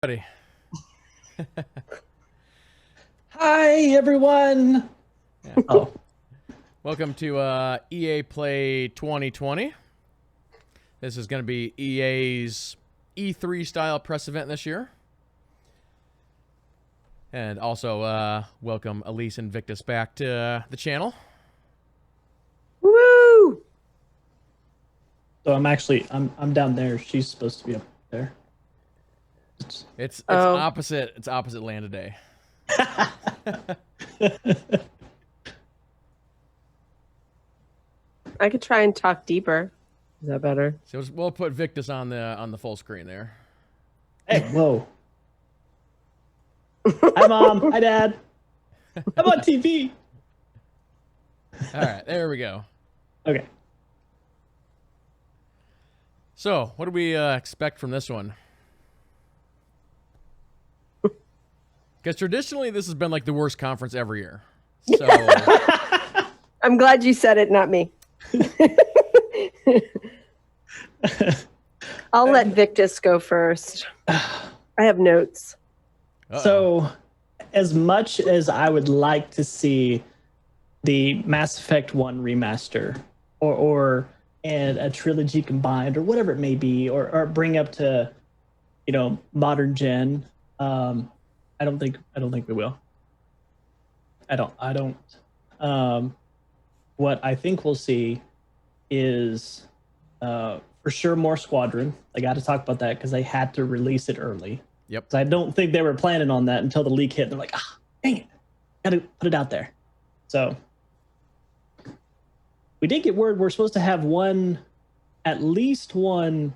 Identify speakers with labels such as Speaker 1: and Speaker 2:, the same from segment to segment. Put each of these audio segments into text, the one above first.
Speaker 1: Ready.
Speaker 2: Hi, everyone.
Speaker 1: Yeah.
Speaker 2: Oh,
Speaker 1: Welcome to EA Play 2020. This is going to be EA's E3 style press event this year. And also, welcome Alise and Victus back to the channel.
Speaker 3: Woo!
Speaker 2: so I'm down there. She's supposed to be up there.
Speaker 1: It's
Speaker 3: Oh.
Speaker 1: opposite. It's opposite land today.
Speaker 3: I could try and talk deeper. Is that better?
Speaker 1: So we'll put Victus on the full screen there.
Speaker 2: Hey, whoa. Hi, Mom. Hi, Dad. I'm on TV.
Speaker 1: All right, there we go.
Speaker 2: Okay.
Speaker 1: So, what do we expect from this one? Because traditionally, this has been like the worst conference every year. So,
Speaker 3: I'm glad you said it, not me. I'll let Victus go first. I have notes.
Speaker 2: So, as much as I would like to see the Mass Effect 1 remaster and a trilogy combined or whatever it may be, or bring up to, modern gen, I don't think we will. I don't. What I think we'll see is for sure more Squadron. I got to talk about that because they had to release it early.
Speaker 1: Yep.
Speaker 2: So I don't think they were planning on that until the leak hit. They're like, dang it, got to put it out there. So we did get word we're supposed to have at least one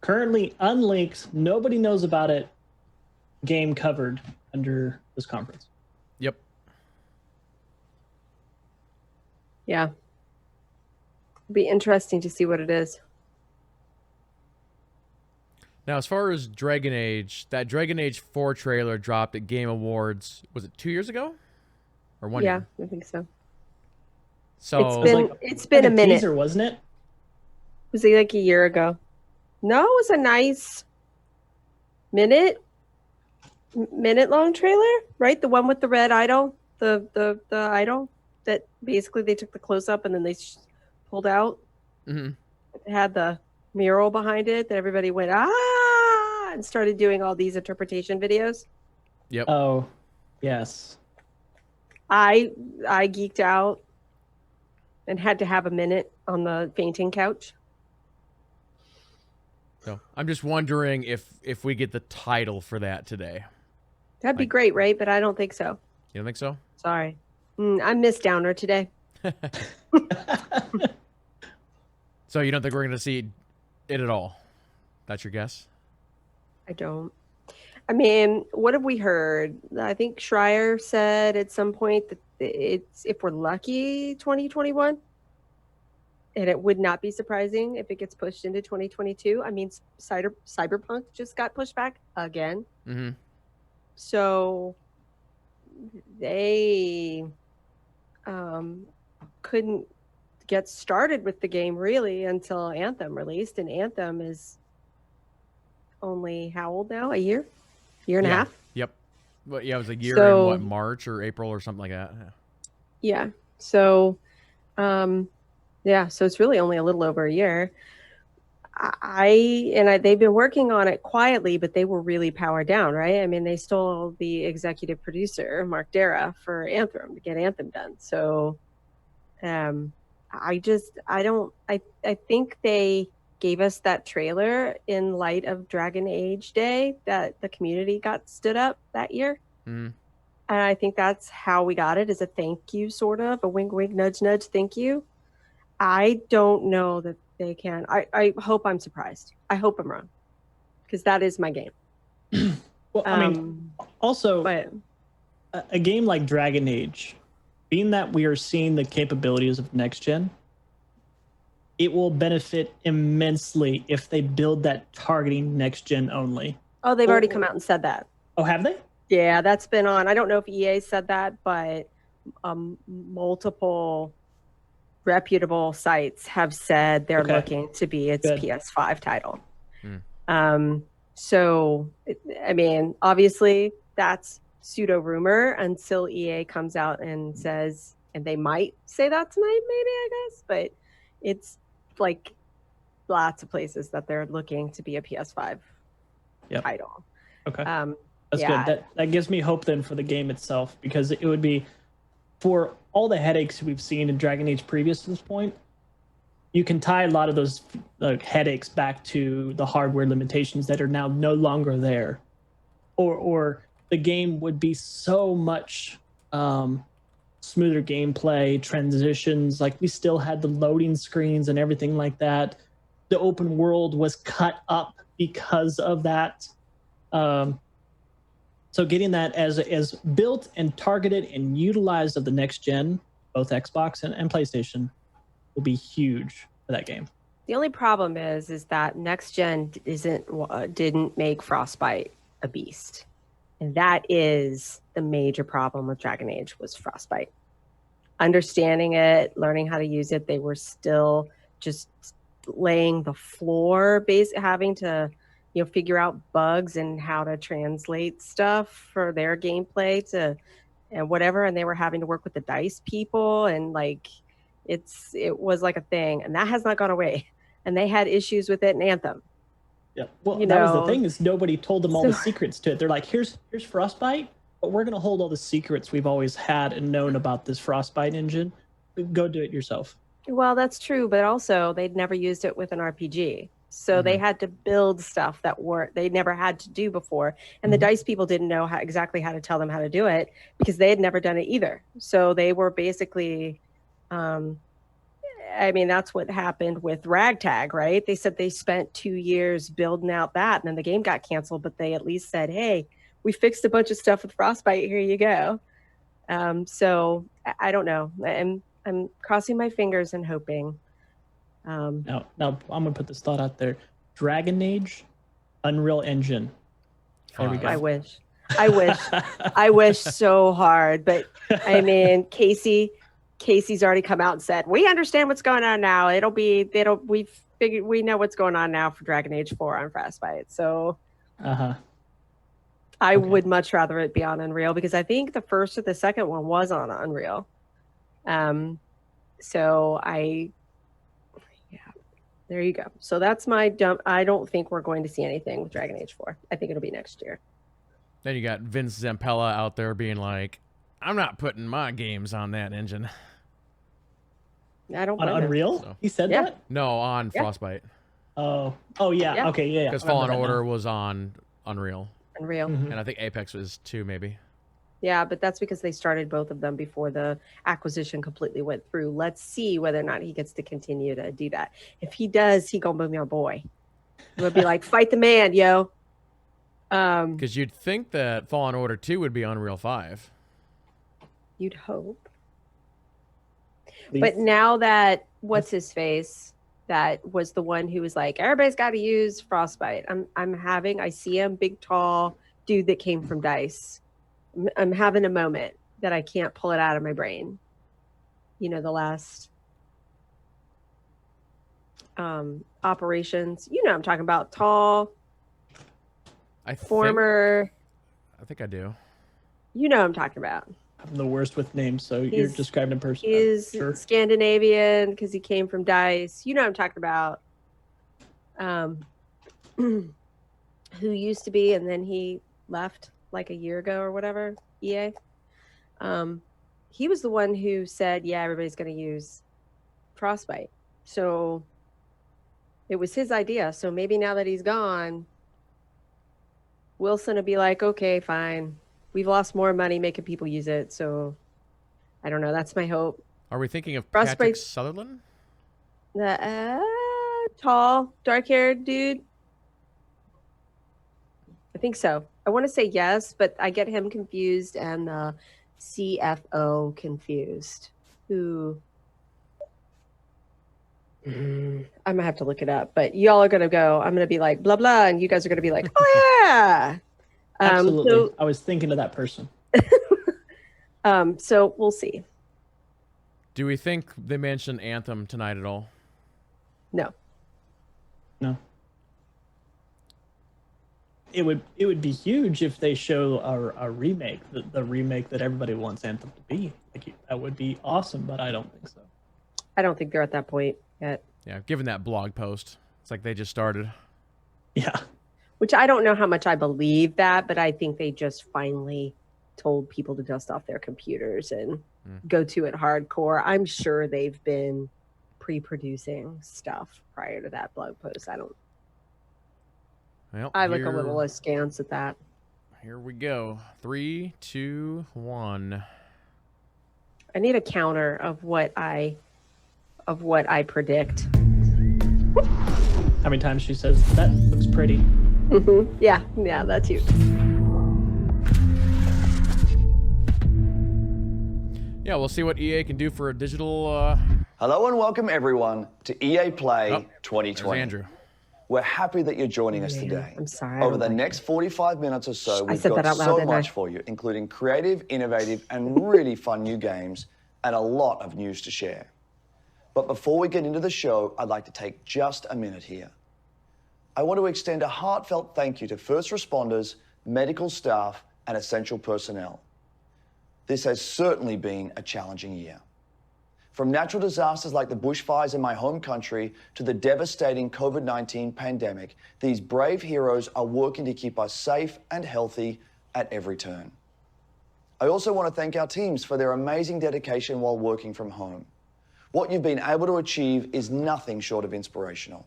Speaker 2: currently unlinked, nobody knows about it, game covered under this conference.
Speaker 1: Yep.
Speaker 3: Yeah. It'd be interesting to see what it is.
Speaker 1: Now, as far as Dragon Age, that Dragon Age 4 trailer dropped at Game Awards, was it 2 years ago? Or 1 year?
Speaker 3: Yeah, I think so.
Speaker 1: So
Speaker 3: It's been a minute.
Speaker 2: Teaser, wasn't it?
Speaker 3: Was it like a year ago? No, it was a nice minute-long trailer, right? The one with the red idol, the idol that basically they took the close-up and then they pulled out.
Speaker 1: Mm-hmm.
Speaker 3: It had the mural behind it that everybody went and started doing all these interpretation videos.
Speaker 1: Yep.
Speaker 2: Oh, yes.
Speaker 3: I geeked out and had to have a minute on the fainting couch.
Speaker 1: So I'm just wondering if we get the title for that today.
Speaker 3: That'd be great, right? But I don't think so.
Speaker 1: You don't think so?
Speaker 3: Sorry. I'm Miss Downer today.
Speaker 1: So you don't think we're going to see it at all? That's your guess?
Speaker 3: I don't. I mean, what have we heard? I think Schreier said at some point that it's, if we're lucky, 2021. And it would not be surprising if it gets pushed into 2022. I mean, Cyberpunk just got pushed back again.
Speaker 1: Mm-hmm.
Speaker 3: So they couldn't get started with the game really until Anthem released. And Anthem is only how old now? A year and a half?
Speaker 1: Yep. Well, yeah, it was a year
Speaker 3: So,
Speaker 1: in what, March or April or something like that.
Speaker 3: Yeah. So, so it's really only a little over a year. They've been working on it quietly, but they were really powered down, right? I mean, they stole the executive producer, Mark Dara, for Anthem to get Anthem done. So, I think they gave us that trailer in light of Dragon Age Day that the community got stood up that year.
Speaker 1: Mm-hmm.
Speaker 3: And I think that's how we got it, as a thank you, sort of a wink, wink, nudge, nudge, thank you. I don't know that they can. I hope I'm surprised. I hope I'm wrong, because that is my game.
Speaker 2: Well, I mean, also,
Speaker 3: but
Speaker 2: a game like Dragon Age, being that we are seeing the capabilities of next gen, it will benefit immensely if they build that targeting next gen only.
Speaker 3: Oh, they've already come out and said that.
Speaker 2: Oh, have they?
Speaker 3: Yeah, that's been on. I don't know if EA said that, but multiple reputable sites have said they're looking to be its
Speaker 2: Good.
Speaker 3: PS5 title. So, I mean, obviously that's pseudo rumor until EA comes out and says, and they might say that tonight, maybe, I guess, but it's like lots of places that they're looking to be a PS5 title.
Speaker 2: Okay.
Speaker 3: Um,
Speaker 2: That's
Speaker 3: yeah.
Speaker 2: good. That gives me hope then for the game itself, because it would be, for all the headaches we've seen in Dragon Age previous to this point, you can tie a lot of those headaches back to the hardware limitations that are now no longer there, or the game would be so much smoother gameplay, transitions. Like, we still had the loading screens and everything like that. The open world was cut up because of that. So getting that as built and targeted and utilized of the next gen, both Xbox and PlayStation, will be huge for that game.
Speaker 3: The only problem is that next gen didn't make Frostbite a beast, and that is the major problem with Dragon Age was Frostbite. Understanding it, learning how to use it, they were still just laying the floor, having to figure out bugs and how to translate stuff for their gameplay and whatever, and they were having to work with the DICE people, and like it was like a thing, and that has not gone away. And they had issues with it in Anthem.
Speaker 2: Yeah, well, that was the thing, is nobody told them all the secrets to it. They're like, here's Frostbite, but we're going to hold all the secrets we've always had and known about this Frostbite engine. Go do it yourself.
Speaker 3: Well, that's true, but also they'd never used it with an RPG. So they had to build stuff that they never had to do before. And the DICE people didn't know exactly how to tell them how to do it because they had never done it either. So they were basically, I mean, that's what happened with Ragtag, right? They said they spent 2 years building out that, and then the game got canceled, but they at least said, hey, we fixed a bunch of stuff with Frostbite. Here you go. So I don't know. I'm crossing my fingers and hoping.
Speaker 2: Now I'm gonna put this thought out there: Dragon Age, Unreal Engine. There we go.
Speaker 3: I wish so hard, but I mean, Casey's already come out and said we understand what's going on now. We know what's going on now for Dragon Age 4 on Frostbite. So, I would much rather it be on Unreal, because I think the first or the second one was on Unreal. There you go. So that's my dump. I don't think we're going to see anything with Dragon Age 4. I think it'll be next year.
Speaker 1: Then you got Vince Zampella out there being like, I'm not putting my games on that engine.
Speaker 3: I don't
Speaker 2: on Unreal? So. He said that?
Speaker 1: No, on Frostbite.
Speaker 2: Oh, yeah. Okay, yeah.
Speaker 1: Because Fallen Order was on Unreal.
Speaker 3: And
Speaker 1: I think Apex was too, maybe.
Speaker 3: Yeah, but that's because they started both of them before the acquisition completely went through. Let's see whether or not he gets to continue to do that. If he does, he gonna be my boy. We'll be like, fight the man, yo.
Speaker 1: Because you'd think that Fallen Order 2 would be Unreal 5.
Speaker 3: You'd hope. But now that, what's his face, that was the one who was like, everybody's got to use Frostbite. I see him, big, tall dude that came from DICE. I'm having a moment that I can't pull it out of my brain. The last operations. I'm talking about, tall, former.
Speaker 1: I think I do.
Speaker 3: I'm talking about.
Speaker 2: I'm the worst with names, so you're describing a person.
Speaker 3: He's Scandinavian because he came from DICE. I'm talking about. Who used to be, and then he left like a year ago or whatever, EA. He was the one who said, yeah, everybody's going to use Frostbite. So it was his idea. So maybe now that he's gone, Wilson would be like, okay, fine. We've lost more money making people use it. So I don't know. That's my hope.
Speaker 1: Are we thinking of Patrick Sutherland?
Speaker 3: The tall, dark-haired dude? I think so. I want to say yes, but I get him confused and the CFO confused. Who? I'm gonna have to look it up. But y'all are gonna go. I'm gonna be like blah blah, and you guys are gonna be like, oh yeah.
Speaker 2: Absolutely. So, I was thinking of that person.
Speaker 3: So we'll see.
Speaker 1: Do we think they mentioned Anthem tonight at all?
Speaker 3: No.
Speaker 2: it would be huge if they show a remake, the remake that everybody wants Anthem to be. Like, that would be awesome, but I don't think so.
Speaker 3: I don't think they're at that point yet.
Speaker 1: Yeah, given that blog post, it's like they just started.
Speaker 2: Yeah.
Speaker 3: Which I don't know how much I believe that, but I think they just finally told people to dust off their computers and go to it hardcore. I'm sure they've been pre-producing stuff prior to that blog post.
Speaker 1: Well,
Speaker 3: I look a little askance at that.
Speaker 1: Here we go. 3, 2, 1.
Speaker 3: I need a counter of what I predict.
Speaker 2: How many times she says that looks pretty?
Speaker 3: Yeah, that's huge.
Speaker 1: Yeah, we'll see what EA can do for a digital.
Speaker 4: Hello and welcome everyone to EA Play 2020.
Speaker 1: There's Andrew.
Speaker 4: We're happy that you're joining us today.
Speaker 3: I'm sorry.
Speaker 4: Over the next 45 minutes or so, we've
Speaker 3: said that
Speaker 4: got
Speaker 3: out loud,
Speaker 4: so
Speaker 3: didn't I?
Speaker 4: much for you, including creative, innovative, and really fun new games, and a lot of news to share. But before we get into the show, I'd like to take just a minute here. I want to extend a heartfelt thank you to first responders, medical staff, and essential personnel. This has certainly been a challenging year. From natural disasters like the bushfires in my home country to the devastating COVID-19 pandemic, these brave heroes are working to keep us safe and healthy at every turn. I also want to thank our teams for their amazing dedication while working from home. What you've been able to achieve is nothing short of inspirational.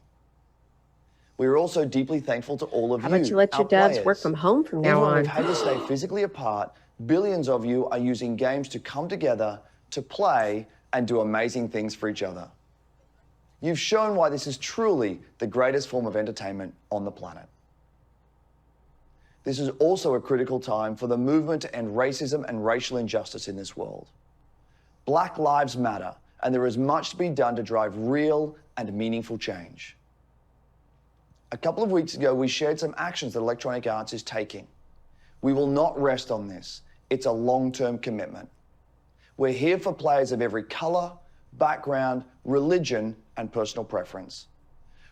Speaker 4: We are also deeply thankful to all of you.
Speaker 3: How about you let your dads work from home from now
Speaker 4: Even when
Speaker 3: on?
Speaker 4: we've had to stay physically apart, billions of you are using games to come together, to play, and do amazing things for each other. You've shown why this is truly the greatest form of entertainment on the planet. This is also a critical time for the movement to end racism and racial injustice in this world. Black lives matter, and there is much to be done to drive real and meaningful change. A couple of weeks ago, we shared some actions that Electronic Arts is taking. We will not rest on this. It's a long-term commitment. We're here for players of every color, background, religion, and personal preference.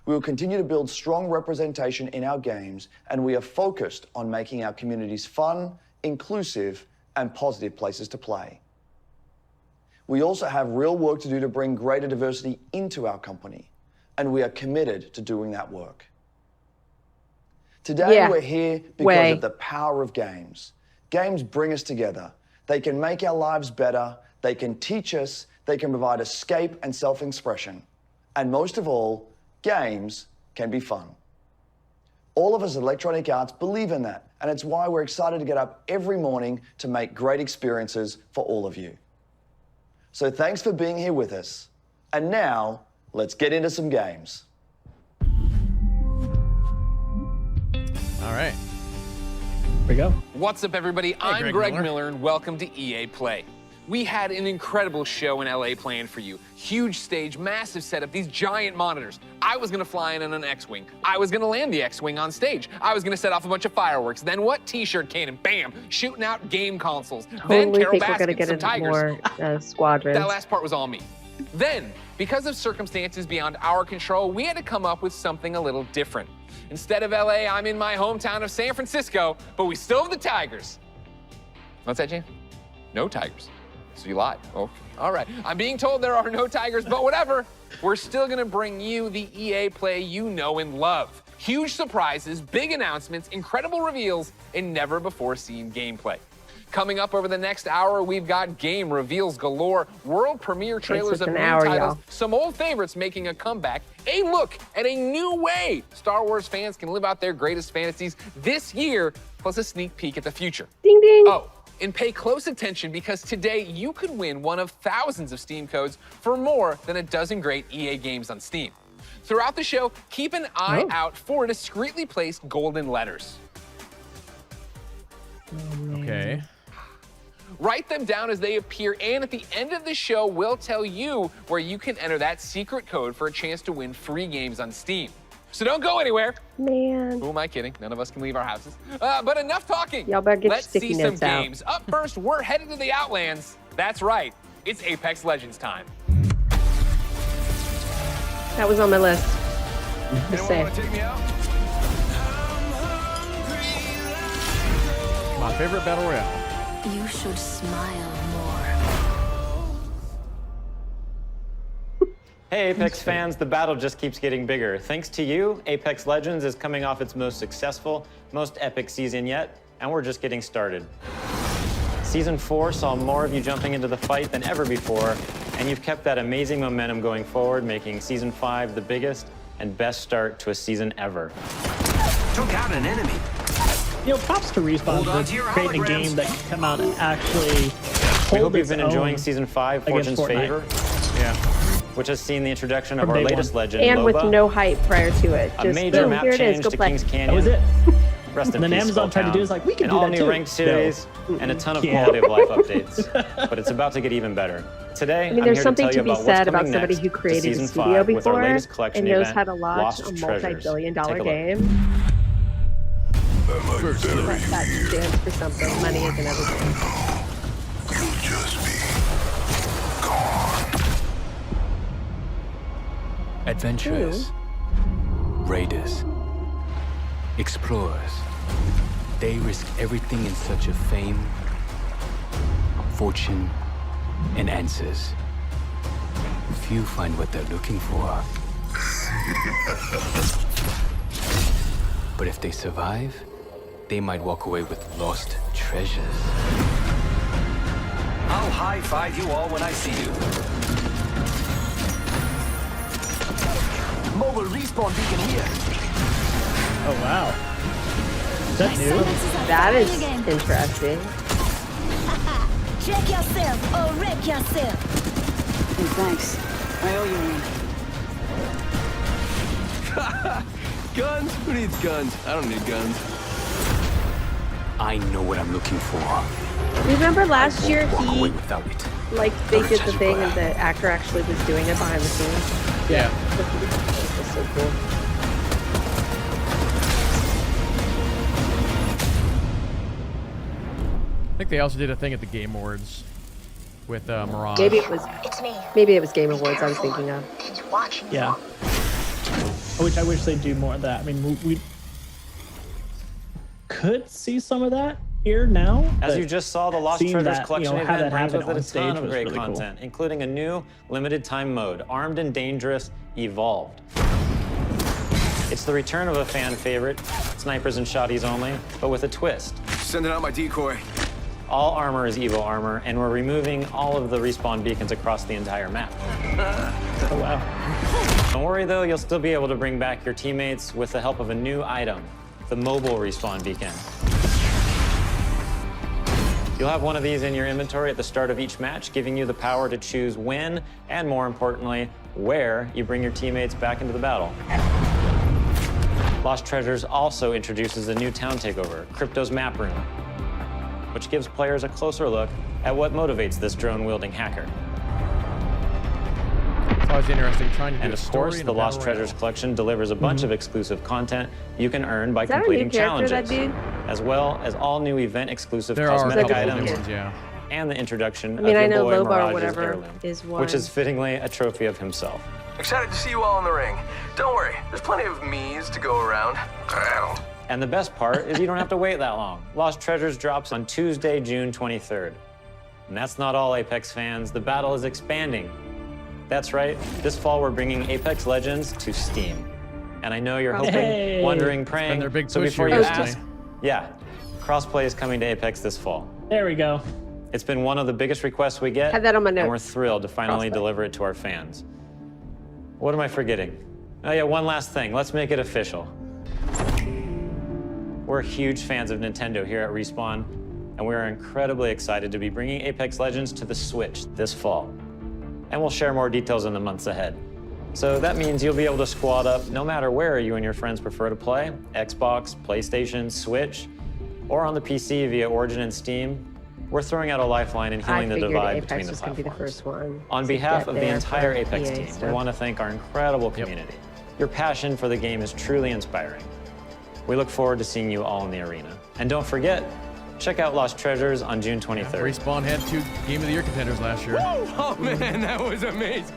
Speaker 4: We will continue to build strong representation in our games, and we are focused on making our communities fun, inclusive, and positive places to play. We also have real work to do to bring greater diversity into our company, and we are committed to doing that work. Today, we're here because of the power of games. Games bring us together. They can make our lives better, they can teach us, they can provide escape and self-expression. And most of all, games can be fun. All of us at Electronic Arts believe in that, and it's why we're excited to get up every morning to make great experiences for all of you. So thanks for being here with us. And now, let's get into some games.
Speaker 1: All right.
Speaker 2: Here we go.
Speaker 5: What's up, everybody? I'm
Speaker 1: Greg
Speaker 5: Greg
Speaker 1: Miller.
Speaker 5: Miller, and welcome to EA Play. We had an incredible show in LA planned for you. Huge stage, massive setup, these giant monitors. I was gonna fly in on an X-Wing. I was gonna land the X-Wing on stage. I was gonna set off a bunch of fireworks. Then what? T-shirt cannon, bam, shooting out game consoles. Then
Speaker 3: Totally
Speaker 5: Carol
Speaker 3: think we're gonna
Speaker 5: Baskin,
Speaker 3: get
Speaker 5: some
Speaker 3: into
Speaker 5: tigers.
Speaker 3: more Squadrons.
Speaker 5: That last part was all me. Then, because of circumstances beyond our control, we had to come up with something a little different. Instead of LA, I'm in my hometown of San Francisco, but we still have the Tigers. What's that, James? No Tigers. So you lied. Oh, all right. I'm being told there are no Tigers, but whatever. We're still gonna bring you the EA Play you know and love. Huge surprises, big announcements, incredible reveals, and never before seen gameplay. Coming up over the next hour, we've got game reveals galore, world premiere trailers of new titles, some old favorites making a comeback, a look at a new way Star Wars fans can live out their greatest fantasies this year, plus a sneak peek at the future.
Speaker 3: Ding, ding.
Speaker 5: Oh, and pay close attention because today you could win one of thousands of Steam codes for more than a dozen great EA games on Steam. Throughout the show, keep an eye out for discreetly placed golden letters.
Speaker 1: Okay.
Speaker 5: Write them down as they appear, and at the end of the show, we'll tell you where you can enter that secret code for a chance to win free games on Steam. So don't go anywhere.
Speaker 3: Man.
Speaker 5: Who am I kidding? None of us can leave our houses. But enough talking.
Speaker 3: Y'all better get
Speaker 5: Let's
Speaker 3: your sticky
Speaker 5: see some
Speaker 3: notes out.
Speaker 5: games. Up first, we're headed to the Outlands. That's right. It's Apex Legends time.
Speaker 3: That was on my list. Just
Speaker 5: Anyone
Speaker 3: say.
Speaker 5: want to take me out?
Speaker 1: My favorite battle royale.
Speaker 6: You should smile more.
Speaker 7: Hey Apex fans, the battle just keeps getting bigger. Thanks to you, Apex Legends is coming off its most successful, most epic season yet, and we're just getting started. Season 4 saw more of you jumping into the fight than ever before, and you've kept that amazing momentum going forward, making Season 5 the biggest and best start to a season ever.
Speaker 8: Took out an enemy.
Speaker 2: You know, props to Respawn for creating a game that can come out and actually hold
Speaker 7: We hope you've
Speaker 2: its
Speaker 7: been
Speaker 2: own
Speaker 7: enjoying Season 5,
Speaker 2: against
Speaker 7: Fortune's
Speaker 2: Fortnite.
Speaker 7: Favor,
Speaker 1: Yeah.
Speaker 7: which has seen the introduction of
Speaker 2: From
Speaker 7: our
Speaker 2: day
Speaker 7: latest
Speaker 2: one.
Speaker 7: legend,
Speaker 3: And with
Speaker 7: Loba,
Speaker 3: no hype prior to it.
Speaker 7: a
Speaker 3: Just
Speaker 7: major
Speaker 3: boom,
Speaker 7: map
Speaker 3: here it is.
Speaker 7: change
Speaker 3: Go
Speaker 7: to
Speaker 3: play.
Speaker 7: Kings Canyon.
Speaker 2: That was it.
Speaker 7: Rest in
Speaker 2: And then
Speaker 7: peace,
Speaker 2: Amazon tried to
Speaker 7: Skull
Speaker 2: do is like, we can
Speaker 7: An
Speaker 2: do that
Speaker 7: all-new
Speaker 2: too.
Speaker 7: ranked series and a ton of
Speaker 2: Yeah.
Speaker 7: quality of life updates. But it's about to get even better. Today,
Speaker 3: I mean,
Speaker 7: I'm
Speaker 3: there's
Speaker 7: here
Speaker 3: something
Speaker 7: to tell
Speaker 3: to
Speaker 7: you
Speaker 3: be
Speaker 7: about
Speaker 3: said
Speaker 7: what's
Speaker 3: about
Speaker 7: coming
Speaker 3: somebody
Speaker 7: next
Speaker 3: who
Speaker 7: to
Speaker 3: created a
Speaker 7: Season
Speaker 3: studio
Speaker 7: 5 with our
Speaker 3: before
Speaker 7: latest collection
Speaker 3: and knows
Speaker 7: event,
Speaker 3: how to launch
Speaker 7: Lost
Speaker 3: a
Speaker 7: Treasures.
Speaker 3: multi-billion-dollar
Speaker 7: Take a look.
Speaker 3: game. That stands for something. Money isn't everything.
Speaker 8: Adventurers, raiders, explorers. They risk everything in search of fame, fortune, and answers. Few find what they're looking for. But if they survive, they might walk away with lost treasures. I'll high-five you all when I see you. Mobile respawn beacon here.
Speaker 2: Oh wow. Is that new?
Speaker 3: That is interesting.
Speaker 6: Check yourself or wreck yourself.
Speaker 9: Hey, thanks. I owe you one.
Speaker 10: Guns? Who needs guns? I don't need guns.
Speaker 8: I know what I'm looking for.
Speaker 3: Remember last year
Speaker 8: Walk away
Speaker 3: he,
Speaker 8: without it.
Speaker 3: like, they did the thing and the actor actually was doing it behind the scenes?
Speaker 1: Yeah.
Speaker 3: That's so cool.
Speaker 1: I think they also did a thing at the Game Awards with Mirage.
Speaker 3: Maybe it was Game Awards I was thinking of.
Speaker 2: Yeah. Which I wish they'd do more of that. I mean, we could see some of that here now.
Speaker 7: As
Speaker 2: but
Speaker 7: you just saw, the Lost
Speaker 2: seeing
Speaker 7: Treasures
Speaker 2: that,
Speaker 7: collection
Speaker 2: have
Speaker 7: event
Speaker 2: that
Speaker 7: brings
Speaker 2: happen
Speaker 7: with it
Speaker 2: on
Speaker 7: a
Speaker 2: stage
Speaker 7: ton of
Speaker 2: was
Speaker 7: great
Speaker 2: really cool.
Speaker 7: content, including a new limited time mode, Armed and Dangerous Evolved. It's the return of a fan favorite, snipers and shotties only, but with a twist.
Speaker 10: Sending out my decoy.
Speaker 7: All armor is Evo armor, and we're removing all of the respawn beacons across the entire map.
Speaker 2: Oh wow.
Speaker 7: Don't worry though, you'll still be able to bring back your teammates with the help of a new item, the mobile respawn beacon. You'll have one of these in your inventory at the start of each match, giving you the power to choose when, and more importantly, where you bring your teammates back into the battle. Lost Treasures also introduces a new town takeover, Crypto's Map Room, which gives players a closer look at what motivates this drone-wielding hacker.
Speaker 1: It's always interesting trying to do
Speaker 7: And
Speaker 1: a
Speaker 7: of
Speaker 1: story
Speaker 7: course,
Speaker 1: in
Speaker 7: the
Speaker 1: a
Speaker 7: Lost
Speaker 1: battle
Speaker 7: Treasures
Speaker 1: royale.
Speaker 7: collection delivers a bunch of exclusive content you can earn by
Speaker 3: Is that a new
Speaker 7: completing
Speaker 3: character, that
Speaker 7: challenges,
Speaker 3: dude?
Speaker 7: as well as all new event-exclusive
Speaker 1: There are a
Speaker 7: cosmetic
Speaker 1: couple of new
Speaker 7: items
Speaker 1: ones, yeah.
Speaker 7: and the introduction
Speaker 3: I mean,
Speaker 7: of
Speaker 3: I
Speaker 7: your
Speaker 3: know
Speaker 7: boy
Speaker 3: Loba or
Speaker 7: Mirage's
Speaker 3: whatever
Speaker 7: heirloom,
Speaker 3: is one.
Speaker 7: which is fittingly a trophy of himself.
Speaker 10: Excited to see you all in the ring. Don't worry, there's plenty of me's to go around.
Speaker 7: And the best part is you don't have to wait that long. Lost Treasures drops on Tuesday, June 23rd. And that's not all, Apex fans. The battle is expanding. That's right, this fall we're bringing Apex Legends to Steam. And I know you're hoping,
Speaker 2: Hey.
Speaker 7: wondering, praying.
Speaker 1: their big
Speaker 7: so
Speaker 1: push
Speaker 7: before
Speaker 1: here
Speaker 7: you
Speaker 1: recently.
Speaker 7: ask, yeah, crossplay is coming to Apex this fall.
Speaker 2: There we go.
Speaker 7: It's been one of the biggest requests we get,
Speaker 3: Had that on my
Speaker 7: and we're
Speaker 3: notes.
Speaker 7: thrilled to finally
Speaker 3: Crossplay.
Speaker 7: deliver it to our fans. What am I forgetting? Oh yeah, one last thing. Let's make it official. We're huge fans of Nintendo here at Respawn, and we are incredibly excited to be bringing Apex Legends to the Switch this fall. And we'll share more details in the months ahead. So that means you'll be able to squad up no matter where you and your friends prefer to play, Xbox, PlayStation, Switch, or on the PC via Origin and Steam. We're throwing out a lifeline and
Speaker 3: I
Speaker 7: healing the
Speaker 3: figured
Speaker 7: divide
Speaker 3: Apex
Speaker 7: between the
Speaker 3: was going to be the
Speaker 7: platforms.
Speaker 3: first one.
Speaker 7: On
Speaker 3: to
Speaker 7: behalf
Speaker 3: get
Speaker 7: of the
Speaker 3: there
Speaker 7: entire
Speaker 3: for
Speaker 7: Apex
Speaker 3: EA
Speaker 7: team, we
Speaker 3: stuff.
Speaker 7: want to thank our incredible community. Your passion for the game is truly inspiring. We look forward to seeing you all in the arena. And don't forget, check out Lost Treasures on June 23rd.
Speaker 1: Respawn had 2 Game of the Year contenders last year.
Speaker 10: Oh man, that was amazing.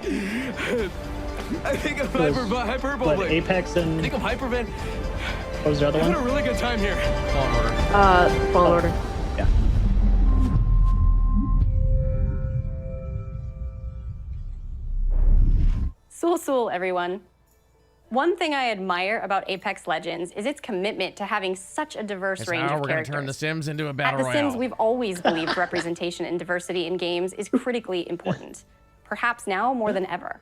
Speaker 10: I think I'm hyperbolic.
Speaker 2: What, Apex
Speaker 10: I
Speaker 2: and
Speaker 10: think I'm hypervent.
Speaker 2: what was the other
Speaker 10: I'm having a
Speaker 2: one?
Speaker 10: really good time here.
Speaker 1: Fallen Order.
Speaker 3: Fallen Order.
Speaker 11: Sul, everyone. One thing I admire about Apex Legends is its commitment to having such a diverse
Speaker 1: It's
Speaker 11: range
Speaker 1: how
Speaker 11: of
Speaker 1: we're going
Speaker 11: characters.
Speaker 1: to turn The Sims into a
Speaker 11: At
Speaker 1: battle
Speaker 11: The
Speaker 1: royale.
Speaker 11: Sims, we've always believed representation and diversity in games is critically important, perhaps now more than ever.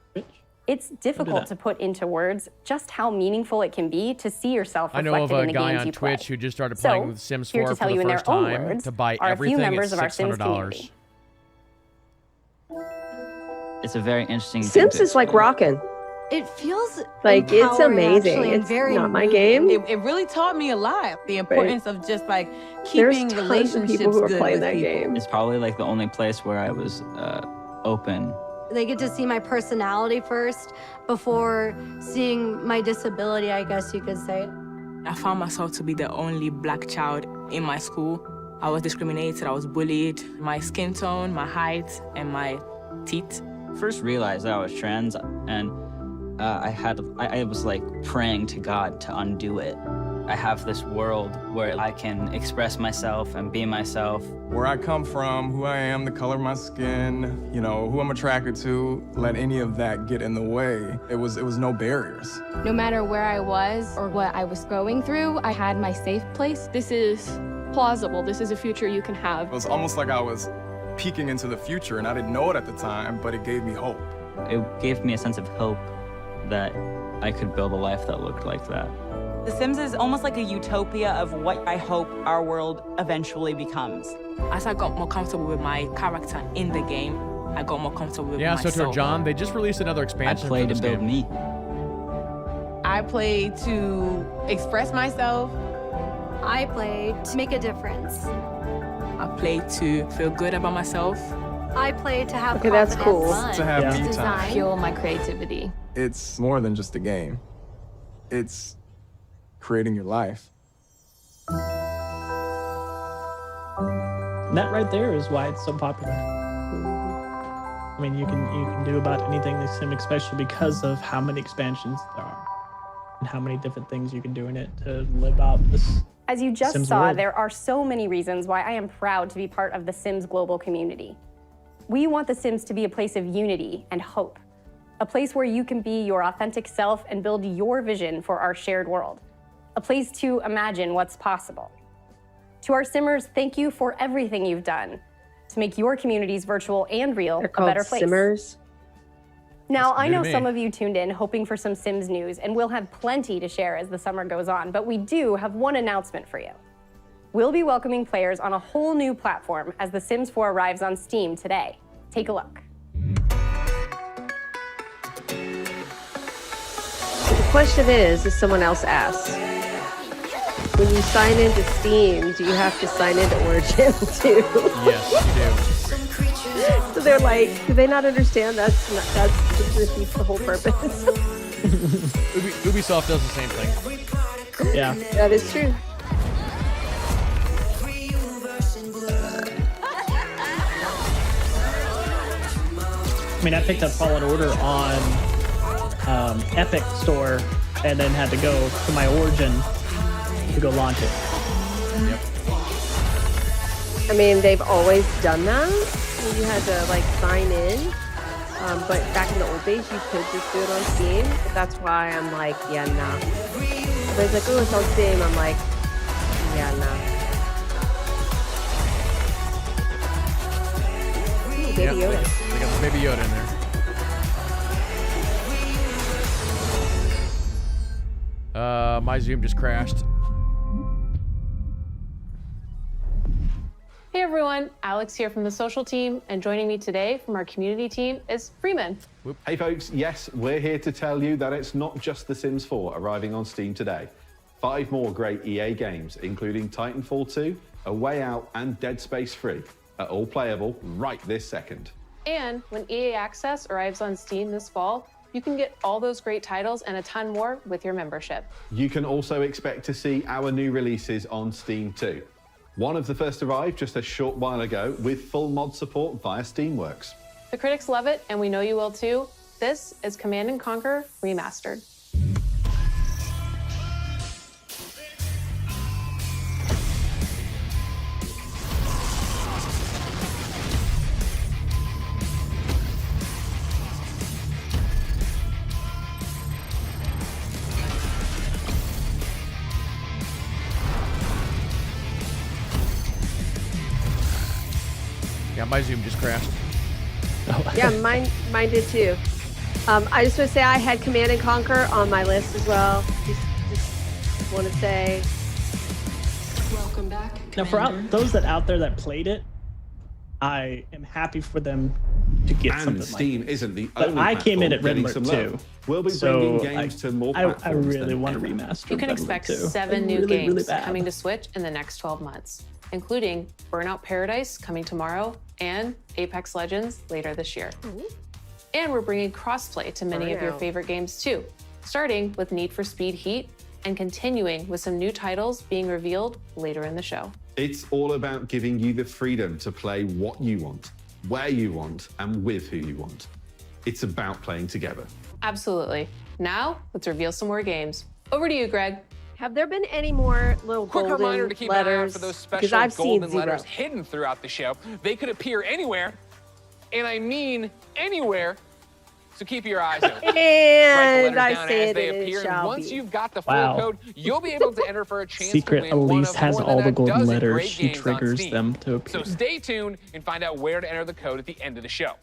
Speaker 11: It's difficult to put into words just how meaningful it can be to see yourself
Speaker 1: I know
Speaker 11: reflected
Speaker 1: of
Speaker 11: in
Speaker 1: a
Speaker 11: the
Speaker 1: guy
Speaker 11: games
Speaker 1: on
Speaker 11: you play.
Speaker 1: Twitch who just started playing with Sims 4
Speaker 11: here to
Speaker 1: for
Speaker 11: tell
Speaker 1: the
Speaker 11: you in
Speaker 1: first
Speaker 11: their own
Speaker 1: time.
Speaker 11: words
Speaker 1: To buy
Speaker 11: are a
Speaker 1: everything
Speaker 11: few members
Speaker 1: at
Speaker 11: of our Sims
Speaker 1: $600.
Speaker 11: community.
Speaker 12: It's a very interesting
Speaker 3: Sims is like rocking.
Speaker 13: It feels
Speaker 3: Like, it's
Speaker 13: empowering,
Speaker 3: amazing.
Speaker 13: actually, and
Speaker 3: It's
Speaker 13: very
Speaker 3: not my
Speaker 13: moving.
Speaker 3: game.
Speaker 13: It really taught me a lot. The importance of just like
Speaker 3: There's
Speaker 13: keeping
Speaker 3: tons of
Speaker 13: relationships
Speaker 3: people who are
Speaker 13: good
Speaker 3: playing
Speaker 13: with
Speaker 3: that
Speaker 13: people.
Speaker 3: game.
Speaker 12: It's probably like the only place where I was open.
Speaker 14: They get to see my personality first before seeing my disability, I guess you could say.
Speaker 15: I found myself to be the only black child in my school. I was discriminated, I was bullied. My skin tone, my height, and my teeth.
Speaker 12: First realized that I was trans, and I was like praying to God to undo it. I have this world where I can express myself and be myself.
Speaker 16: Where I come from, who I am, the color of my skin, you know, who I'm attracted to, let any of that get in the way. It was no barriers.
Speaker 17: No matter where I was or what I was going through, I had my safe place. This is plausible. This is a future you can have.
Speaker 16: It was almost like I was peeking into the future, and I didn't know it at the time, but it gave me hope.
Speaker 12: It gave me a sense of hope that I could build a life that looked like that.
Speaker 18: The Sims is almost like a utopia of what I hope our world eventually becomes.
Speaker 15: As I got more comfortable with my character in the game, I got more comfortable with myself.
Speaker 1: So John, they just released another expansion.
Speaker 12: I played
Speaker 1: for
Speaker 12: to
Speaker 1: this
Speaker 12: build
Speaker 1: game.
Speaker 12: me.
Speaker 19: I played to express myself.
Speaker 14: I played to make a difference.
Speaker 15: I played to feel good about myself.
Speaker 14: I played to have
Speaker 3: Okay, that's
Speaker 14: confidence.
Speaker 3: cool.
Speaker 16: To have me time.
Speaker 14: Design.
Speaker 17: Fuel my creativity.
Speaker 16: It's more than just a game. It's creating your life.
Speaker 2: That right there is why it's so popular. I mean, you can do about anything in the sim, especially because of how many expansions there are and how many different things you can do in it to live out this.
Speaker 11: As you just
Speaker 2: Sims
Speaker 11: saw,
Speaker 2: world.
Speaker 11: there are so many reasons why I am proud to be part of the Sims global community. We want the Sims to be a place of unity and hope, a place where you can be your authentic self and build your vision for our shared world, a place to imagine what's possible. To our Simmers, thank you for everything you've done to make your communities, virtual and real,
Speaker 3: They're
Speaker 11: a
Speaker 3: called
Speaker 11: better place.
Speaker 3: Simmers.
Speaker 11: Now, I
Speaker 1: new
Speaker 11: know
Speaker 1: to me.
Speaker 11: some of you tuned in hoping for some Sims news, and we'll have plenty to share as the summer goes on, but we do have one announcement for you. We'll be welcoming players on a whole new platform as The Sims 4 arrives on Steam today. Take a look.
Speaker 3: The question is someone else asks, when you sign into Steam, do you have to sign into Origin too?
Speaker 1: Yes,
Speaker 3: So they're like, do they not understand that's defeats the whole purpose?
Speaker 1: Ubisoft does the same thing.
Speaker 2: Yeah.
Speaker 3: That is true.
Speaker 2: I mean, I picked up Fallen Order on Epic Store and then had to go to my Origin to go launch it.
Speaker 1: Yep.
Speaker 3: I mean, they've always done that. You had to like sign in. But back in the old days, you could just do it on Steam. That's why I'm like, yeah, nah. Everybody's like, oh, it's on Steam. I'm like, yeah, nah. Ooh, Baby
Speaker 1: Yep,
Speaker 3: Yoda.
Speaker 1: they got the Baby Yoda in there. My Zoom just crashed.
Speaker 20: Hey everyone, Alex here from the social team, and joining me today from our community team is Freeman.
Speaker 21: Hey folks, yes, we're here to tell you that it's not just The Sims 4 arriving on Steam today. 5 more great EA games, including Titanfall 2, A Way Out, and Dead Space 3, are all playable right this second.
Speaker 20: And when EA Access arrives on Steam this fall, you can get all those great titles and a ton more with your membership.
Speaker 21: You can also expect to see our new releases on Steam too. One of the first arrived just a short while ago with full mod support via Steamworks.
Speaker 20: The critics love it, and we know you will too. This is Command & Conquer Remastered.
Speaker 1: Yeah, my Zoom just crashed.
Speaker 3: Yeah, mine did too. I just want to say I had Command and Conquer on my list as well. Just want to say.
Speaker 6: Welcome back.
Speaker 2: Now, for those out there that played it, I am happy for them to get
Speaker 21: and
Speaker 2: something
Speaker 21: Steam
Speaker 2: like
Speaker 21: isn't the
Speaker 2: but
Speaker 21: only
Speaker 2: I came in at Red
Speaker 21: platform
Speaker 2: Alert
Speaker 21: getting some
Speaker 2: 2.
Speaker 21: love. We'll be
Speaker 2: So
Speaker 21: bringing games to more platforms.
Speaker 2: I really
Speaker 21: than
Speaker 2: want to
Speaker 21: ever.
Speaker 2: remaster.
Speaker 20: You can
Speaker 2: Red Alert
Speaker 20: expect
Speaker 2: 2.
Speaker 20: 7 new
Speaker 2: really,
Speaker 20: games
Speaker 2: really bad.
Speaker 20: coming to Switch in the next 12 months, including Burnout Paradise coming tomorrow and Apex Legends later this year. And we're bringing crossplay to many of your
Speaker 3: Burnout.
Speaker 20: favorite games too, starting with Need for Speed Heat and continuing with some new titles being revealed later in the show.
Speaker 21: It's all about giving you the freedom to play what you want, where you want, and with who you want. It's about playing together.
Speaker 20: Absolutely. Now, let's reveal some more games. Over to you, Greg.
Speaker 3: Have there been any more little
Speaker 5: Quick
Speaker 3: golden
Speaker 5: reminder to keep an eye out
Speaker 3: letters?
Speaker 5: for those
Speaker 3: Because
Speaker 5: special
Speaker 3: I've seen
Speaker 5: golden
Speaker 3: zero.
Speaker 5: letters hidden throughout the show. They could appear anywhere, and I mean anywhere. So keep your eyes open. Write the
Speaker 3: And
Speaker 5: letters
Speaker 3: I
Speaker 5: down
Speaker 3: say
Speaker 5: as they
Speaker 3: that it
Speaker 5: appear, and
Speaker 3: shall
Speaker 5: once
Speaker 3: be.
Speaker 5: you've got the full
Speaker 2: Wow.
Speaker 5: code, you'll be able to enter for a chance
Speaker 2: Secret
Speaker 5: to win one
Speaker 2: Alise
Speaker 5: of
Speaker 2: has
Speaker 5: more
Speaker 2: all
Speaker 5: than
Speaker 2: the
Speaker 5: a
Speaker 2: golden
Speaker 5: dozen
Speaker 2: letters.
Speaker 5: great
Speaker 2: She
Speaker 5: games on
Speaker 2: triggers
Speaker 5: Steam.
Speaker 2: them to appear.
Speaker 5: So stay tuned and find out where to enter the code at the end of the show.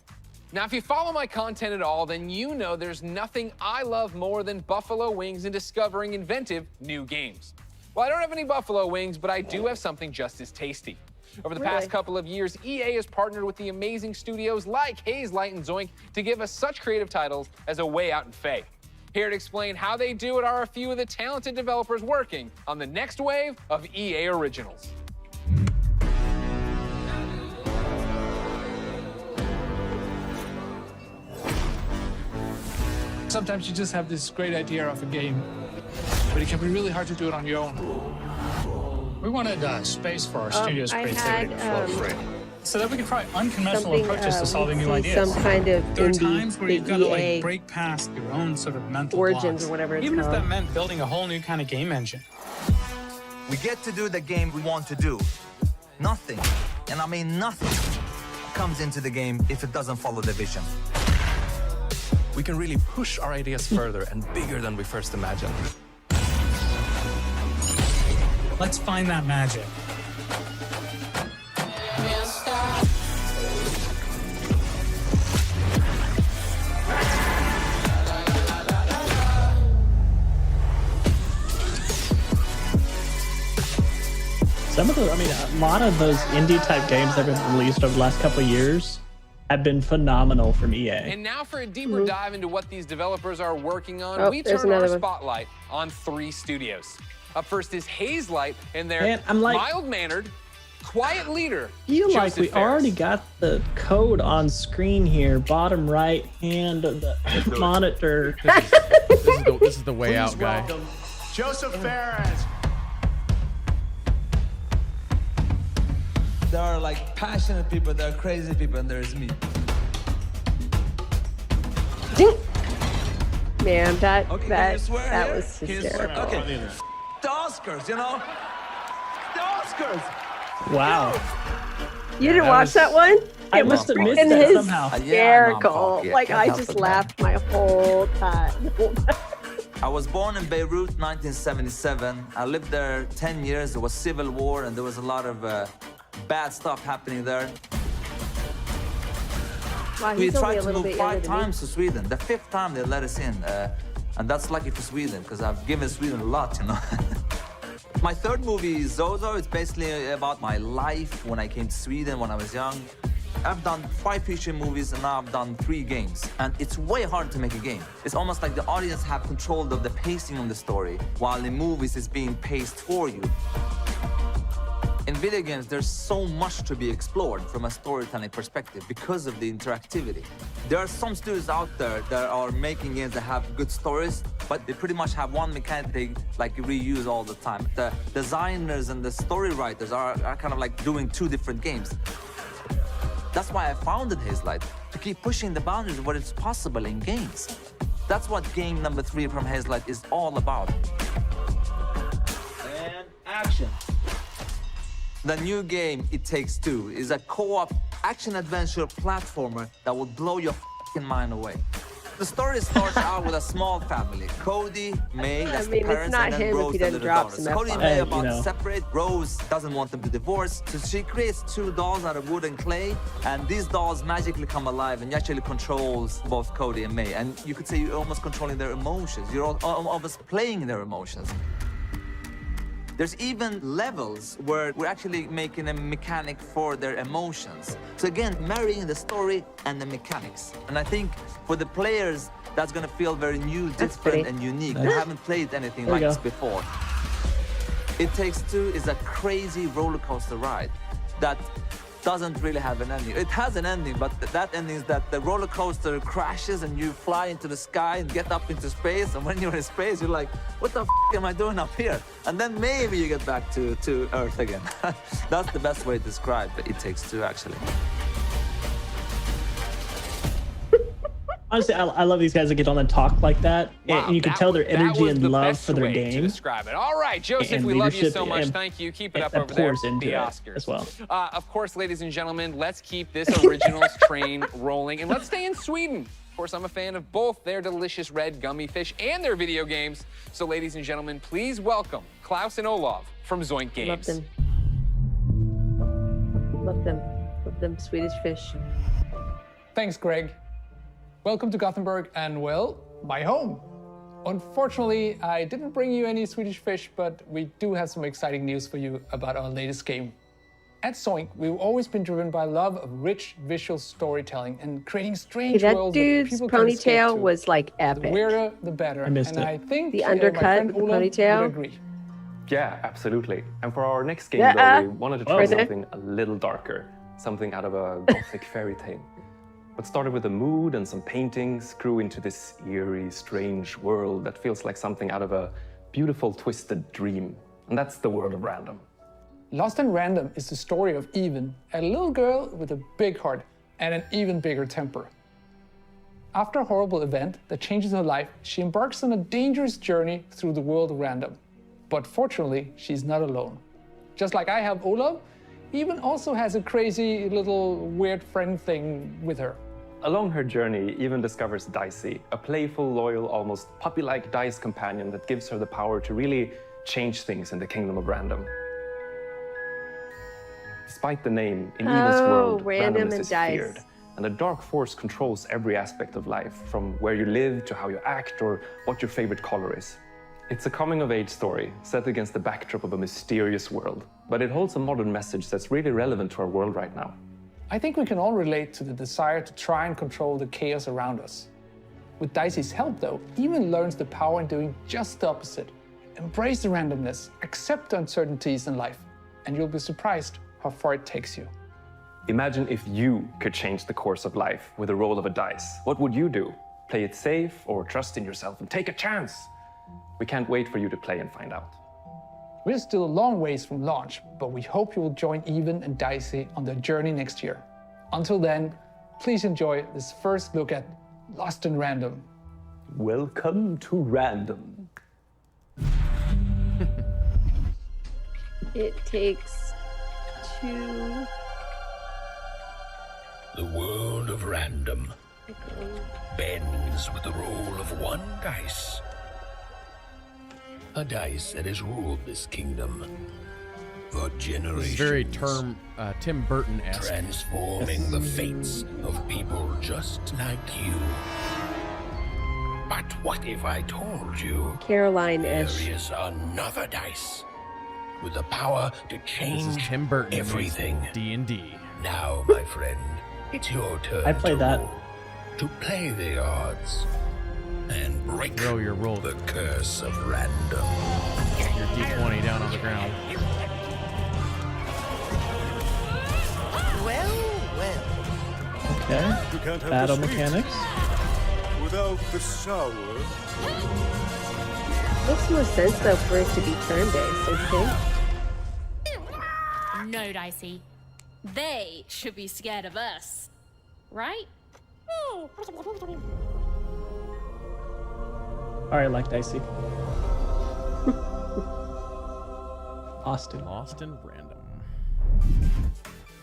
Speaker 5: Now, if you follow my content at all, then you know there's nothing I love more than buffalo wings and discovering inventive new games. Well, I don't have any buffalo wings, but I do have something just as tasty. Over the past couple of years, EA has partnered with the amazing studios like Hazelight and Zoink to give us such creative titles as A Way Out and Faye. Here to explain how they do it are a few of the talented developers working on the next wave of EA originals.
Speaker 4: Sometimes you just have this great idea of a game, but it can be really hard to do it on your own.
Speaker 22: We wanted space for our studio's
Speaker 3: I
Speaker 22: creativity
Speaker 3: had,
Speaker 22: to flow free, so that we could try unconventional
Speaker 3: something,
Speaker 22: approaches to solving new
Speaker 3: let's see,
Speaker 22: ideas.
Speaker 3: some kind of
Speaker 22: there are
Speaker 3: indie,
Speaker 22: times where
Speaker 3: the
Speaker 22: you've got to
Speaker 3: EA
Speaker 22: like break past your own sort of mental
Speaker 3: Origins
Speaker 22: blocks,
Speaker 3: or whatever it's
Speaker 22: even if
Speaker 3: called.
Speaker 22: that meant building a whole new kind of game engine.
Speaker 23: We get to do the game we want to do. Nothing, and I mean nothing, comes into the game if it doesn't follow the vision.
Speaker 24: We can really push our ideas further and bigger than we first imagined.
Speaker 22: Let's find that magic.
Speaker 2: Some of the, I mean, a lot of those indie type games that have been released over the last couple of years have been phenomenal from EA.
Speaker 5: And now for a deeper dive into what these developers are working on,
Speaker 3: Oh,
Speaker 5: we
Speaker 3: there's
Speaker 5: turn our
Speaker 3: another one.
Speaker 5: spotlight on 3 studios. Up first is Hazelight and their
Speaker 2: Man, I'm like-
Speaker 5: mild-mannered, quiet leader,
Speaker 2: I feel like
Speaker 5: Joseph
Speaker 2: we
Speaker 5: Ferris.
Speaker 2: already got the code on screen here, bottom right hand of the monitor.
Speaker 1: This is the way out, guy.
Speaker 23: Joseph Ferris. There are like passionate people, there are crazy people, and there's me.
Speaker 3: Man, that
Speaker 23: Okay,
Speaker 3: that
Speaker 23: can you swear
Speaker 3: that
Speaker 23: here?
Speaker 3: was
Speaker 23: Can you swear?
Speaker 3: hysterical.
Speaker 23: Okay. The Oscars, you know? The Oscars!
Speaker 2: Wow.
Speaker 3: You didn't
Speaker 2: that
Speaker 3: watch
Speaker 2: was-
Speaker 3: that one?
Speaker 2: I
Speaker 3: It was
Speaker 2: must have missed
Speaker 3: freaking
Speaker 2: that somehow.
Speaker 3: hysterical.
Speaker 23: Yeah,
Speaker 3: Like
Speaker 23: can't
Speaker 3: I
Speaker 23: help
Speaker 3: just
Speaker 23: it, man.
Speaker 3: laughed my whole time.
Speaker 23: I was born in Beirut, 1977. I lived there 10 years. There was civil war, and there was a lot of bad stuff happening there.
Speaker 3: Wow,
Speaker 23: We
Speaker 3: he's only
Speaker 23: tried
Speaker 3: a
Speaker 23: to
Speaker 3: little
Speaker 23: move
Speaker 3: bit
Speaker 23: 5
Speaker 3: younger than me.
Speaker 23: times to Sweden. The 5th time they let us in. And that's lucky for Sweden, because I've given Sweden a lot, you know. My third movie, Zozo, it's basically about my life when I came to Sweden when I was young. I've done 5 feature movies and now I've done 3 games. And it's way hard to make a game. It's almost like the audience have control of the pacing of the story, while in movies it's being paced for you. In video games, there's so much to be explored from a storytelling perspective because of the interactivity. There are some studios out there that are making games that have good stories, but they pretty much have one mechanic they like reuse all the time. The designers and the story writers are kind of like doing 2 different games. That's why I founded Hazelight, to keep pushing the boundaries of what is possible in games. That's what game number 3 from Hazelight is all about. And action. The new game, It Takes Two, is a co-op action-adventure platformer that will blow your f***ing mind away. The story starts out with a small family. Cody, May, that's the parents,
Speaker 3: it's not
Speaker 23: and then
Speaker 3: him if
Speaker 23: Rose,
Speaker 3: he
Speaker 23: the
Speaker 3: doesn't
Speaker 23: little
Speaker 3: drop
Speaker 23: daughters.
Speaker 3: some
Speaker 23: Cody and
Speaker 3: F-bombs.
Speaker 23: May are about
Speaker 2: you
Speaker 23: to
Speaker 2: know.
Speaker 23: separate. Rose doesn't want them to divorce, so she creates 2 dolls out of wood and clay, and these dolls magically come alive and actually controls both Cody and May. And you could say you're almost controlling their emotions. You're almost playing their emotions. There's even levels where we're actually making a mechanic for their emotions. So again, marrying the story and the mechanics. And I think for the players, that's gonna feel very new, different, and unique. They haven't played anything
Speaker 2: There
Speaker 23: like
Speaker 2: you
Speaker 23: this
Speaker 2: go.
Speaker 23: before. It Takes Two is a crazy roller coaster ride that doesn't really have an ending. It has an ending, but that ending is that the roller coaster crashes and you fly into the sky and get up into space. And when you're in space, you're like, what the f am I doing up here? And then maybe you get back to Earth again. That's the best way to describe It Takes Two, actually.
Speaker 2: Honestly, I love these guys that get on and talk like that, and you can tell their energy
Speaker 5: was
Speaker 2: and
Speaker 5: the
Speaker 2: love
Speaker 5: best
Speaker 2: for their
Speaker 5: way to
Speaker 2: game.
Speaker 5: describe it. All right, Joseph,
Speaker 2: and
Speaker 5: we love you so
Speaker 2: leadership,
Speaker 5: much.
Speaker 2: and
Speaker 5: Thank you. Keep it up
Speaker 2: that
Speaker 5: over there
Speaker 2: pours
Speaker 5: at
Speaker 2: into
Speaker 5: the
Speaker 2: it
Speaker 5: Oscars.
Speaker 2: as well.
Speaker 5: Of course, ladies and gentlemen, let's keep this originals train rolling, and let's stay in Sweden. Of course, I'm a fan of both their delicious red gummy fish and their video games. So, ladies and gentlemen, please welcome Klaus and Olav from Zoink Games.
Speaker 3: Love them. Love them. Love them Swedish fish.
Speaker 4: Thanks, Greg. Welcome to Gothenburg and, well, my home. Unfortunately, I didn't bring you any Swedish fish, but we do have some exciting news for you about our latest game. At Zoink, we've always been driven by love of rich visual storytelling and creating strange
Speaker 3: That
Speaker 4: worlds that
Speaker 3: dude's
Speaker 4: people can escape
Speaker 3: ponytail
Speaker 4: to.
Speaker 3: was like
Speaker 4: The
Speaker 3: epic.
Speaker 4: weirder, the better.
Speaker 2: I missed
Speaker 4: and
Speaker 2: it.
Speaker 4: I think
Speaker 3: The
Speaker 4: my
Speaker 3: undercut
Speaker 4: friend
Speaker 3: with the
Speaker 4: Olav
Speaker 3: ponytail?
Speaker 4: would agree.
Speaker 7: Yeah, absolutely. And for our next game,
Speaker 3: Yeah.
Speaker 7: though, we wanted to try
Speaker 3: Further.
Speaker 7: something a little darker, something out of a gothic fairy tale. What started with a mood and some paintings grew into this eerie, strange world that feels like something out of a beautiful, twisted dream. And that's the world of random.
Speaker 4: Lost and Random is the story of Even, a little girl with a big heart and an even bigger temper. After a horrible event that changes her life, she embarks on a dangerous journey through the world of random. But fortunately, she's not alone. Just like I have Olav, Even also has a crazy little weird friend thing with her.
Speaker 7: Along her journey, Even discovers Dicey, a playful, loyal, almost puppy-like dice companion that gives her the power to really change things in the kingdom of random. Despite the name, in Even's world,
Speaker 3: random
Speaker 7: randomness
Speaker 3: and
Speaker 7: is
Speaker 3: dice.
Speaker 7: feared. And a dark force controls every aspect of life, from where you live to how you act or what your favorite color is. It's a coming-of-age story set against the backdrop of a mysterious world, but it holds a modern message that's really relevant to our world right now.
Speaker 4: I think we can all relate to the desire to try and control the chaos around us. With Dicey's help, though, Even learns the power in doing just the opposite. Embrace the randomness, accept the uncertainties in life, and you'll be surprised how far it takes you.
Speaker 7: Imagine if you could change the course of life with the roll of a dice. What would you do? Play it safe or trust in yourself and take a chance? We can't wait for you to play and find out.
Speaker 4: We're still a long ways from launch, but we hope you will join Even and Dicey on their journey next year. Until then, please enjoy this first look at Lost and Random.
Speaker 7: Welcome to Random.
Speaker 3: It Takes Two.
Speaker 8: The world of random bends with the roll of one dice. A dice that has ruled this kingdom for generations.
Speaker 1: This is very Tim Burton-esque.
Speaker 8: Transforming the fates of people just like you. But what if I told you
Speaker 3: Caroline-ish.
Speaker 8: there is another dice with the power to change
Speaker 1: This is Tim Burton.
Speaker 8: everything?
Speaker 1: D&D.
Speaker 8: Now, my friend, it's your turn
Speaker 2: I played that.
Speaker 8: to play the odds and break the curse of random.
Speaker 1: Get your D20 down on the ground.
Speaker 2: Okay.
Speaker 9: You can't have
Speaker 2: Battle
Speaker 9: the sweet
Speaker 2: mechanics.
Speaker 9: without the sour.
Speaker 3: Makes more sense though for it to be turn-based, I think.
Speaker 10: No, Dicey. They should be scared of us. Right?
Speaker 2: Alright, like Dicey. Austin.
Speaker 1: Lost and Random.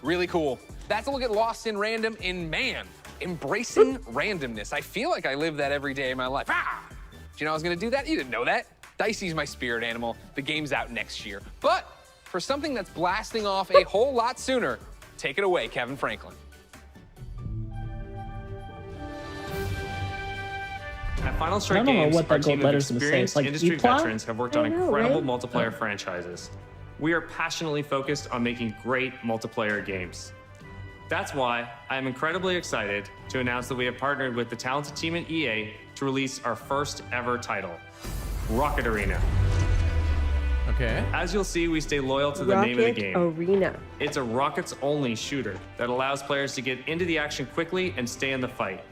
Speaker 5: Really cool. That's a look at Lost in Random, and man, embracing randomness. I feel like I live that every day in my life. Ah! Do you know I was gonna do that? You didn't know that. Dicey's my spirit animal. The game's out next year. But for something that's blasting off a whole lot sooner, take it away, Kevin Franklin.
Speaker 12: At Final Strike
Speaker 2: I don't know
Speaker 12: Games,
Speaker 2: what
Speaker 12: our
Speaker 2: that
Speaker 12: team
Speaker 2: gold
Speaker 12: of
Speaker 2: letter's gonna say.
Speaker 12: experienced
Speaker 2: It's like
Speaker 12: industry
Speaker 2: E-plot?
Speaker 12: veterans have worked
Speaker 2: I
Speaker 12: on
Speaker 2: know,
Speaker 12: incredible
Speaker 2: right?
Speaker 12: multiplayer franchises. We are passionately focused on making great multiplayer games. That's why I am incredibly excited to announce that we have partnered with the talented team at EA to release our first ever title, Rocket Arena.
Speaker 1: Okay.
Speaker 12: As you'll see, we stay loyal to the name of the
Speaker 3: Rocket
Speaker 12: game.
Speaker 3: Arena.
Speaker 12: It's a rockets-only shooter that allows players to get into the action quickly and stay in the fight.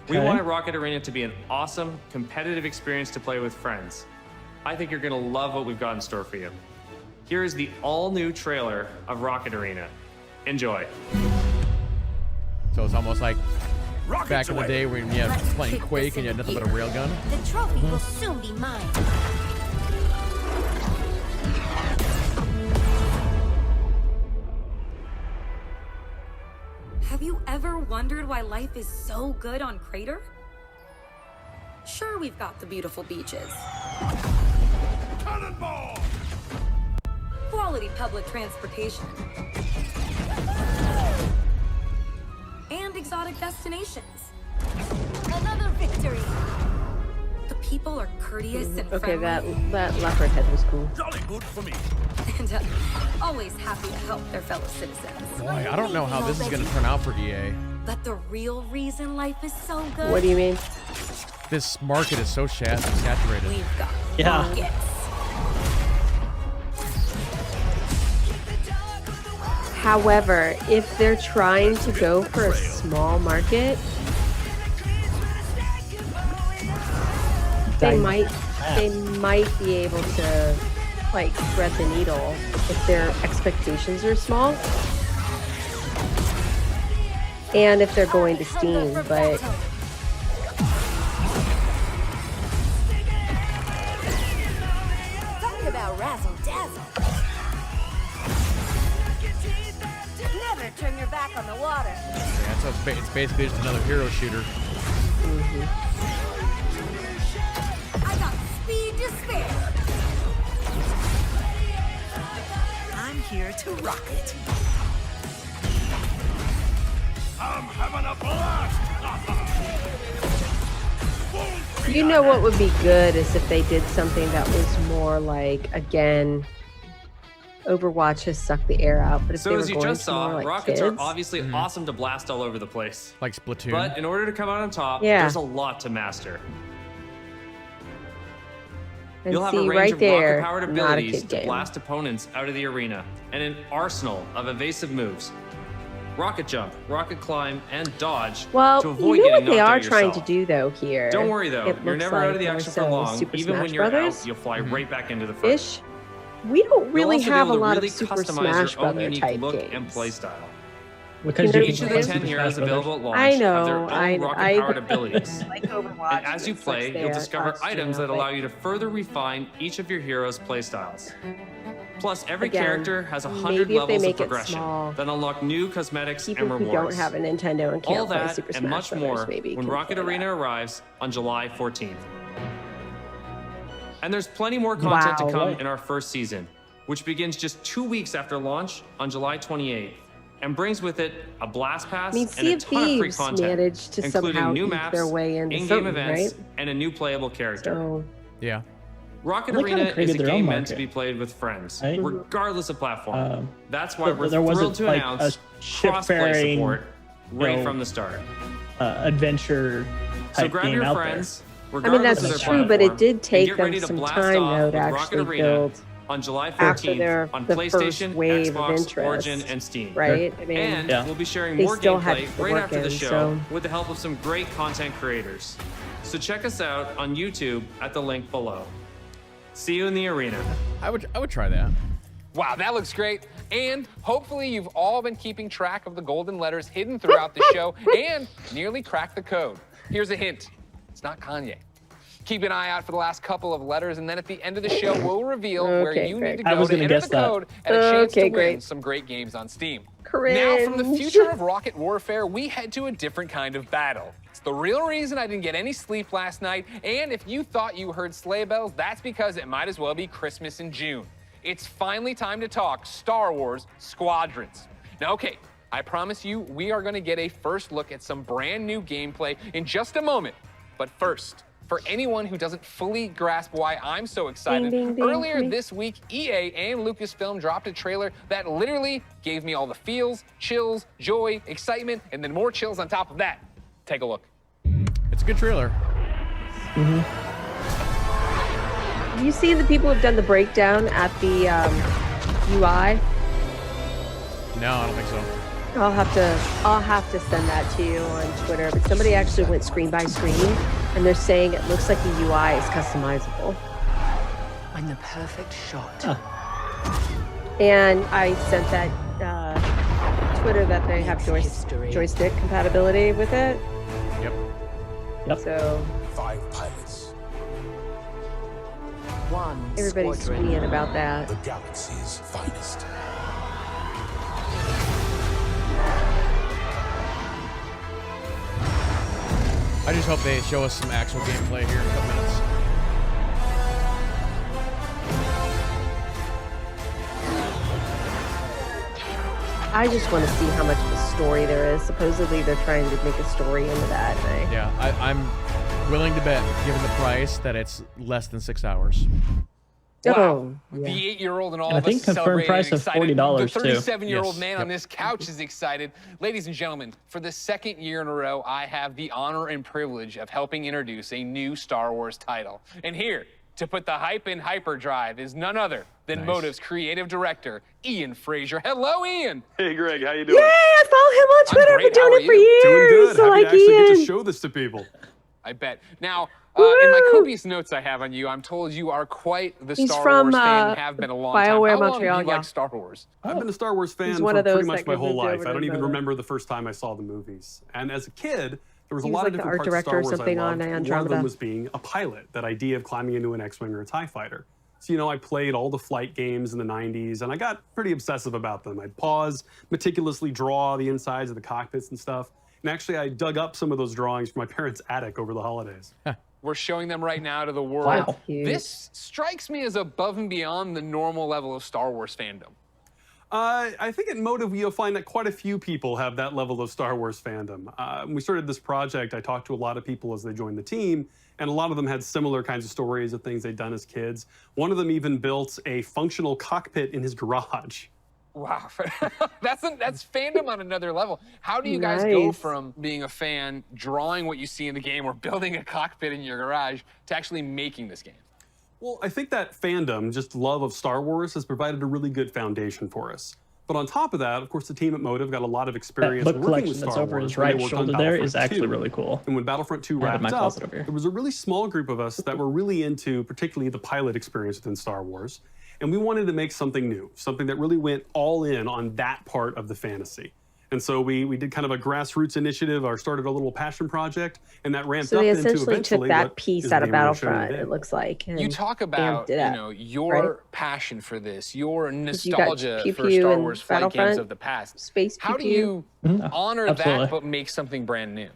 Speaker 12: We
Speaker 2: Okay.
Speaker 12: wanted Rocket Arena to be an awesome, competitive experience to play with friends. I think you're gonna love what we've got in store for you. Here is the all-new trailer of Rocket Arena. Enjoy.
Speaker 1: So it's almost like
Speaker 12: Rockets
Speaker 1: back in the
Speaker 12: away.
Speaker 1: day when you had playing Quake and you had nothing but a railgun.
Speaker 10: The trophy will soon be mine.
Speaker 13: Have you ever wondered why life is so good on Crater? Sure, we've got the beautiful beaches.
Speaker 9: Cannonball!
Speaker 13: Quality public transportation. And exotic destinations.
Speaker 10: Another victory.
Speaker 13: The people are courteous and
Speaker 3: Okay,
Speaker 13: friendly.
Speaker 3: that leopard head was cool.
Speaker 9: Jolly good for me.
Speaker 13: And always happy to help their fellow citizens.
Speaker 1: Boy, I don't know how this is going to turn out for EA.
Speaker 13: But the real reason life is so good.
Speaker 3: What do you mean?
Speaker 1: This market is so saturated.
Speaker 13: We've got
Speaker 2: Yeah.
Speaker 13: rockets.
Speaker 3: However, if they're trying to go for a small market, they might be able to like thread the needle if their expectations are small. And if they're going to Steam, but
Speaker 10: Talk about razzle dazzle. Never turn your back on the water.
Speaker 1: Yeah, so it's basically just another hero shooter.
Speaker 10: I got speed to spare. I'm here to rock it.
Speaker 9: I'm having a blast!
Speaker 3: you know what would be good is if they did something that was more like, again, Overwatch has sucked the air out, but if
Speaker 12: So
Speaker 3: they were
Speaker 12: as you
Speaker 3: going
Speaker 12: just
Speaker 3: to more
Speaker 12: saw,
Speaker 3: like
Speaker 12: rockets
Speaker 3: kids,
Speaker 12: are obviously awesome to blast all over the place.
Speaker 1: Like Splatoon.
Speaker 12: But in order to come out on top,
Speaker 3: Yeah.
Speaker 12: there's a lot to master.
Speaker 3: and
Speaker 12: You'll have
Speaker 3: see
Speaker 12: a range
Speaker 3: right
Speaker 12: of
Speaker 3: there,
Speaker 12: rocket-powered
Speaker 3: not a
Speaker 12: abilities
Speaker 3: kid
Speaker 12: to
Speaker 3: game.
Speaker 12: blast opponents out of the arena, and an arsenal of evasive moves. Rocket jump, rocket climb, and dodge
Speaker 3: Well,
Speaker 12: to avoid
Speaker 3: you know what
Speaker 12: getting
Speaker 3: they
Speaker 12: knocked
Speaker 3: are
Speaker 12: out
Speaker 3: trying
Speaker 12: yourself.
Speaker 3: to do though here.
Speaker 12: Don't worry though,
Speaker 3: It
Speaker 12: you're
Speaker 3: looks
Speaker 12: never out of the
Speaker 3: like
Speaker 12: action
Speaker 3: more
Speaker 12: for
Speaker 3: so
Speaker 12: long.
Speaker 3: Super
Speaker 12: Even
Speaker 3: Smash
Speaker 12: when you're
Speaker 3: Brothers.
Speaker 12: out, you'll fly right back into the fight.
Speaker 3: Ish. We don't really
Speaker 12: You'll also
Speaker 3: have
Speaker 12: be
Speaker 3: a
Speaker 12: able to
Speaker 3: lot
Speaker 12: really
Speaker 3: of Super
Speaker 12: customize
Speaker 3: Smash
Speaker 12: your own
Speaker 3: Brother
Speaker 12: unique
Speaker 3: type
Speaker 12: look
Speaker 3: games.
Speaker 12: and playstyle.
Speaker 2: Because
Speaker 3: You know,
Speaker 2: you
Speaker 12: Each
Speaker 2: can
Speaker 12: of
Speaker 2: play
Speaker 12: the 10
Speaker 2: Super
Speaker 12: heroes
Speaker 2: Smash
Speaker 12: available at launch
Speaker 3: I
Speaker 12: have their
Speaker 3: know,
Speaker 12: own
Speaker 3: I
Speaker 12: rocket-powered abilities.
Speaker 3: like Overwatch.
Speaker 12: And as you
Speaker 3: it's
Speaker 12: play,
Speaker 3: like
Speaker 12: you'll
Speaker 3: there,
Speaker 12: discover
Speaker 3: it's
Speaker 12: items
Speaker 3: true,
Speaker 12: that allow
Speaker 3: but
Speaker 12: you to further refine each of your heroes' playstyles. Plus, every
Speaker 3: Again,
Speaker 12: character has 100
Speaker 3: maybe if they
Speaker 12: levels of
Speaker 3: make it
Speaker 12: progression
Speaker 3: small,
Speaker 12: that unlock new cosmetics
Speaker 3: people
Speaker 12: and
Speaker 3: who
Speaker 12: rewards.
Speaker 3: don't have a Nintendo and
Speaker 12: All
Speaker 3: can't play
Speaker 12: that
Speaker 3: Super
Speaker 12: and
Speaker 3: Smash
Speaker 12: much
Speaker 3: Brothers
Speaker 12: more
Speaker 3: maybe
Speaker 12: when
Speaker 3: can
Speaker 12: Rocket
Speaker 3: play
Speaker 12: Arena
Speaker 3: that.
Speaker 12: arrives on July 14th. And there's plenty more content to
Speaker 3: Wow.
Speaker 12: come in our first season, which begins just 2 weeks after launch on July 28th, and brings with it a blast pass
Speaker 3: I mean,
Speaker 12: and
Speaker 3: Sea
Speaker 12: a
Speaker 3: of
Speaker 12: ton of free
Speaker 3: Thieves
Speaker 12: content,
Speaker 3: managed to
Speaker 12: including
Speaker 3: somehow
Speaker 12: new
Speaker 3: eke
Speaker 12: maps,
Speaker 3: their way into
Speaker 12: in-game
Speaker 3: something,
Speaker 12: events,
Speaker 3: right?
Speaker 12: and a new playable character.
Speaker 3: So,
Speaker 1: Yeah.
Speaker 12: Rocket
Speaker 2: Well, they kinda
Speaker 12: Arena is
Speaker 2: created
Speaker 12: a
Speaker 2: their own
Speaker 12: game meant to
Speaker 2: market,
Speaker 12: be played with friends,
Speaker 2: right?
Speaker 12: regardless of platform. That's why
Speaker 2: But
Speaker 12: we're
Speaker 2: there
Speaker 12: thrilled
Speaker 2: wasn't,
Speaker 12: to
Speaker 2: like,
Speaker 12: announce
Speaker 2: a ship-faring,
Speaker 12: cross-play support right
Speaker 2: you know,
Speaker 12: from the start.
Speaker 2: Adventure
Speaker 12: So
Speaker 2: type
Speaker 12: grab
Speaker 2: game
Speaker 12: your
Speaker 2: out
Speaker 12: friends,
Speaker 3: I mean,
Speaker 12: regardless
Speaker 3: that's
Speaker 12: of their
Speaker 3: true, but
Speaker 12: platform,
Speaker 3: it did
Speaker 12: and
Speaker 3: take
Speaker 12: get
Speaker 3: them
Speaker 12: ready to
Speaker 3: some
Speaker 12: blast
Speaker 3: time,
Speaker 12: off
Speaker 3: though, to
Speaker 12: with
Speaker 3: actually
Speaker 12: Rocket Arena
Speaker 3: build
Speaker 12: on July
Speaker 3: after
Speaker 12: 14th
Speaker 3: their
Speaker 12: on
Speaker 3: the first
Speaker 12: PlayStation,
Speaker 3: wave of
Speaker 12: Xbox,
Speaker 3: interest,
Speaker 12: Origin, and Steam.
Speaker 3: right? I mean,
Speaker 12: And
Speaker 2: Yeah.
Speaker 12: we'll be sharing
Speaker 3: they
Speaker 12: more
Speaker 3: still had
Speaker 12: gameplay
Speaker 3: to
Speaker 12: right
Speaker 3: work
Speaker 12: after the
Speaker 3: in,
Speaker 12: show
Speaker 3: so-
Speaker 12: with the help of some great content creators. So check us out on YouTube at the link below. See you in the arena.
Speaker 1: I would try that.
Speaker 5: Wow, that looks great. And hopefully you've all been keeping track of the golden letters hidden throughout the show and nearly cracked the code. Here's a hint. It's not Kanye. Keep an eye out for the last couple of letters, and then at the end of the show, we'll reveal where you need to
Speaker 2: I
Speaker 5: go
Speaker 2: was
Speaker 5: to
Speaker 2: gonna
Speaker 5: enter
Speaker 2: guess
Speaker 5: the
Speaker 2: that.
Speaker 5: code and a chance to win
Speaker 3: great.
Speaker 5: some great games on Steam.
Speaker 3: Cringe.
Speaker 5: Now, from the future of rocket warfare, we head to a different kind of battle. It's the real reason I didn't get any sleep last night, and if you thought you heard sleigh bells, that's because it might as well be Christmas in June. It's finally time to talk Star Wars Squadrons. Now, okay, I promise you, we are gonna get a first look at some brand new gameplay in just a moment. But first, for anyone who doesn't fully grasp why I'm so excited,
Speaker 3: Ding, ding, ding,
Speaker 5: earlier
Speaker 3: me.
Speaker 5: this week, EA and Lucasfilm dropped a trailer that literally gave me all the feels, chills, joy, excitement, and then more chills on top of that. Take a look.
Speaker 1: It's a good trailer.
Speaker 3: Have you seen the people who've done the breakdown at the UI?
Speaker 1: No, I don't think so.
Speaker 3: I'll have to send that to you on Twitter. But somebody actually went screen by screen, and they're saying it looks like the UI is customizable.
Speaker 6: I'm the perfect shot.
Speaker 3: And I sent that Twitter that they have joystick compatibility with it.
Speaker 1: Yep.
Speaker 3: So
Speaker 8: 5 pilots.
Speaker 6: One
Speaker 3: everybody's
Speaker 6: squadron.
Speaker 3: tweeting about that.
Speaker 8: The galaxy's finest.
Speaker 1: I just hope they show us some actual gameplay here in a couple minutes.
Speaker 3: I just want to see how much of a story there is. Supposedly they're trying to make a story into that. And
Speaker 1: Yeah, I'm willing to bet, given the price, that it's less than 6 hours.
Speaker 3: Oh,
Speaker 5: The 8-year-old and all
Speaker 2: And I
Speaker 5: of
Speaker 2: think
Speaker 5: us
Speaker 2: confirmed
Speaker 5: celebrating
Speaker 2: price
Speaker 5: and
Speaker 2: of
Speaker 5: excited.
Speaker 2: $40
Speaker 5: The
Speaker 2: too.
Speaker 5: 37-year-old
Speaker 1: Yes.
Speaker 5: man on
Speaker 1: Yep.
Speaker 5: this couch is excited. Ladies and gentlemen, for the second year in a row, I have the honor and privilege of helping introduce a new Star Wars title. And here, to put the hype in hyperdrive, is none other than Motive's creative director, Ian Frazier. Hello, Ian.
Speaker 14: Hey, Greg, how you
Speaker 3: Yay!
Speaker 14: doing?
Speaker 3: I follow him on Twitter. I've been
Speaker 5: great. How
Speaker 3: doing
Speaker 5: are
Speaker 3: it for
Speaker 5: you?
Speaker 14: Doing
Speaker 3: years.
Speaker 14: good.
Speaker 3: So
Speaker 14: Happy
Speaker 3: like
Speaker 14: to actually get
Speaker 3: Ian.
Speaker 14: to show this to people.
Speaker 5: I bet. Now, in my copious notes I have on you, I'm told you are quite the
Speaker 3: He's
Speaker 5: Star
Speaker 3: from,
Speaker 5: Wars fan and have been a long
Speaker 3: BioWare
Speaker 5: time. How long
Speaker 3: Montreal,
Speaker 5: have you
Speaker 3: yeah.
Speaker 5: liked Star Wars?
Speaker 14: I've been a Star Wars fan
Speaker 3: He's
Speaker 14: for
Speaker 3: one of those
Speaker 14: pretty much
Speaker 3: that
Speaker 14: my
Speaker 3: got
Speaker 14: whole
Speaker 3: moved
Speaker 14: life.
Speaker 3: over
Speaker 14: I don't
Speaker 3: to
Speaker 14: even
Speaker 3: Motive.
Speaker 14: remember the first time I saw the movies. And as a kid, there was a
Speaker 3: He was
Speaker 14: lot
Speaker 3: like
Speaker 14: of
Speaker 3: the
Speaker 14: different
Speaker 3: art
Speaker 14: parts of
Speaker 3: director
Speaker 14: Star
Speaker 3: or
Speaker 14: Wars
Speaker 3: something
Speaker 14: I
Speaker 3: on
Speaker 14: loved. One of
Speaker 3: Andromeda.
Speaker 14: them was being a pilot, that idea of climbing into an X-Wing or a TIE fighter. So, you know, I played all the flight games in the 90s, and I got pretty obsessive about them. I'd pause, meticulously draw the insides of the cockpits and stuff. And actually, I dug up some of those drawings from my parents' attic over the holidays.
Speaker 5: We're showing them right now to the world.
Speaker 2: Wow.
Speaker 5: This strikes me as above and beyond the normal level of Star Wars fandom.
Speaker 14: I think at Motive, you'll find that quite a few people have that level of Star Wars fandom. When we started this project, I talked to a lot of people as they joined the team, and a lot of them had similar kinds of stories of things they'd done as kids. One of them even built a functional cockpit in his garage.
Speaker 5: Wow, that's fandom on another level. How do you guys go
Speaker 3: Nice.
Speaker 5: from being a fan, drawing what you see in the game, or building a cockpit in your garage, to actually making this game?
Speaker 14: Well, I think that fandom, just love of Star Wars, has provided a really good foundation for us. But on top of that, of course, the team at Motive got a lot of experience
Speaker 2: book
Speaker 14: working
Speaker 2: collection
Speaker 14: with
Speaker 2: that's
Speaker 14: Star
Speaker 2: over
Speaker 14: Wars.
Speaker 2: his
Speaker 14: when they
Speaker 2: right
Speaker 14: worked on
Speaker 2: shoulder there
Speaker 14: Battlefront
Speaker 2: is actually
Speaker 14: 2.
Speaker 2: really cool.
Speaker 14: And when Battlefront 2
Speaker 2: I have it in
Speaker 14: wrapped
Speaker 2: my
Speaker 14: up,
Speaker 2: closet over here.
Speaker 14: there was a really small group of us that were really into particularly the pilot experience within Star Wars. And we wanted to make something new, something that really went all in on that part of the fantasy. And so we did kind of a grassroots initiative, or started a little passion project, and that ramped
Speaker 3: So
Speaker 14: up
Speaker 3: they
Speaker 14: into
Speaker 3: essentially
Speaker 14: eventually
Speaker 3: took that
Speaker 14: what
Speaker 3: piece
Speaker 14: is
Speaker 3: out
Speaker 14: the
Speaker 3: of
Speaker 14: game we're showing
Speaker 3: Battlefront,
Speaker 14: today.
Speaker 3: it looks like.
Speaker 5: You
Speaker 3: and
Speaker 5: talk about,
Speaker 3: amped it up,
Speaker 5: you know, your
Speaker 3: right?
Speaker 5: passion for this, your
Speaker 3: you got
Speaker 5: nostalgia
Speaker 3: Pew
Speaker 5: for
Speaker 3: Pew
Speaker 5: Star
Speaker 3: and
Speaker 5: Wars flight games
Speaker 3: Battlefront,
Speaker 5: of the past.
Speaker 3: Space
Speaker 5: How do
Speaker 3: Pew
Speaker 5: you
Speaker 3: Pew.
Speaker 5: honor
Speaker 2: Absolutely.
Speaker 5: that but make something brand new?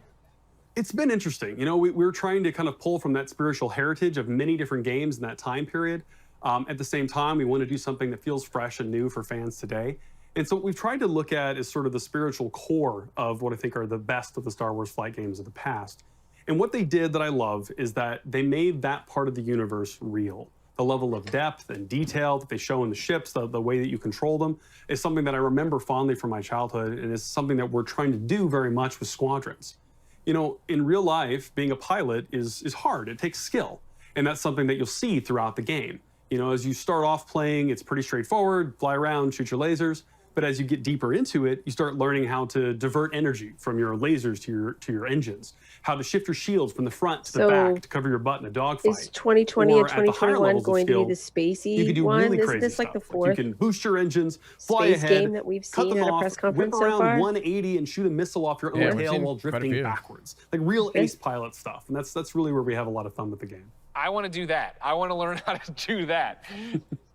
Speaker 14: It's been interesting. You know, we're trying to kind of pull from that spiritual heritage of many different games in that time period. At the same time, we want to do something that feels fresh and new for fans today. And so what we've tried to look at is sort of the spiritual core of what I think are the best of the Star Wars flight games of the past. And what they did that I love is that they made that part of the universe real. The level of depth and detail that they show in the ships, the way that you control them, is something that I remember fondly from my childhood, and is something that we're trying to do very much with Squadrons. You know, in real life, being a pilot is hard. It takes skill. And that's something that you'll see throughout the game. You know, as you start off playing, it's pretty straightforward, fly around, shoot your lasers. But as you get deeper into it, you start learning how to divert energy from your lasers to your engines, how to shift your shields from the front to the back to cover your butt in a dogfight.
Speaker 3: Is 2020
Speaker 14: Or
Speaker 3: and
Speaker 14: at the higher
Speaker 3: 2021
Speaker 14: levels of
Speaker 3: going to
Speaker 14: skill,
Speaker 3: be the spacey
Speaker 14: you can do
Speaker 3: one?
Speaker 14: really
Speaker 3: Isn't
Speaker 14: crazy
Speaker 3: this like the
Speaker 14: stuff.
Speaker 3: fourth
Speaker 14: You can boost your engines, fly
Speaker 3: space
Speaker 14: ahead,
Speaker 3: game that we've
Speaker 14: cut
Speaker 3: seen
Speaker 14: them
Speaker 3: at a
Speaker 14: off,
Speaker 3: press
Speaker 14: whip
Speaker 3: conference so
Speaker 14: around
Speaker 3: far?
Speaker 14: 180 and shoot a missile off your own
Speaker 1: Yeah, we've
Speaker 14: tail
Speaker 1: seen
Speaker 14: while
Speaker 1: quite a
Speaker 14: drifting
Speaker 1: few.
Speaker 14: backwards. Like real ace pilot stuff. And that's really where we have a lot of fun with the game.
Speaker 5: I want to do that. I want to learn how to do that.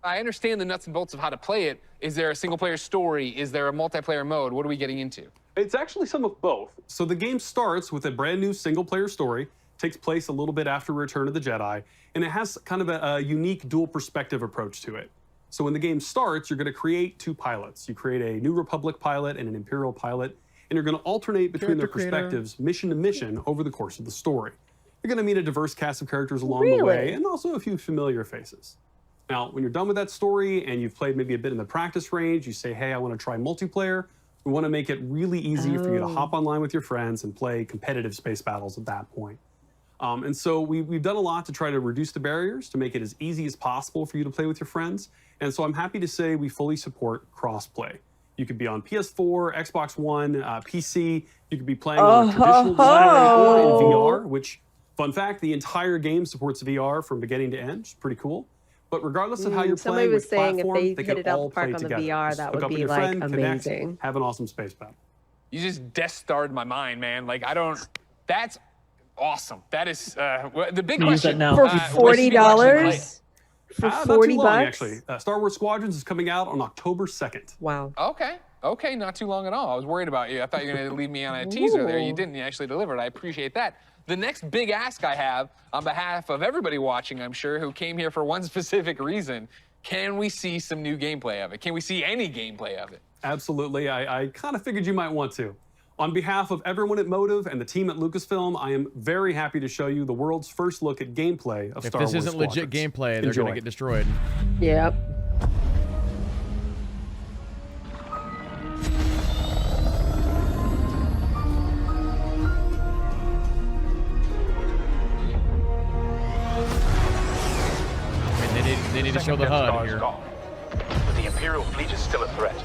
Speaker 5: I understand the nuts and bolts of how to play it. Is there a single-player story? Is there a multiplayer mode? What are we getting into?
Speaker 14: It's actually some of both. So the game starts with a brand new single-player story, takes place a little bit after Return of the Jedi, and it has kind of a unique dual perspective approach to it. So when the game starts, you're going to create two pilots. You create a New Republic pilot and an Imperial pilot, and you're going to alternate between their perspectives, mission to mission, over the course of the story. You're going to meet a diverse cast of characters along the way, and also a few familiar faces. Now, when you're done with that story and you've played maybe a bit in the practice range, you say, hey, I want to try multiplayer. We want to make it really easy for you to hop online with your friends and play competitive space battles at that point. And so we've done a lot to try to reduce the barriers, to make it as easy as possible for you to play with your friends. And so I'm happy to say we fully support cross-play. You could be on PS4, Xbox One, PC. You could be playing on a traditional display or in VR, which, fun fact, the entire game supports VR from beginning to end. It's pretty cool. But regardless of how you're
Speaker 3: Somebody
Speaker 14: playing
Speaker 3: was
Speaker 14: with
Speaker 3: saying if
Speaker 14: platform,
Speaker 3: they
Speaker 14: can
Speaker 3: hit it out
Speaker 14: all
Speaker 3: the park
Speaker 14: play
Speaker 3: on the
Speaker 14: together.
Speaker 3: VR,
Speaker 14: Just
Speaker 3: that
Speaker 14: hook
Speaker 3: would
Speaker 14: up with
Speaker 3: be
Speaker 14: your
Speaker 3: like
Speaker 14: friend, connect,
Speaker 3: amazing.
Speaker 14: have an awesome space battle.
Speaker 5: You just Death Starred my mind, man. Like, that's awesome. That is, the big
Speaker 2: Use
Speaker 5: question.
Speaker 2: that now.
Speaker 3: For $40? For
Speaker 14: Not
Speaker 3: 40
Speaker 14: too long,
Speaker 3: bucks?
Speaker 14: actually. Star Wars Squadrons is coming out on October 2nd.
Speaker 3: Wow.
Speaker 5: Okay, not too long at all. I was worried about you. I thought you were going to leave me on a teaser there. You
Speaker 3: Ooh.
Speaker 5: didn't. You actually delivered. I appreciate that. The next big ask I have on behalf of everybody watching, I'm sure, who came here for one specific reason, can we see some new gameplay of it? Can we see any gameplay of it?
Speaker 14: Absolutely. I kind of figured you might want to. On behalf of everyone at Motive and the team at Lucasfilm, I am very happy to show you the world's first look at gameplay of Star Wars
Speaker 1: If this isn't legit
Speaker 14: Squadrons.
Speaker 1: gameplay, they're
Speaker 14: Enjoy.
Speaker 1: going to get destroyed.
Speaker 3: Yep.
Speaker 1: I mean, they need to show the HUD here.
Speaker 9: But the Imperial fleet is still a threat.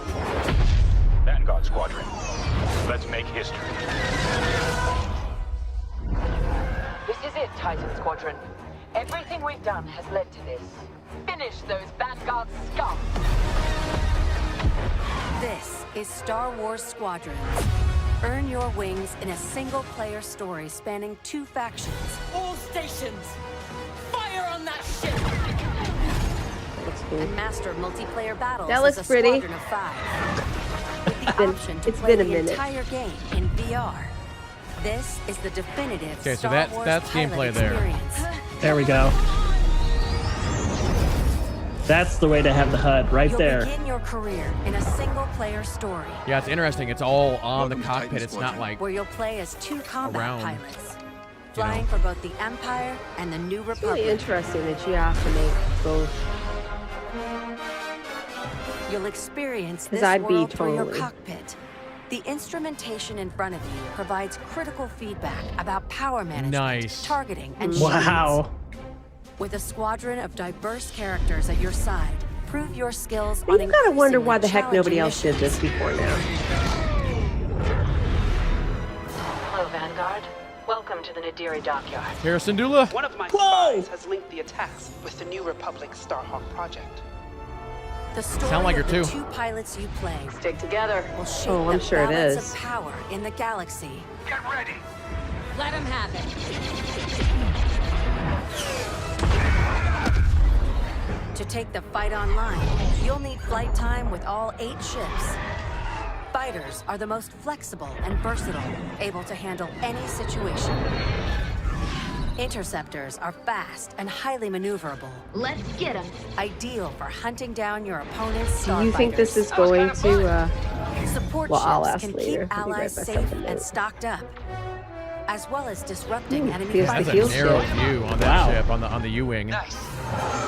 Speaker 9: Vanguard Squadron, let's make history.
Speaker 6: This is it, Titan Squadron. Everything we've done has led to this. Finish those Vanguard scum!
Speaker 15: This is Star Wars Squadrons. Earn your wings in a single-player story spanning 2 factions.
Speaker 6: All stations! Fire on that ship!
Speaker 15: And master multiplayer battles
Speaker 3: That
Speaker 15: as
Speaker 3: looks
Speaker 15: a
Speaker 3: pretty.
Speaker 15: squadron of 5. With the option to
Speaker 3: it's
Speaker 15: play
Speaker 3: been a
Speaker 15: the
Speaker 3: minute.
Speaker 15: entire game in VR. This is the definitive
Speaker 1: Okay, so
Speaker 15: Star Wars
Speaker 1: that's
Speaker 15: pilot
Speaker 1: gameplay there.
Speaker 15: experience.
Speaker 2: There we go. That's the way to have the HUD right
Speaker 15: You'll
Speaker 2: there.
Speaker 15: begin your career in a single-player story
Speaker 1: Yeah, it's interesting. It's all on the cockpit. It's not like
Speaker 15: where you'll play as 2 combat
Speaker 1: around,
Speaker 15: pilots, flying for both the Empire and the New
Speaker 3: It's
Speaker 15: Republic.
Speaker 3: really interesting that you have to make both.
Speaker 15: You'll experience
Speaker 3: 'Cause
Speaker 15: this
Speaker 3: I'd be
Speaker 15: world through your
Speaker 3: totally.
Speaker 15: cockpit. The instrumentation in front of you provides critical feedback about power management,
Speaker 1: Nice.
Speaker 15: targeting, and
Speaker 2: Wow.
Speaker 15: shields. With a squadron of diverse characters at your side, prove your skills
Speaker 3: You
Speaker 15: on
Speaker 3: gotta wonder why the
Speaker 15: increasingly
Speaker 3: heck nobody else
Speaker 15: challenging
Speaker 3: did this before now.
Speaker 6: Hello, Vanguard. Welcome to the Nadiri dockyard.
Speaker 1: Harrison Dula.
Speaker 17: One of my spies has linked the attacks with the New Republic Starhawk project.
Speaker 15: The story
Speaker 1: Sound like her
Speaker 15: of the
Speaker 1: too.
Speaker 15: 2 pilots you play
Speaker 6: Stick together.
Speaker 15: will shape
Speaker 3: Oh, I'm
Speaker 15: the
Speaker 3: sure it
Speaker 15: balance
Speaker 3: is.
Speaker 15: of power in the galaxy.
Speaker 9: Get ready.
Speaker 10: Let him have it.
Speaker 15: To take the fight online, you'll need flight time with all 8 ships. Fighters are the most flexible and versatile, able to handle any situation. Interceptors are fast and highly maneuverable.
Speaker 10: Let's get him.
Speaker 15: Ideal for hunting down your opponent's
Speaker 3: Do you think this
Speaker 15: starfighters.
Speaker 3: is going to?
Speaker 15: Support
Speaker 3: Well, I'll
Speaker 15: ships
Speaker 3: ask
Speaker 15: can
Speaker 3: later.
Speaker 15: keep
Speaker 3: I'll be right
Speaker 15: allies
Speaker 3: back
Speaker 15: safe
Speaker 3: up in a
Speaker 15: and
Speaker 3: minute.
Speaker 15: stocked up, as well as disrupting
Speaker 3: Ooh,
Speaker 15: enemy
Speaker 3: here's the
Speaker 1: That's
Speaker 15: fighters.
Speaker 1: a
Speaker 3: heel
Speaker 1: narrow
Speaker 3: ship.
Speaker 1: view on that
Speaker 2: Wow.
Speaker 1: ship on the U-wing.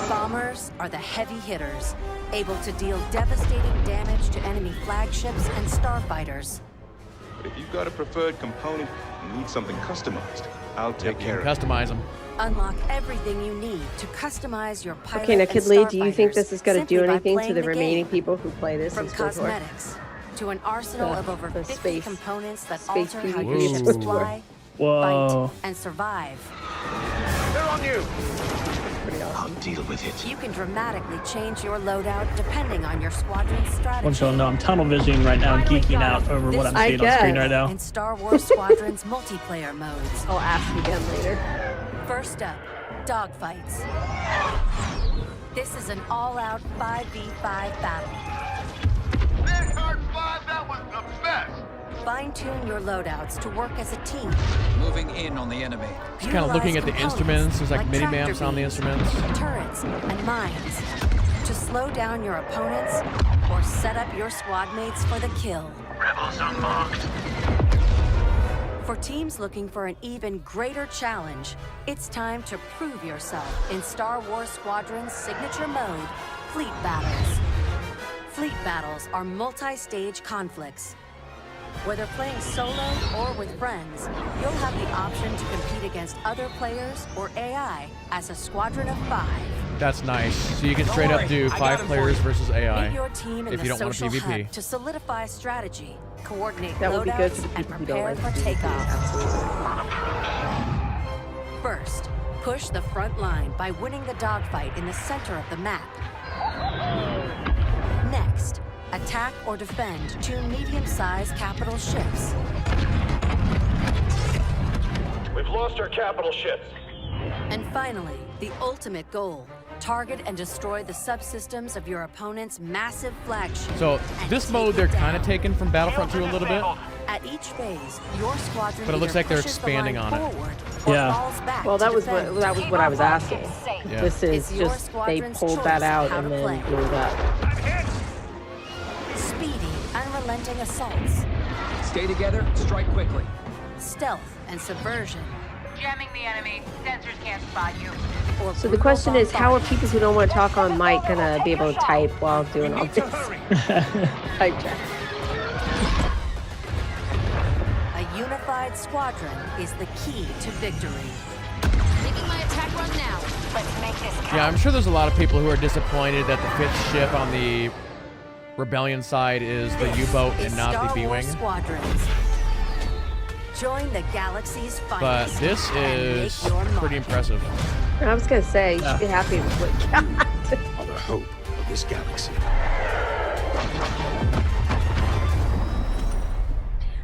Speaker 15: Bombers are the heavy hitters, able to deal devastating damage to enemy flagships and starfighters.
Speaker 9: But if you've got a preferred component and need something customized,
Speaker 11: I'll take
Speaker 1: You
Speaker 11: care
Speaker 1: can
Speaker 11: of it.
Speaker 1: customize them.
Speaker 15: Unlock everything you need to customize your pilot
Speaker 3: Okay, now,
Speaker 15: and
Speaker 3: Kid Lee, do you think
Speaker 15: starfighters
Speaker 3: this is going to
Speaker 15: simply
Speaker 3: do
Speaker 15: by
Speaker 3: anything to
Speaker 15: playing
Speaker 3: the
Speaker 15: the
Speaker 3: remaining
Speaker 15: game.
Speaker 3: people who play this
Speaker 15: From
Speaker 3: in SWTOR?
Speaker 15: cosmetics to an arsenal of over 50
Speaker 3: space-
Speaker 15: components that
Speaker 3: space
Speaker 15: alter how
Speaker 3: PvP
Speaker 15: your
Speaker 3: in
Speaker 15: ships
Speaker 3: SWTOR.
Speaker 15: fly,
Speaker 2: Whoa.
Speaker 15: fight, and survive.
Speaker 9: They're on you!
Speaker 11: I'll deal with it.
Speaker 15: You can dramatically change your loadout depending on your squadron's strategy.
Speaker 2: Once y'all know, I'm tunnel visioning right now and geeking out over what I'm seeing on screen right now.
Speaker 15: In Star Wars Squadrons multiplayer modes.
Speaker 3: I'll ask again later.
Speaker 15: First up, dogfights. This is an all-out 5v5 battle.
Speaker 9: That was the best!
Speaker 15: Fine-tune your loadouts to work as a team.
Speaker 16: Moving in on the enemy.
Speaker 1: Just kind of looking at the instruments. There's like mini maps on the instruments.
Speaker 15: Turrets and mines to slow down your opponents or set up your squad mates for the kill.
Speaker 9: Rebels unmarked.
Speaker 15: For teams looking for an even greater challenge, it's time to prove yourself in Star Wars Squadron's signature mode, Fleet Battles. Fleet Battles are multi-stage conflicts. Whether playing solo or with friends, you'll have the option to compete against other players or AI as a squadron of 5.
Speaker 1: That's nice. So you can straight up do 5 players versus AI
Speaker 15: Meet your team in
Speaker 1: if
Speaker 15: the
Speaker 1: you don't want a
Speaker 15: social
Speaker 1: PvP.
Speaker 15: hub to solidify strategy, coordinate
Speaker 3: That would be good
Speaker 15: loadouts,
Speaker 3: for the
Speaker 15: and
Speaker 3: people who don't
Speaker 15: prepare
Speaker 3: like
Speaker 15: for
Speaker 3: PvP,
Speaker 15: takeoff.
Speaker 3: absolutely.
Speaker 15: First, push the front line by winning the dogfight in the center of the map. Next, attack or defend 2 medium-sized capital ships.
Speaker 9: We've lost our capital ships.
Speaker 15: And finally, the ultimate goal. Target and destroy the subsystems of your opponent's massive flagship.
Speaker 1: So
Speaker 15: and
Speaker 1: this
Speaker 15: take
Speaker 1: mode
Speaker 15: it
Speaker 1: they're
Speaker 15: down.
Speaker 1: kind of taken from Battlefront 2 a little bit.
Speaker 15: At each phase, your squadron
Speaker 1: But it looks
Speaker 15: either
Speaker 1: like they're
Speaker 15: pushes the
Speaker 1: expanding
Speaker 15: line
Speaker 1: on it.
Speaker 15: forward or
Speaker 2: Yeah.
Speaker 15: falls back
Speaker 3: Well,
Speaker 15: to
Speaker 3: that was
Speaker 15: defend.
Speaker 3: what I was asking.
Speaker 1: Yeah.
Speaker 3: This is
Speaker 15: It's your
Speaker 3: just they
Speaker 15: squadron's
Speaker 3: pulled that
Speaker 15: choice
Speaker 3: out
Speaker 15: how
Speaker 3: and
Speaker 15: to
Speaker 3: then
Speaker 15: play.
Speaker 3: blew it up.
Speaker 15: Speedy, unrelenting assaults,
Speaker 16: Stay together, strike quickly.
Speaker 15: stealth, and subversion.
Speaker 6: Jamming the enemy. Sensors can't spot you.
Speaker 15: Or
Speaker 3: So the
Speaker 15: brutal
Speaker 3: question is, how are
Speaker 15: bombardment.
Speaker 3: people who don't want to talk on mic gonna be able to type while doing all this? Type check.
Speaker 15: A unified squadron is the key to victory.
Speaker 10: Making my attack run now.
Speaker 6: Let's make this count.
Speaker 1: Yeah, I'm sure there's a lot of people who are disappointed that the 5th ship on the Rebellion side is the U-boat and not
Speaker 15: Star
Speaker 1: the
Speaker 15: Wars
Speaker 1: B-wing.
Speaker 15: Squadrons. Join the galaxy's
Speaker 1: But
Speaker 15: finest
Speaker 1: this
Speaker 15: and
Speaker 1: is
Speaker 15: make your mark.
Speaker 1: pretty impressive.
Speaker 3: And I was gonna say, you should be happy with what you got.
Speaker 11: The hope of this galaxy.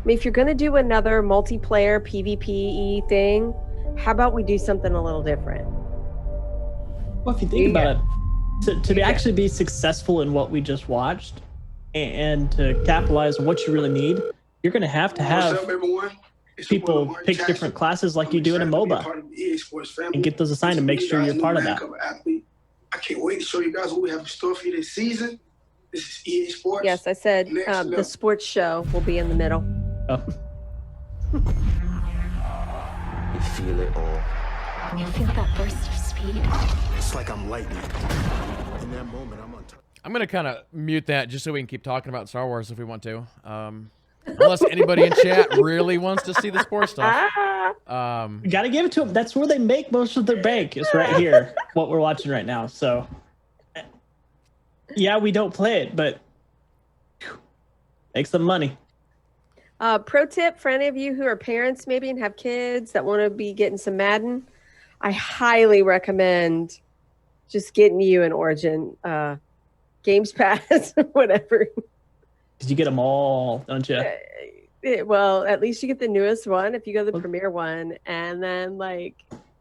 Speaker 3: I mean, if you're gonna do another multiplayer PvP thing, how about we do something a little different?
Speaker 2: Well, if you think about it, to actually be successful in what we just watched and to capitalize on what you really need, you're going to have
Speaker 18: What's up, everyone? It's your boy,
Speaker 2: people
Speaker 18: Martin
Speaker 2: pick
Speaker 18: Jackson.
Speaker 2: different classes like
Speaker 18: I'm
Speaker 2: you do in a
Speaker 18: excited to be
Speaker 2: MOBA
Speaker 18: part of the EA Sports family.
Speaker 2: and get those assigned and make sure
Speaker 18: You
Speaker 2: you're
Speaker 18: guys
Speaker 2: part
Speaker 18: know
Speaker 2: of
Speaker 18: me,
Speaker 2: that.
Speaker 18: Cover athlete. I can't wait to show you guys what we have in store for you this season. This is EA Sports.
Speaker 3: Yes, I said
Speaker 18: Next
Speaker 3: the
Speaker 18: level.
Speaker 3: sports show will be in the middle.
Speaker 2: Oh.
Speaker 11: You feel it all.
Speaker 10: You feel that burst of speed?
Speaker 11: It's like I'm lightning. In that moment, I'm on top.
Speaker 1: I'm going to kind of mute that just so we can keep talking about Star Wars if we want to. Unless anybody in chat really wants to see the sports stuff.
Speaker 2: You got to give it to them. That's where they make most of their bank. It's right here, what we're watching right now. So, yeah, we don't play it, but make some money.
Speaker 3: Pro tip for any of you who are parents maybe and have kids that want to be getting some Madden, I highly recommend just getting you an Origin Games Pass, whatever.
Speaker 2: Because you get them all, don't you?
Speaker 3: Well, at least you get the newest one if you go to the premiere one. And then, like,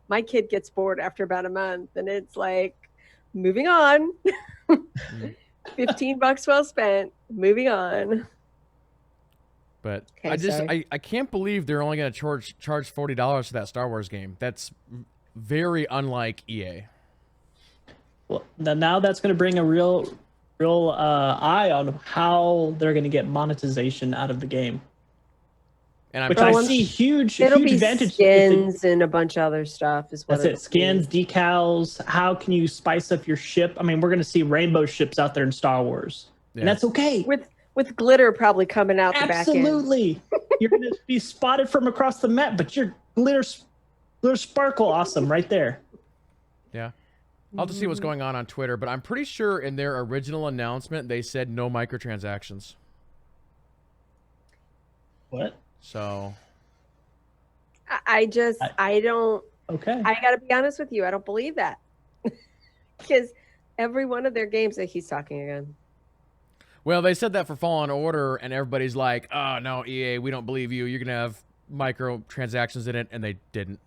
Speaker 3: my kid gets bored after about a month, and it's like, moving on. $15 well spent. Moving on.
Speaker 1: But
Speaker 3: Okay,
Speaker 1: I can't believe they're only going to charge $40 for that Star Wars game. That's very unlike EA.
Speaker 2: Well, now that's going to bring a real eye on how they're going to get monetization out of the game.
Speaker 1: And
Speaker 2: Which I see huge advantage.
Speaker 3: Skins and a bunch of other stuff is what
Speaker 2: That's it. Skins, decals. How can you spice up your ship? I mean, we're going to see rainbow ships out there in Star Wars, and that's okay.
Speaker 3: With glitter probably coming out the back end.
Speaker 2: Absolutely. You're going to be spotted from across the map, but your glitter There's Sparkle, awesome, right there.
Speaker 1: Yeah. I'll have to see what's going on Twitter, but I'm pretty sure in their original announcement they said no microtransactions.
Speaker 2: What?
Speaker 1: So
Speaker 3: I don't.
Speaker 2: Okay.
Speaker 3: I got to be honest with you. I don't believe that. Because every one of their games that he's talking again.
Speaker 1: well, they said that for Fallen Order, and everybody's like, "Oh no, EA, we don't believe you. You're gonna have microtransactions in it," and they didn't.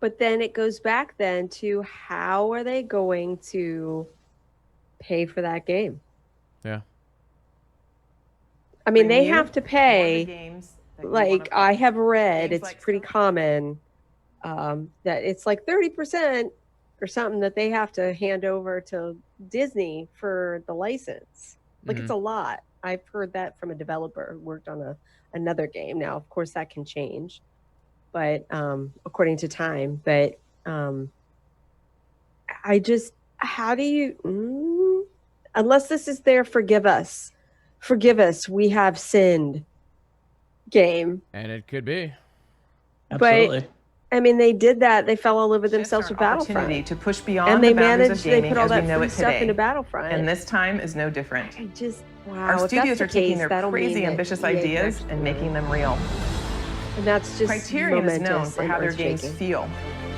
Speaker 3: But then it goes back then to how are they going to pay for that game?
Speaker 1: Yeah.
Speaker 3: I mean, they
Speaker 19: Renew
Speaker 3: have to
Speaker 19: one of the
Speaker 3: pay.
Speaker 19: games that you
Speaker 3: Like
Speaker 19: wanna play.
Speaker 3: I have read,
Speaker 19: Games
Speaker 3: it's
Speaker 19: like
Speaker 3: pretty common that it's like 30% or something that they have to hand over to Disney for the license. Like it's a lot. I've heard that from a developer who worked on another game. Now, of course, that can change, but according to time. But I just, how do you? Unless this is their forgive us, we have sinned game.
Speaker 1: And it could be.
Speaker 2: Absolutely.
Speaker 3: But I mean, they did that. They fell all over themselves with
Speaker 19: Opportunity
Speaker 3: Battlefront.
Speaker 19: to push beyond
Speaker 3: And they
Speaker 19: the boundaries
Speaker 3: managed,
Speaker 19: of
Speaker 3: they
Speaker 19: gaming
Speaker 3: put all
Speaker 19: as we
Speaker 3: that
Speaker 19: know
Speaker 3: free
Speaker 19: it
Speaker 3: stuff
Speaker 19: today.
Speaker 3: into Battlefront.
Speaker 19: And this time is no different.
Speaker 3: I just, wow.
Speaker 19: Our
Speaker 3: if
Speaker 19: studios
Speaker 3: that's
Speaker 19: are
Speaker 3: the
Speaker 19: taking
Speaker 3: case,
Speaker 19: their
Speaker 3: that'll
Speaker 19: crazy
Speaker 3: mean that
Speaker 19: ambitious
Speaker 3: EA
Speaker 19: ideas
Speaker 3: can
Speaker 19: and making them real.
Speaker 3: And that's just
Speaker 19: Criterion is known
Speaker 3: momentous
Speaker 19: for
Speaker 3: and
Speaker 19: how their games
Speaker 3: earth-shaking.
Speaker 19: feel.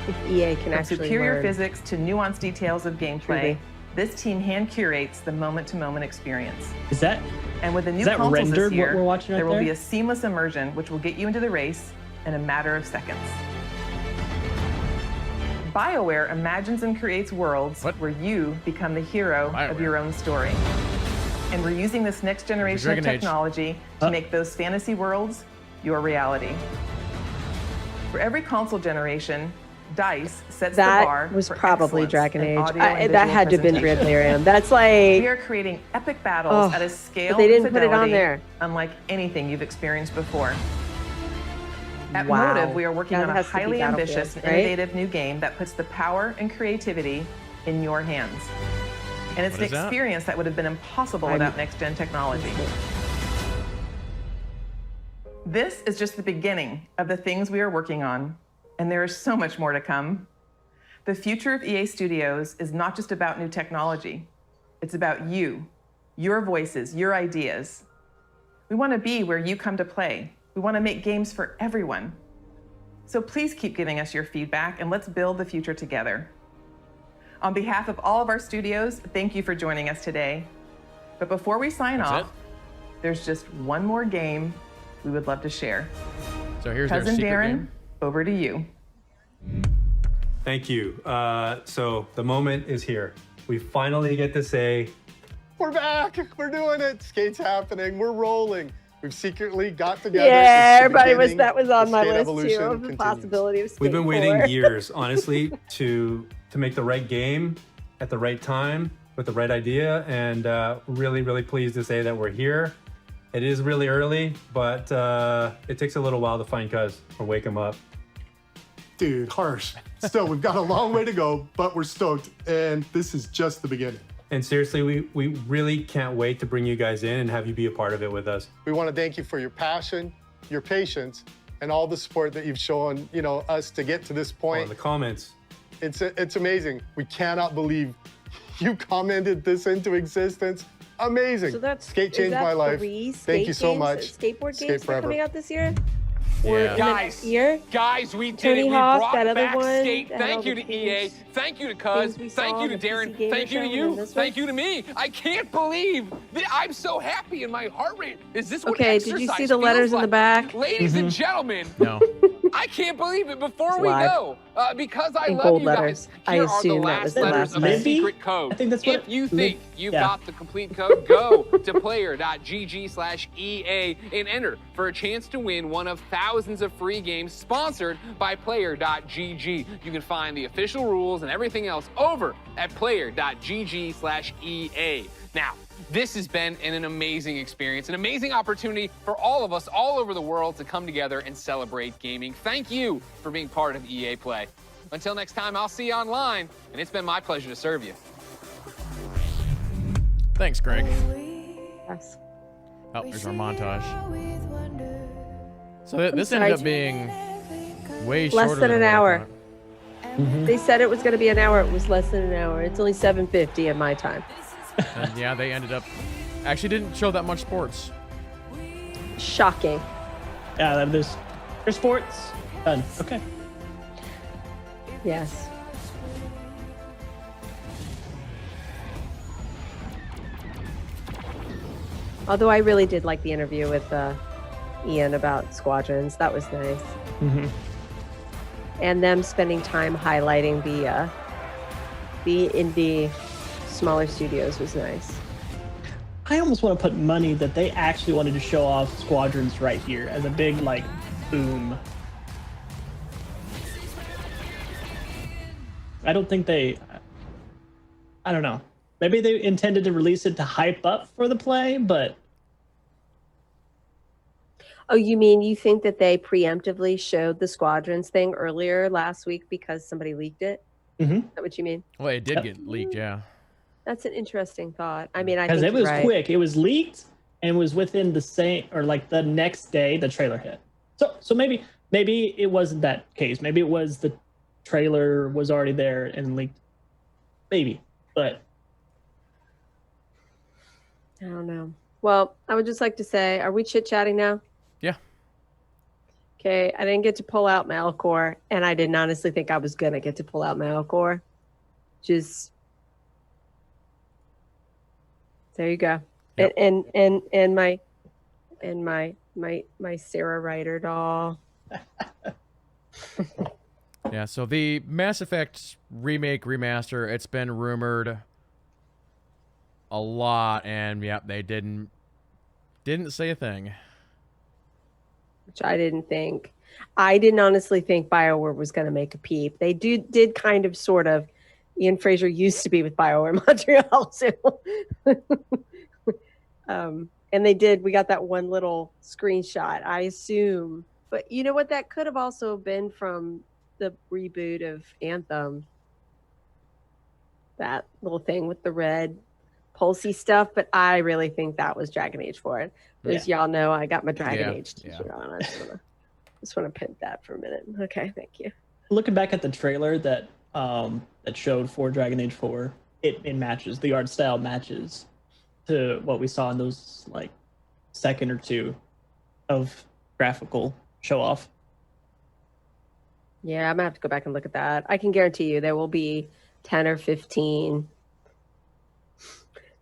Speaker 3: If EA can
Speaker 19: From
Speaker 3: actually
Speaker 19: superior
Speaker 3: learn.
Speaker 19: physics to nuanced details of gameplay,
Speaker 3: Truly.
Speaker 19: this team hand curates the moment-to-moment experience.
Speaker 2: Is that
Speaker 19: And with the new
Speaker 2: is that
Speaker 19: consoles
Speaker 2: rendered
Speaker 19: this year,
Speaker 2: what we're watching right
Speaker 19: there will
Speaker 2: there?
Speaker 19: be a seamless immersion which will get you into the race in a matter of seconds. BioWare imagines and creates worlds where you become the hero of your own story. And we're using this next generation of
Speaker 1: Dragon Age.
Speaker 19: technology to make those fantasy worlds your reality. For every console generation, DICE sets the bar
Speaker 3: That was
Speaker 19: for
Speaker 3: probably
Speaker 19: excellence
Speaker 3: Dragon
Speaker 19: in
Speaker 3: Age.
Speaker 19: audio and
Speaker 3: That
Speaker 19: visual
Speaker 3: had to have been
Speaker 19: presentation.
Speaker 3: Dreadlarium. That's like,
Speaker 19: We are creating epic battles
Speaker 3: Oh,
Speaker 19: at a scale
Speaker 3: but they didn't
Speaker 19: and
Speaker 3: put it on
Speaker 19: fidelity
Speaker 3: there.
Speaker 19: unlike anything you've experienced before. At
Speaker 3: Wow.
Speaker 19: Motive, we are working
Speaker 3: That
Speaker 19: on a
Speaker 3: has to be
Speaker 19: highly ambitious and
Speaker 3: Battlefield, right?
Speaker 19: innovative new game that puts the power and creativity in your hands. And it's
Speaker 1: What
Speaker 19: an
Speaker 1: is that?
Speaker 19: experience that would have been impossible without next-gen technology. This is just the beginning of the things we are working on, and there is so much more to come. The future of EA Studios is not just about new technology. It's about you, your voices, your ideas. We want to be where you come to play. We want to make games for everyone. So please keep giving us your feedback and let's build the future together. On behalf of all of our studios, thank you for joining us today. But before we sign
Speaker 1: That's
Speaker 19: off, there's just one more game we would love to share.
Speaker 1: So here's their
Speaker 19: Cousin
Speaker 1: secret
Speaker 19: Darren,
Speaker 1: game.
Speaker 19: over to you.
Speaker 20: Thank you. So the moment is here. We finally get to say,
Speaker 21: We're back. We're doing it. Skate's happening. We're rolling. We've secretly got together.
Speaker 3: yeah,
Speaker 21: It's the
Speaker 3: everybody was,
Speaker 21: beginning.
Speaker 3: that was on
Speaker 21: The
Speaker 3: my
Speaker 21: skate
Speaker 3: list
Speaker 21: evolution
Speaker 3: too, of the
Speaker 21: continues.
Speaker 3: possibility of
Speaker 20: we've been
Speaker 3: Skate
Speaker 20: waiting
Speaker 3: 4.
Speaker 20: years, honestly, to make the right game at the right time with the right idea, and really, really pleased to say that we're here. It is really early, but it takes a little while to find Cuz or wake him up.
Speaker 21: Dude, harsh. Still, we've got a long way to go, but we're stoked, and this is just the beginning.
Speaker 20: And seriously, we really can't wait to bring you guys in and have you be a part of it with us.
Speaker 21: We want to thank you for your passion, your patience, and all the support that you've shown, us to get to this point.
Speaker 20: In the comments.
Speaker 21: It's amazing. We cannot believe you commented this into existence. Amazing.
Speaker 3: So that's,
Speaker 21: Skate
Speaker 3: is
Speaker 21: changed
Speaker 3: that
Speaker 21: my life.
Speaker 3: 3
Speaker 21: Thank you
Speaker 3: skate
Speaker 21: so
Speaker 3: games,
Speaker 21: much.
Speaker 3: Skateboard
Speaker 21: Skate
Speaker 3: games that are
Speaker 21: forever.
Speaker 3: coming out this year? Or in the
Speaker 5: Guys,
Speaker 3: next year?
Speaker 5: guys, we did
Speaker 3: Tony
Speaker 5: it. We
Speaker 3: Hawk,
Speaker 5: brought
Speaker 3: that other
Speaker 5: back
Speaker 3: one,
Speaker 5: Skate.
Speaker 3: that had
Speaker 5: Thank
Speaker 3: all
Speaker 5: you
Speaker 3: the
Speaker 5: to EA.
Speaker 3: things-
Speaker 5: Thank you to Cuz.
Speaker 3: things we
Speaker 5: Thank
Speaker 3: saw
Speaker 5: you
Speaker 3: on
Speaker 5: to
Speaker 3: the
Speaker 5: Darren.
Speaker 3: PC Gamer
Speaker 5: Thank you to
Speaker 3: Show, and
Speaker 5: you.
Speaker 3: then this
Speaker 5: Thank
Speaker 3: one.
Speaker 5: you to me. I can't believe that I'm so happy and my heart rate. Is this what
Speaker 3: Okay, did you
Speaker 5: exercise
Speaker 3: see the letters
Speaker 5: feels
Speaker 3: in the
Speaker 5: like?
Speaker 3: back?
Speaker 5: Ladies and gentlemen,
Speaker 1: No.
Speaker 5: I can't believe it. Before
Speaker 3: It's
Speaker 5: we
Speaker 3: live.
Speaker 5: go, because I
Speaker 3: In
Speaker 5: love
Speaker 3: gold
Speaker 5: you
Speaker 3: letters.
Speaker 5: guys,
Speaker 3: I
Speaker 5: here are the
Speaker 3: assume that
Speaker 5: last
Speaker 3: was the
Speaker 5: letters
Speaker 3: last
Speaker 5: of the
Speaker 3: letter.
Speaker 5: secret code.
Speaker 2: I think that's what
Speaker 5: If you think you've
Speaker 2: yeah.
Speaker 5: got the complete code, go to player.gg/EA and enter for a chance to win one of thousands of free games sponsored by player.gg. You can find the official rules and everything else over at player.gg/EA. Now, this has been an amazing experience, an amazing opportunity for all of us all over the world to come together and celebrate gaming. Thank you for being part of EA Play. Until next time, I'll see you online, and it's been my pleasure to serve you.
Speaker 1: Thanks, Greg.
Speaker 3: Yes.
Speaker 1: Oh, there's our montage. So this
Speaker 3: sorry,
Speaker 1: ended up
Speaker 3: Jim.
Speaker 1: being Way
Speaker 3: Less
Speaker 1: shorter
Speaker 3: than an
Speaker 1: what I
Speaker 3: hour.
Speaker 1: thought.
Speaker 3: They said it was going to be an hour. It was less than an hour. It's only 7:50 at my time.
Speaker 1: And yeah, they ended up actually didn't show that much sports.
Speaker 3: Shocking.
Speaker 2: Yeah, there's sports. Done. Okay.
Speaker 3: Yes. Although I really did like the interview with Ian about Squadrons. That was nice.
Speaker 2: Mm-hmm.
Speaker 3: And them spending time highlighting the indie smaller studios was nice.
Speaker 2: I almost want to put money that they actually wanted to show off Squadrons right here as a big, like, boom. I don't think they... I don't know. Maybe they intended to release it to hype up for the play, but...
Speaker 3: Oh, you mean you think that they preemptively showed the Squadrons thing earlier last week because somebody leaked it?
Speaker 2: Mm-hmm.
Speaker 3: Is that what you mean?
Speaker 1: Well, it did get leaked, yeah.
Speaker 3: That's an interesting thought. I mean, I
Speaker 2: Because
Speaker 3: think
Speaker 2: it was
Speaker 3: right.
Speaker 2: quick. It was leaked and was within the same, or like the next day, the trailer hit. So maybe it wasn't that case. Maybe it was the trailer was already there and leaked. Maybe, but
Speaker 3: I don't know. Well, I would just like to say, are we chit-chatting now?
Speaker 1: Yeah.
Speaker 3: Okay, I didn't get to pull out Malachor, and I didn't honestly think I was gonna get to pull out Malachor. Just there you go.
Speaker 1: Yep.
Speaker 3: And my Sarah Ryder doll.
Speaker 1: Yeah, so the Mass Effect remake remaster, it's been rumored a lot, and yeah, they didn't say a thing.
Speaker 3: Which I didn't think. I didn't honestly think BioWare was going to make a peep. They did kind of sort of. Ian Fraser used to be with BioWare Montreal, so and they did. We got that one little screenshot, I assume. But you know what? That could have also been from the reboot of Anthem. That little thing with the red pulsey stuff, but I really think that was Dragon Age 4. As y'all know, I got my Dragon Age t-shirt on. I just want to pimp that for a minute. Okay, thank you.
Speaker 2: looking back at the trailer that showed for Dragon Age 4, it matches. The art style matches to what we saw in those like second or two of graphical show off.
Speaker 3: Yeah, I'm gonna have to go back and look at that. I can guarantee you there will be 10 or 15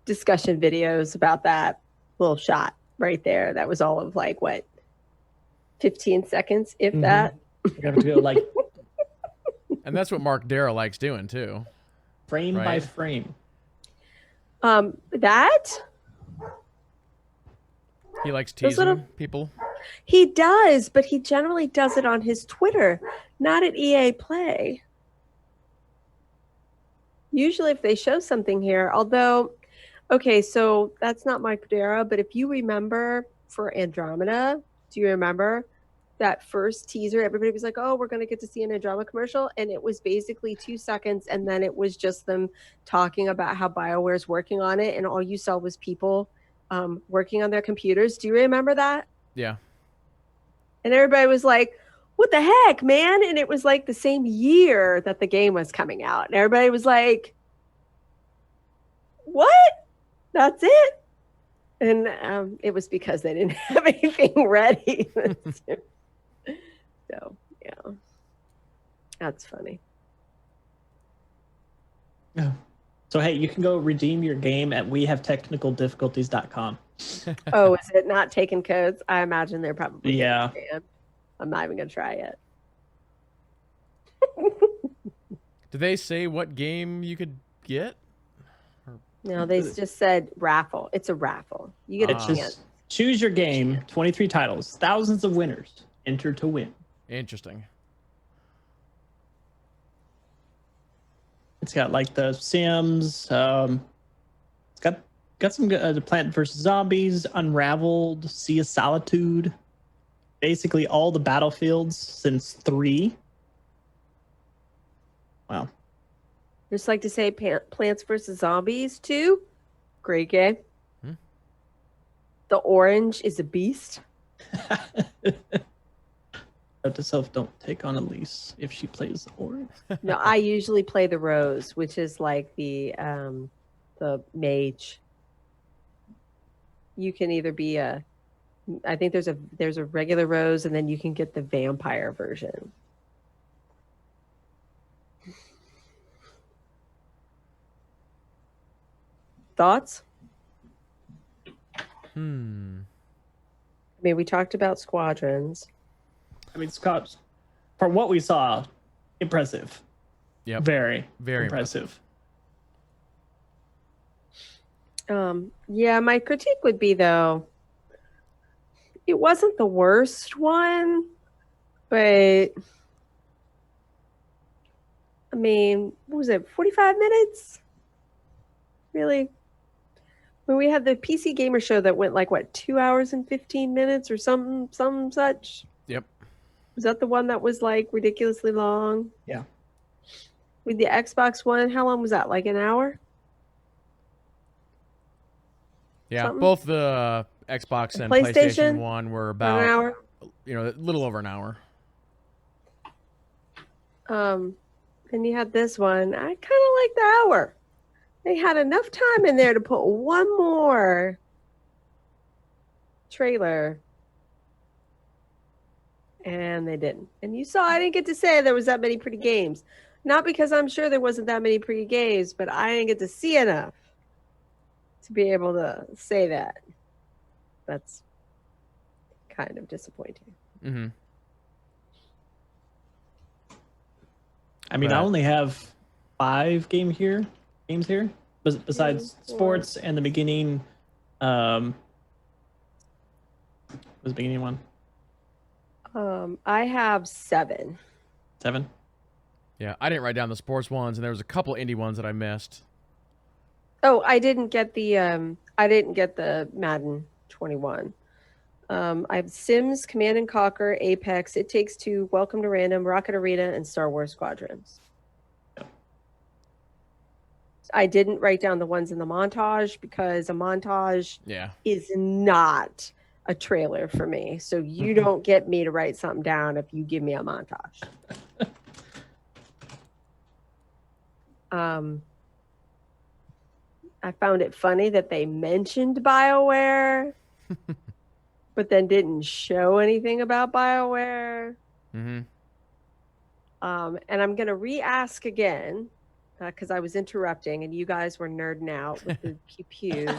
Speaker 3: discussion videos about that little shot right there. That was all of like what, 15 seconds, if that.
Speaker 2: You have to go like
Speaker 1: and that's what Mark Darrow likes doing too.
Speaker 2: Frame by frame.
Speaker 3: That
Speaker 1: he likes teasing people.
Speaker 3: He does, but he generally does it on his Twitter, not at EA Play. Usually if they show something here, although, okay, so that's not Mike Darrow, but if you remember for Andromeda, do you remember that first teaser? Everybody was like, oh, we're going to get to see an Andromeda commercial. And it was basically 2 seconds. And then it was just them talking about how BioWare's working on it. And all you saw was people working on their computers. Do you remember that?
Speaker 1: Yeah.
Speaker 3: And everybody was like, what the heck, man? And it was like the same year that the game was coming out. And everybody was like, what? That's it? And it was because they didn't have anything ready. So, yeah. That's funny.
Speaker 2: Yeah. So, hey, you can go redeem your game at wehavetechnicaldifficulties.com.
Speaker 3: Oh, is it not taking codes? I imagine they're probably.
Speaker 2: Yeah.
Speaker 3: I'm not even going to try it.
Speaker 1: Did they say what game you could get?
Speaker 3: No, they just said raffle. It's a raffle. You get a chance.
Speaker 2: Just choose your game, 23 titles, thousands of winners. Enter to win.
Speaker 1: Interesting.
Speaker 2: It's got like the Sims. It's got some Plant vs. Zombies, Unraveled, Sea of Solitude. Basically all the Battlefields since 3. Wow.
Speaker 3: Just like to say Plants vs. Zombies 2. Great game. The orange is a beast.
Speaker 2: Note to self: don't take on Elise if she plays the Orb.
Speaker 3: No, I usually play the Rose, which is like the mage. You can either be I think there's a regular Rose, and then you can get the vampire version. Thoughts? I mean, we talked about Squadrons.
Speaker 2: I mean, Scott, from what we saw, impressive.
Speaker 1: Yep.
Speaker 2: Very
Speaker 1: impressive.
Speaker 3: Yeah, my critique would be, though, it wasn't the worst one, but I mean, what was it, 45 minutes? Really? When we had the PC Gamer Show that went like, what, 2 hours and 15 minutes or some such?
Speaker 1: Yep.
Speaker 3: Was that the one that was like ridiculously long?
Speaker 2: Yeah.
Speaker 3: With the Xbox One, how long was that? Like an hour?
Speaker 1: Yeah,
Speaker 3: Something?
Speaker 1: both the Xbox and
Speaker 3: PlayStation?
Speaker 1: PlayStation 1 were
Speaker 3: An
Speaker 1: about,
Speaker 3: hour?
Speaker 1: a little over an hour.
Speaker 3: Then you had this one. I kind of like the hour. They had enough time in there to put one more trailer. And they didn't. And you saw I didn't get to say there was that many pretty games. Not because I'm sure there wasn't that many pretty games, but I didn't get to see enough to be able to say that. That's kind of disappointing.
Speaker 1: Mm-hmm.
Speaker 2: I mean, I only have 5 games here, besides sports and the beginning. Was the beginning one?
Speaker 3: I have 7.
Speaker 2: 7?
Speaker 1: Yeah, I didn't write down the sports ones, and there was a couple indie ones that I missed.
Speaker 3: Oh, I didn't get the Madden 21. I have Sims, Command and Conquer, Apex, It Takes Two, Welcome to Random, Rocket Arena, and Star Wars Squadrons. I didn't write down the ones in the montage because a montage is not a trailer for me. So you don't get me to write something down if you give me a montage. I found it funny that they mentioned BioWare, but then didn't show anything about BioWare.
Speaker 1: Mm-hmm.
Speaker 3: And I'm going to re-ask again, because I was interrupting and you guys were nerding out with the pew-pew.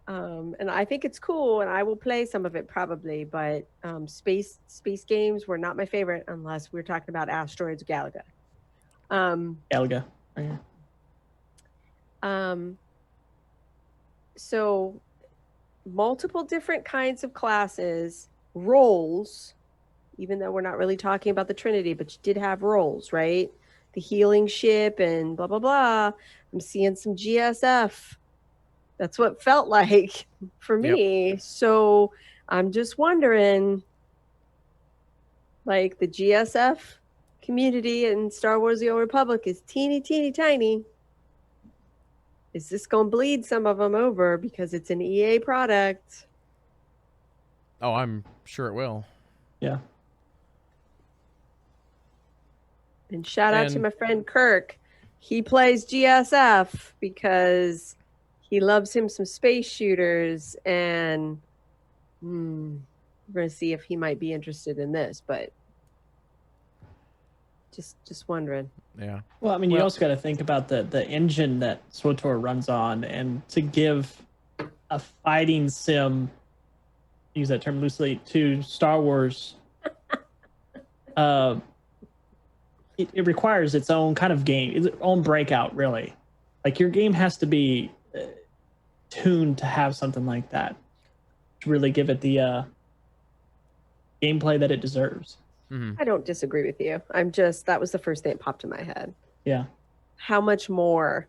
Speaker 3: And I think it's cool, and I will play some of it probably, but space games were not my favorite unless we're talking about Asteroids Galaga.
Speaker 2: Galaga. Right here.
Speaker 3: So multiple different kinds of classes, roles, even though we're not really talking about the Trinity, but you did have roles, right? The healing ship and blah, blah, blah. I'm seeing some GSF. That's what it felt like for me. Yep. So I'm just wondering, like, the GSF community in Star Wars The Old Republic is teeny, teeny, tiny. Is this going to bleed some of them over because it's an EA product?
Speaker 1: Oh, I'm sure it will.
Speaker 2: Yeah.
Speaker 3: And shout out to my friend Kirk. He plays GSF because he loves him some space shooters, and we're going to see if he might be interested in this, but just wondering.
Speaker 1: Yeah.
Speaker 2: Well, I mean, you also got to think about the engine that SWTOR runs on, and to give a fighting sim, use that term loosely, to Star Wars, it requires its own kind of game, its own breakout, really. Like, your game has to be tuned to have something like that to really give it the gameplay that it deserves.
Speaker 3: I don't disagree with you. That was the first thing that popped in my head.
Speaker 2: Yeah.
Speaker 3: How much more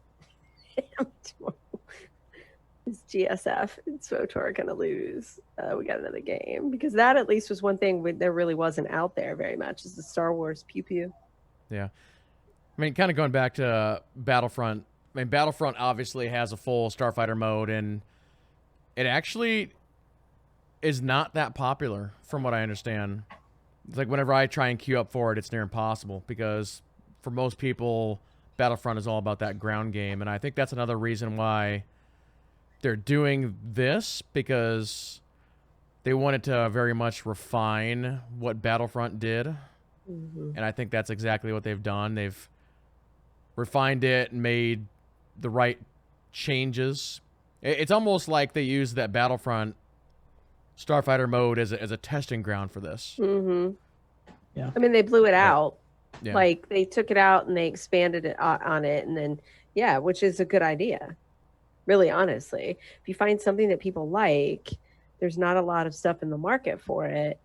Speaker 3: is GSF and SWTOR going to lose? We got another game. Because that at least was one thing there really wasn't out there very much, is the Star Wars pew-pew.
Speaker 1: Yeah. I mean, kind of going back to Battlefront. I mean, Battlefront obviously has a full Starfighter mode, and it actually is not that popular, from what I understand. it's like whenever I try and queue up for it, it's near impossible because for most people, Battlefront is all about that ground game, and I think that's another reason why they're doing this, because they wanted to very much refine what Battlefront did, and I think that's exactly what they've done. They've refined it and made the right changes. It's almost like they used that Battlefront Starfighter mode as a testing ground for this.
Speaker 2: Yeah.
Speaker 3: I mean, they blew it out.
Speaker 1: Yeah.
Speaker 3: Like, they took it out and they expanded it on it, and then, yeah, which is a good idea. Really, honestly. If you find something that people like, there's not a lot of stuff in the market for it.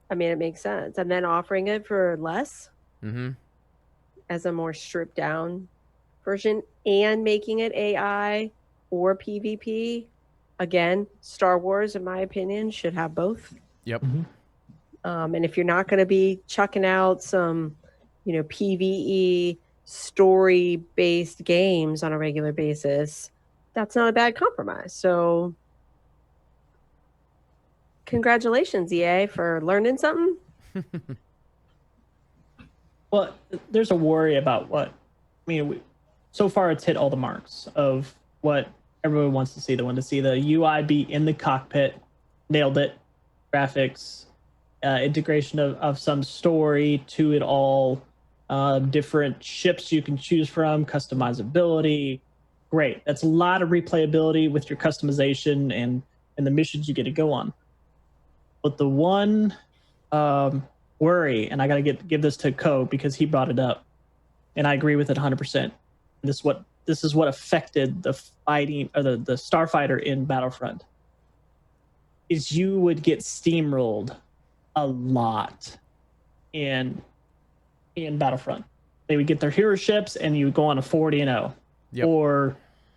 Speaker 3: I mean, it makes sense. And then offering it for less as a more stripped down version and making it AI or PvP. Again, Star Wars, in my opinion, should have both.
Speaker 1: Yep.
Speaker 3: And if you're not going to be chucking out some, PvE story-based games on a regular basis, that's not a bad compromise. So, congratulations, EA, for learning something.
Speaker 2: Well, there's a worry about so far it's hit all the marks of what everyone wants to see. They want to see the UI be in the cockpit, nailed it, graphics, integration of some story to it all, different ships you can choose from, customizability. Great. That's a lot of replayability with your customization and the missions you get to go on. But the one worry, and I got to give this to Ko because he brought it up, and I agree with it 100%. This is what affected the fighting, or the Starfighter in Battlefront, is you would get steamrolled a lot in Battlefront. They would get their hero ships and you would go on a 40-0.
Speaker 1: Yep.
Speaker 2: Or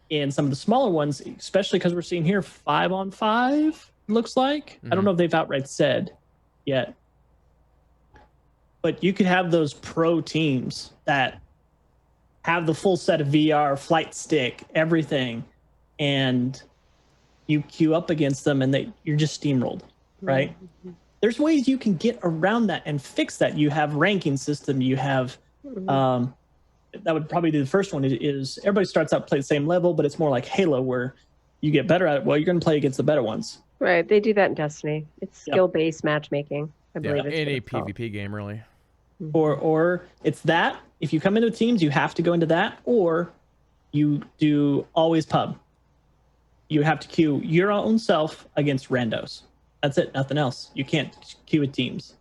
Speaker 2: in some of the smaller ones, especially because we're seeing here 5-on-5, looks like. I don't know if they've outright said yet. But you could have those pro teams that have the full set of VR, flight stick, everything, and you queue up against them and you're just steamrolled, right? There's ways you can get around that and fix that. You have ranking system. You have that would probably be the first one. Is everybody starts out play the same level, but it's more like Halo where you get better at it. Well, you're going to play against the better ones.
Speaker 3: Right. They do that in Destiny. It's skill-based matchmaking. I believe it's
Speaker 1: any
Speaker 3: what it's called.
Speaker 1: PvP game, really.
Speaker 2: Or it's that. If you come into teams, you have to go into that, or you do always pub. You have to queue your own self against randos. That's it. Nothing else. You can't queue with teams.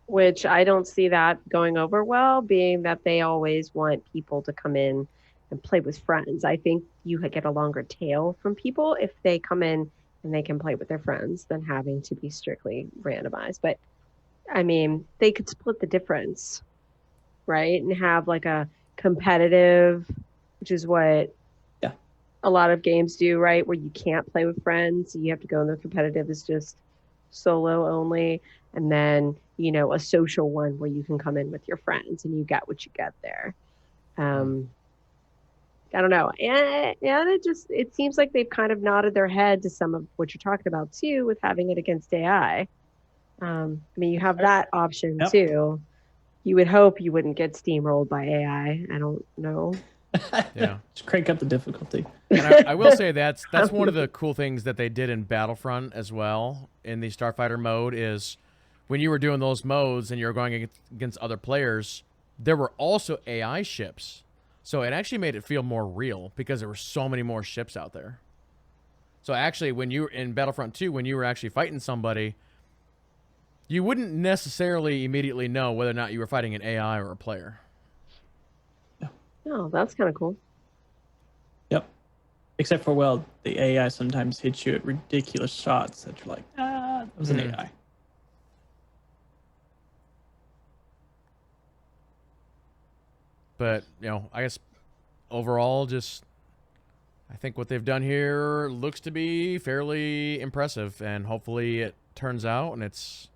Speaker 3: Which I don't see that going over well, being that they always want people to come in and play with friends. I think you get a longer tail from people if they come in and they can play with their friends than having to be strictly randomized. But I mean, they could split the difference, right? And have like a competitive, which is what a lot of games do, right? Where you can't play with friends. So you have to go in the competitive is just solo only. And then, a social one where you can come in with your friends and you get what you get there. I don't know. And it seems like they've kind of nodded their head to some of what you're talking about too, with having it against AI. I mean, you have that option too. You would hope you wouldn't get steamrolled by AI. I don't know.
Speaker 1: Yeah.
Speaker 2: Just crank up the difficulty.
Speaker 1: And I will say that's one of the cool things that they did in Battlefront as well in the Starfighter mode is when you were doing those modes and you were going against other players, there were also AI ships. So it actually made it feel more real because there were so many more ships out there. So actually, when you were in Battlefront 2, when you were actually fighting somebody, you wouldn't necessarily immediately know whether or not you were fighting an AI or a player.
Speaker 3: Oh, that's kind of cool.
Speaker 2: Yep. Except for, the AI sometimes hits you at ridiculous shots that you're like, that was an AI.
Speaker 1: But, I guess overall, I think what they've done here looks to be fairly impressive, and hopefully it turns out and it's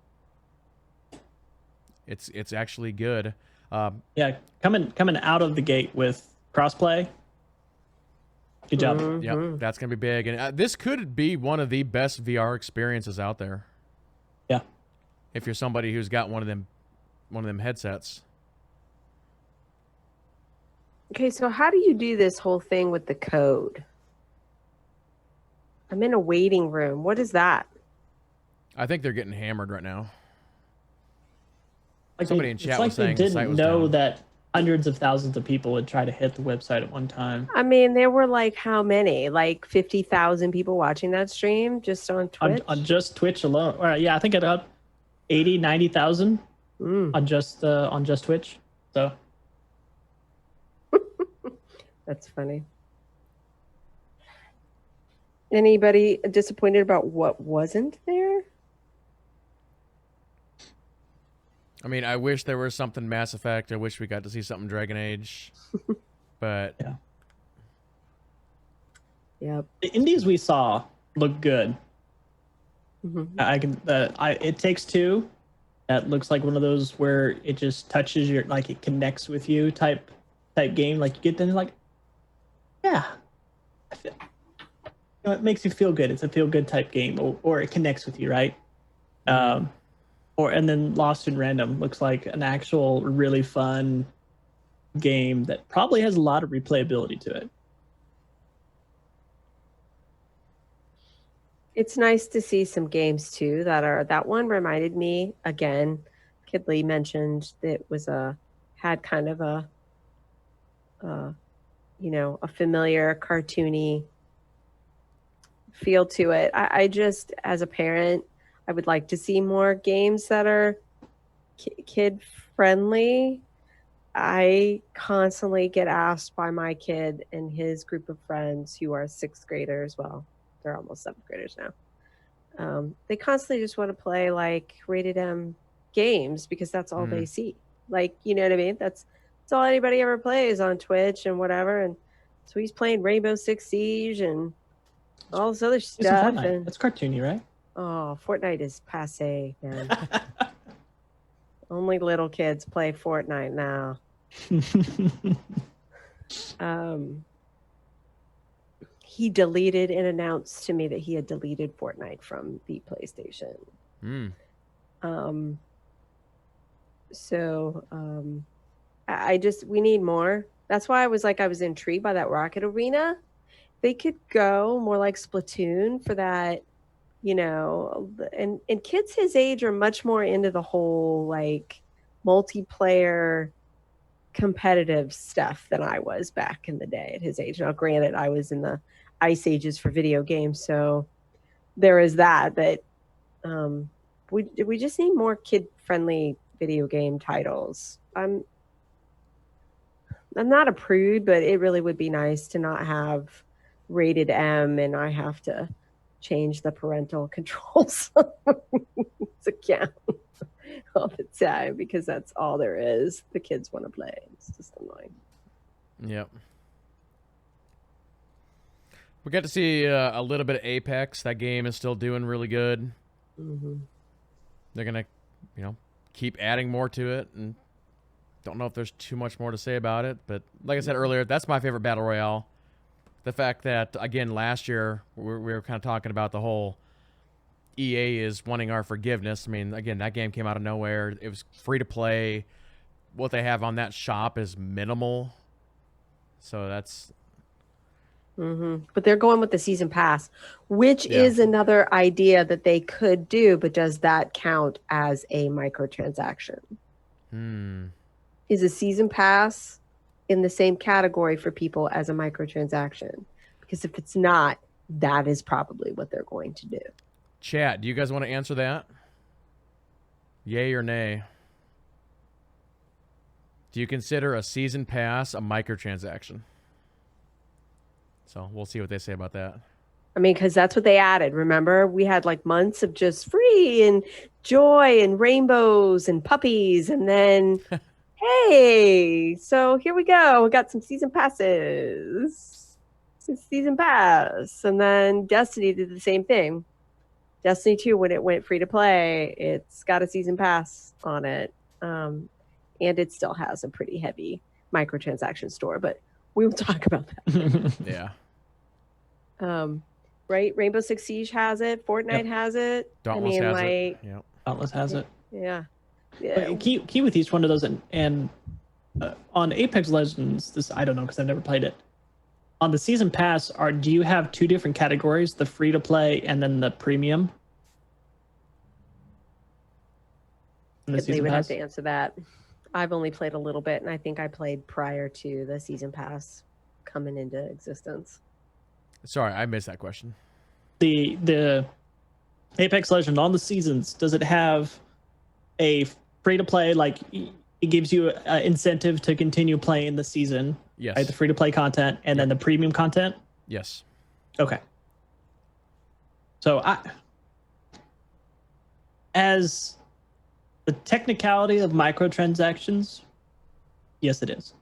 Speaker 1: actually good.
Speaker 2: Coming out of the gate with crossplay. Good job.
Speaker 1: Yep, that's gonna be big, and this could be one of the best VR experiences out there.
Speaker 2: Yeah,
Speaker 1: if you're somebody who's got one of them headsets.
Speaker 3: Okay, so how do you do this whole thing with the code? I'm in a waiting room. What is that?
Speaker 1: I think they're getting hammered right now.
Speaker 2: Like
Speaker 1: Somebody in chat
Speaker 2: it's like
Speaker 1: was saying
Speaker 2: they
Speaker 1: the site
Speaker 2: didn't
Speaker 1: was
Speaker 2: know
Speaker 1: down.
Speaker 2: that hundreds of thousands of people would try to hit the website at one time.
Speaker 3: I mean, there were like how many? Like 50,000 people watching that stream just on Twitch?
Speaker 2: On just Twitch alone. Or, yeah, I think it up 80, 90,000 on just Twitch. So
Speaker 3: That's funny. Anybody disappointed about what wasn't there?
Speaker 1: I mean, I wish there was something Mass Effect. I wish we got to see something Dragon Age. But
Speaker 2: yeah.
Speaker 3: Yep.
Speaker 2: The indies we saw look good.
Speaker 3: Mm-hmm.
Speaker 2: It Takes Two. That looks like one of those where it just touches your, like it connects with you type game. Like you get them like, yeah. It makes you feel good. It's a feel good type game, or it connects with you, right? And then Lost in Random looks like an actual really fun game that probably has a lot of replayability to it.
Speaker 3: It's nice to see some games too that one reminded me again. Kid Lee mentioned that was had kind of a familiar cartoony feel to it. I just, as a parent, I would like to see more games that are kid friendly. I constantly get asked by my kid and his group of friends who are sixth graders. Well, they're almost seventh graders now. They constantly just want to play like rated M games because that's all they see. Like, you know what I mean? That's all anybody ever plays on Twitch and whatever. And so he's playing Rainbow Six Siege and all this other stuff. And
Speaker 2: It's cartoony, right?
Speaker 3: oh, Fortnite is passé, man. Only little kids play Fortnite now. He deleted and announced to me that he had deleted Fortnite from the PlayStation. We need more. That's why I was intrigued by that Rocket Arena. They could go more like Splatoon for that, and kids his age are much more into the whole like multiplayer competitive stuff than I was back in the day at his age. Now, granted, I was in the ice ages for video games, so there is that. But we just need more kid-friendly video game titles. I'm not a prude, but it really would be nice to not have rated M and I have to change the parental controls account all the time because that's all there is. The kids want to play. It's just annoying.
Speaker 1: Yep. We got to see a little bit of Apex. That game is still doing really good.
Speaker 3: Mm-hmm.
Speaker 1: They're going to, keep adding more to it, and don't know if there's too much more to say about it. But like I said earlier, that's my favorite Battle Royale. The fact that, again, last year we were kind of talking about the whole EA is wanting our forgiveness. I mean, again, that game came out of nowhere. It was free to play. What they have on that shop is minimal. So that's...
Speaker 3: Mm-hmm. But they're going with the season pass, which is another idea that they could do. But does that count as a microtransaction? Is a season pass in the same category for people as a microtransaction? Because if it's not, that is probably what they're going to do.
Speaker 1: Chat, do you guys want to answer that? Yay or nay? Do you consider a season pass a microtransaction? So we'll see what they say about that.
Speaker 3: I mean, because that's what they added. Remember, we had like months of just free and joy and rainbows and puppies. And then, hey, so here we go. We got some season passes. Season pass. And then Destiny did the same thing. Destiny 2, when it went free to play, it's got a season pass on it. And it still has a pretty heavy microtransaction store. But we will talk about that.
Speaker 1: Yeah.
Speaker 3: Right? Rainbow Six Siege has it. Fortnite has it.
Speaker 1: Dauntless has it. Yep.
Speaker 2: Dauntless has it.
Speaker 3: Yeah.
Speaker 2: But key with each one of those, and on Apex Legends, this I don't know because I've never played it. On the season pass, do you have two different categories, the free to play and then the premium?
Speaker 3: They would have to answer that. I've only played a little bit, and I think I played prior to the season pass coming into existence.
Speaker 1: Sorry, I missed that question.
Speaker 2: The Apex Legend on the seasons, does it have a free to play, like it gives you an incentive to continue playing the season?
Speaker 1: Yes.
Speaker 2: Right, the free to play content and then the premium content?
Speaker 1: Yes.
Speaker 2: Okay. So as the technicality of microtransactions, yes, it is.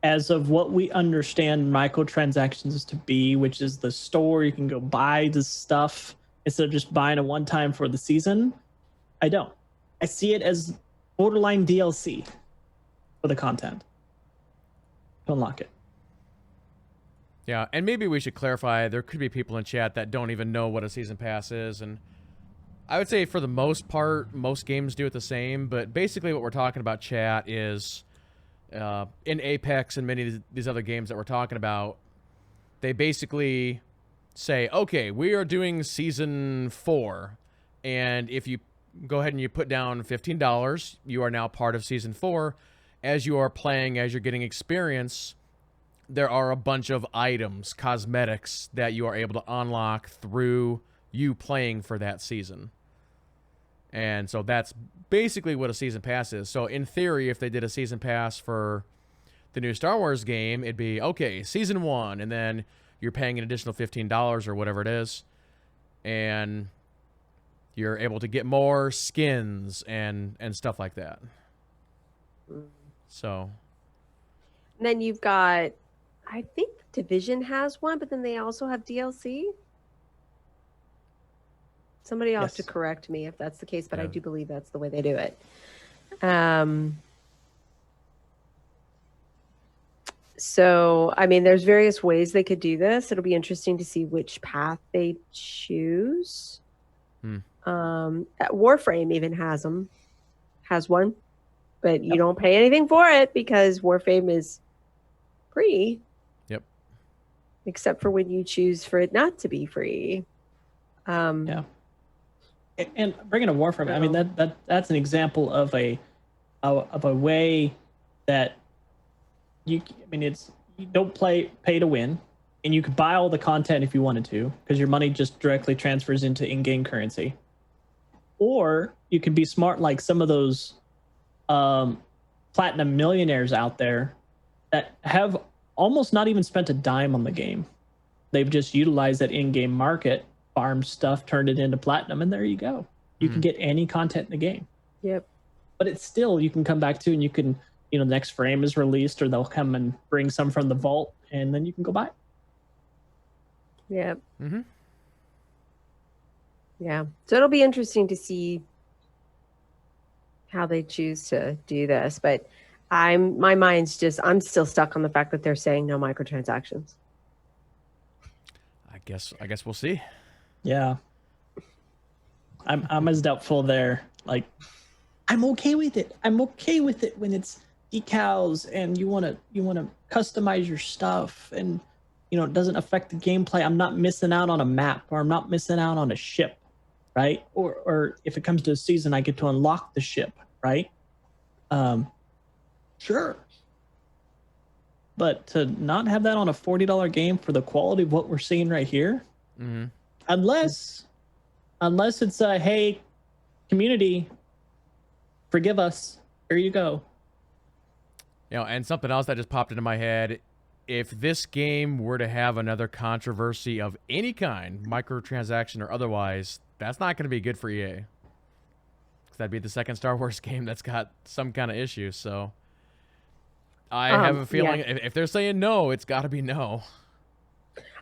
Speaker 2: As of what we understand microtransactions to be, which is the store, you can go buy the stuff instead of just buying a one-time for the season, I don't. I see it as borderline DLC for the content to unlock it.
Speaker 1: Yeah, and maybe we should clarify, there could be people in chat that don't even know what a season pass is, and I would say for the most part, most games do it the same, but basically what we're talking about, chat, is in Apex and many of these other games that we're talking about, they basically say, okay, we are doing Season 4, and if you go ahead and you put down $15, you are now part of Season 4. As you are playing, as you're getting experience, there are a bunch of items, cosmetics, that you are able to unlock through you playing for that season. And so that's basically what a season pass is. So in theory, if they did a season pass for the new Star Wars game, it'd be, okay, Season 1, and then you're paying an additional $15 or whatever it is, and you're able to get more skins and stuff like that. So.
Speaker 3: And then you've got, I think Division has one, but then they also have DLC. Somebody else to correct me if that's the case, but I do believe that's the way they do it. So, I mean, there's various ways they could do this. It'll be interesting to see which path they choose. Warframe even has one, but you don't pay anything for it because Warframe is free.
Speaker 1: Yep.
Speaker 3: Except for when you choose for it not to be free.
Speaker 2: Yeah. And bringing up Warframe, I mean that's an example of a way that you don't pay to win, and you could buy all the content if you wanted to because your money just directly transfers into in-game currency. Or you could be smart like some of those platinum millionaires out there that have almost not even spent a dime on the game. They've just utilized that in-game market, farmed stuff, turned it into platinum, and there you go. You can get any content in the game.
Speaker 3: Yep.
Speaker 2: But it's still, you can come back to, and you can, the next frame is released, or they'll come and bring some from the vault, and then you can go buy it.
Speaker 3: Yep. Yeah. So it'll be interesting to see how they choose to do this, but my mind's just, I'm still stuck on the fact that they're saying no microtransactions.
Speaker 1: I guess we'll see.
Speaker 2: Yeah. I'm as doubtful there. Like, I'm okay with it. I'm okay with it when it's decals and you want to customize your stuff and it doesn't affect the gameplay. I'm not missing out on a map, or I'm not missing out on a ship, right? Or if it comes to a season, I get to unlock the ship, right? Sure. But to not have that on a $40 game for the quality of what we're seeing right here, unless it's a, hey, community, forgive us, here you go.
Speaker 1: And something else that just popped into my head, if this game were to have another controversy of any kind, microtransaction or otherwise, that's not going to be good for EA. Because that'd be the second Star Wars game that's got some kind of issue, so I have a feeling if they're saying no, it's got to be no.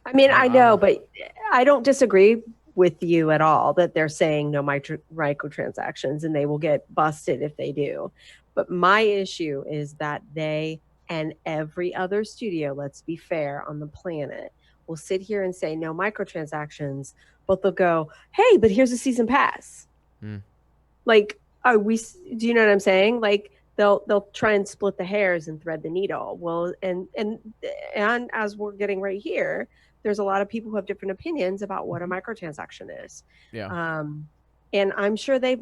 Speaker 3: I mean, I know, but I don't disagree with you at all that they're saying no microtransactions, and they will get busted if they do. But my issue is that they and every other studio, let's be fair, on the planet, will sit here and say no microtransactions, but they'll go, hey, but here's a season pass. Like, Do you know what I'm saying? Like they'll try and split the hairs and thread the needle. Well, and as we're getting right here, there's a lot of people who have different opinions about what a microtransaction is.
Speaker 1: Yeah.
Speaker 3: And I'm sure they've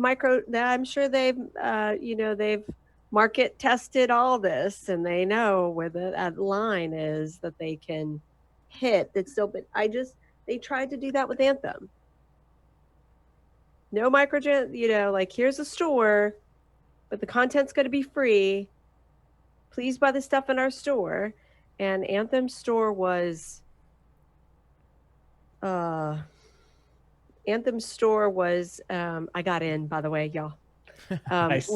Speaker 3: they've market tested all this, and they know where that line is that they can hit. That's still, but they tried to do that with Anthem. No like here's a store, but the content's going to be free. Please buy the stuff in our store. And Anthem's store was, I got in, by the way, y'all.
Speaker 2: Nice.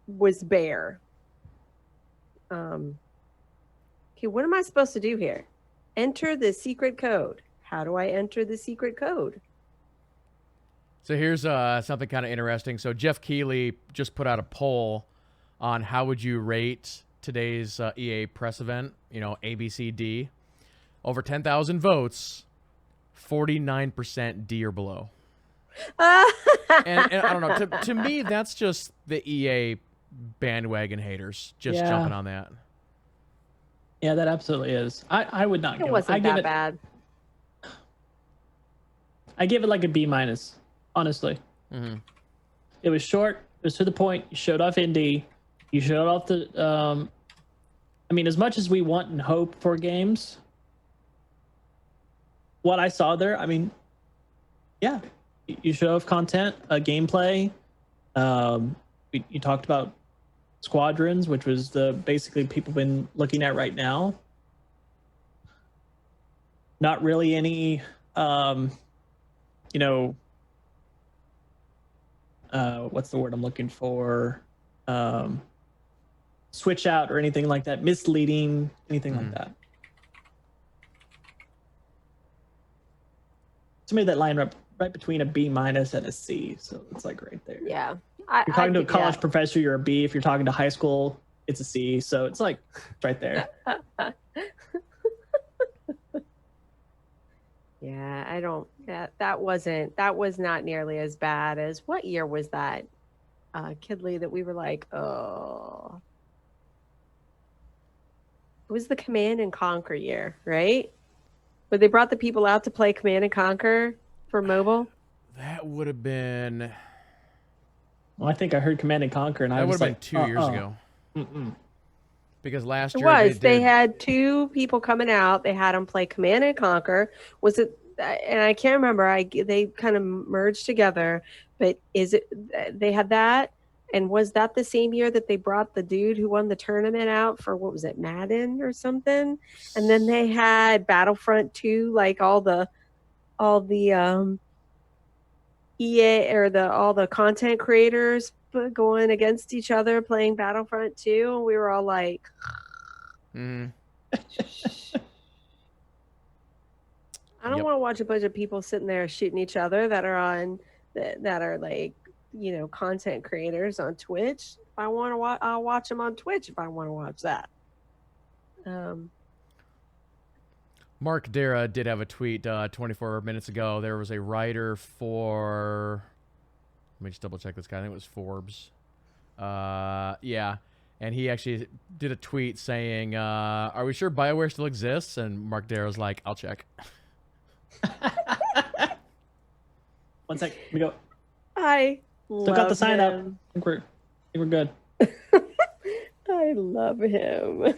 Speaker 3: was bare. Okay, what am I supposed to do here? Enter the secret code. How do I enter the secret code?
Speaker 1: So here's something kind of interesting. So Jeff Keighley just put out a poll on how would you rate today's EA press event, ABCD. Over 10,000 votes, 49% D or below. and I don't know, to me, that's just the EA bandwagon haters just jumping on that.
Speaker 2: Yeah, that absolutely is. I would not.
Speaker 3: It wasn't that bad.
Speaker 2: I give it like a B-, honestly.
Speaker 1: Mm-hmm.
Speaker 2: It was short. It was to the point. You showed off indie. You showed off the. I mean, as much as we want and hope for games, what I saw there, I mean, yeah, you show off content, gameplay. You talked about Squadrons, which was basically people been looking at right now. Not really any, what's the word I'm looking for? Switch out or anything like that, misleading, anything like that. To me, that line right between a B- and a C, so it's like right there.
Speaker 3: Yeah.
Speaker 2: If you're talking to a college professor, you're a B. If you're talking to high school, it's a C. So it's like right there.
Speaker 3: Yeah, I don't. That was not nearly as bad as what year was that, Kidley, that we were like, oh. It was the Command and Conquer year, right? Where they brought the people out to play Command and Conquer for mobile.
Speaker 1: That would have been.
Speaker 2: Well, I think I heard Command and Conquer, and I was like,
Speaker 1: 2 years ago. Because last year
Speaker 3: they had two people coming out. They had them play Command and Conquer. Was it? And I can't remember. They kind of merged together. But they had that? And was that the same year that they brought the dude who won the tournament out for, what was it, Madden or something? And then they had Battlefront 2, like all the EA or all the content creators going against each other playing Battlefront 2, and we were all like, I don't want to watch a bunch of people sitting there shooting each other that are like, content creators on Twitch. If I want to watch, I'll watch them on Twitch if I want to watch that.
Speaker 1: Mark Dara did have a tweet 24 minutes ago. There was a writer for, let me just double check this guy. I think it was Forbes. Yeah. And he actually did a tweet saying, are we sure BioWare still exists? And Mark Dara's like, I'll check.
Speaker 2: 1 sec. Let me go.
Speaker 3: I
Speaker 2: still got the sign up. I think we're good.
Speaker 3: I love him.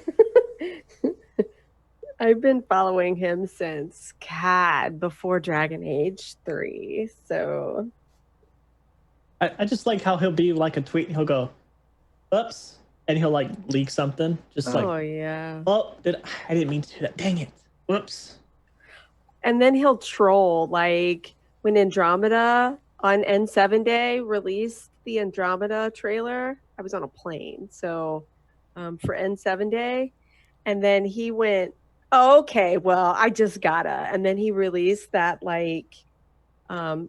Speaker 3: I've been following him since CAD, before Dragon Age 3. So
Speaker 2: I just like how he'll be like a tweet and he'll go, oops, and he'll like leak something.
Speaker 3: Oh yeah.
Speaker 2: Oh, I didn't mean to do that. Dang it. Whoops.
Speaker 3: And then he'll troll, like when Andromeda on N7 Day released the Andromeda trailer. I was on a plane, so for N7 Day, and then he went, oh, okay, well, I just gotta. And then he released that, like,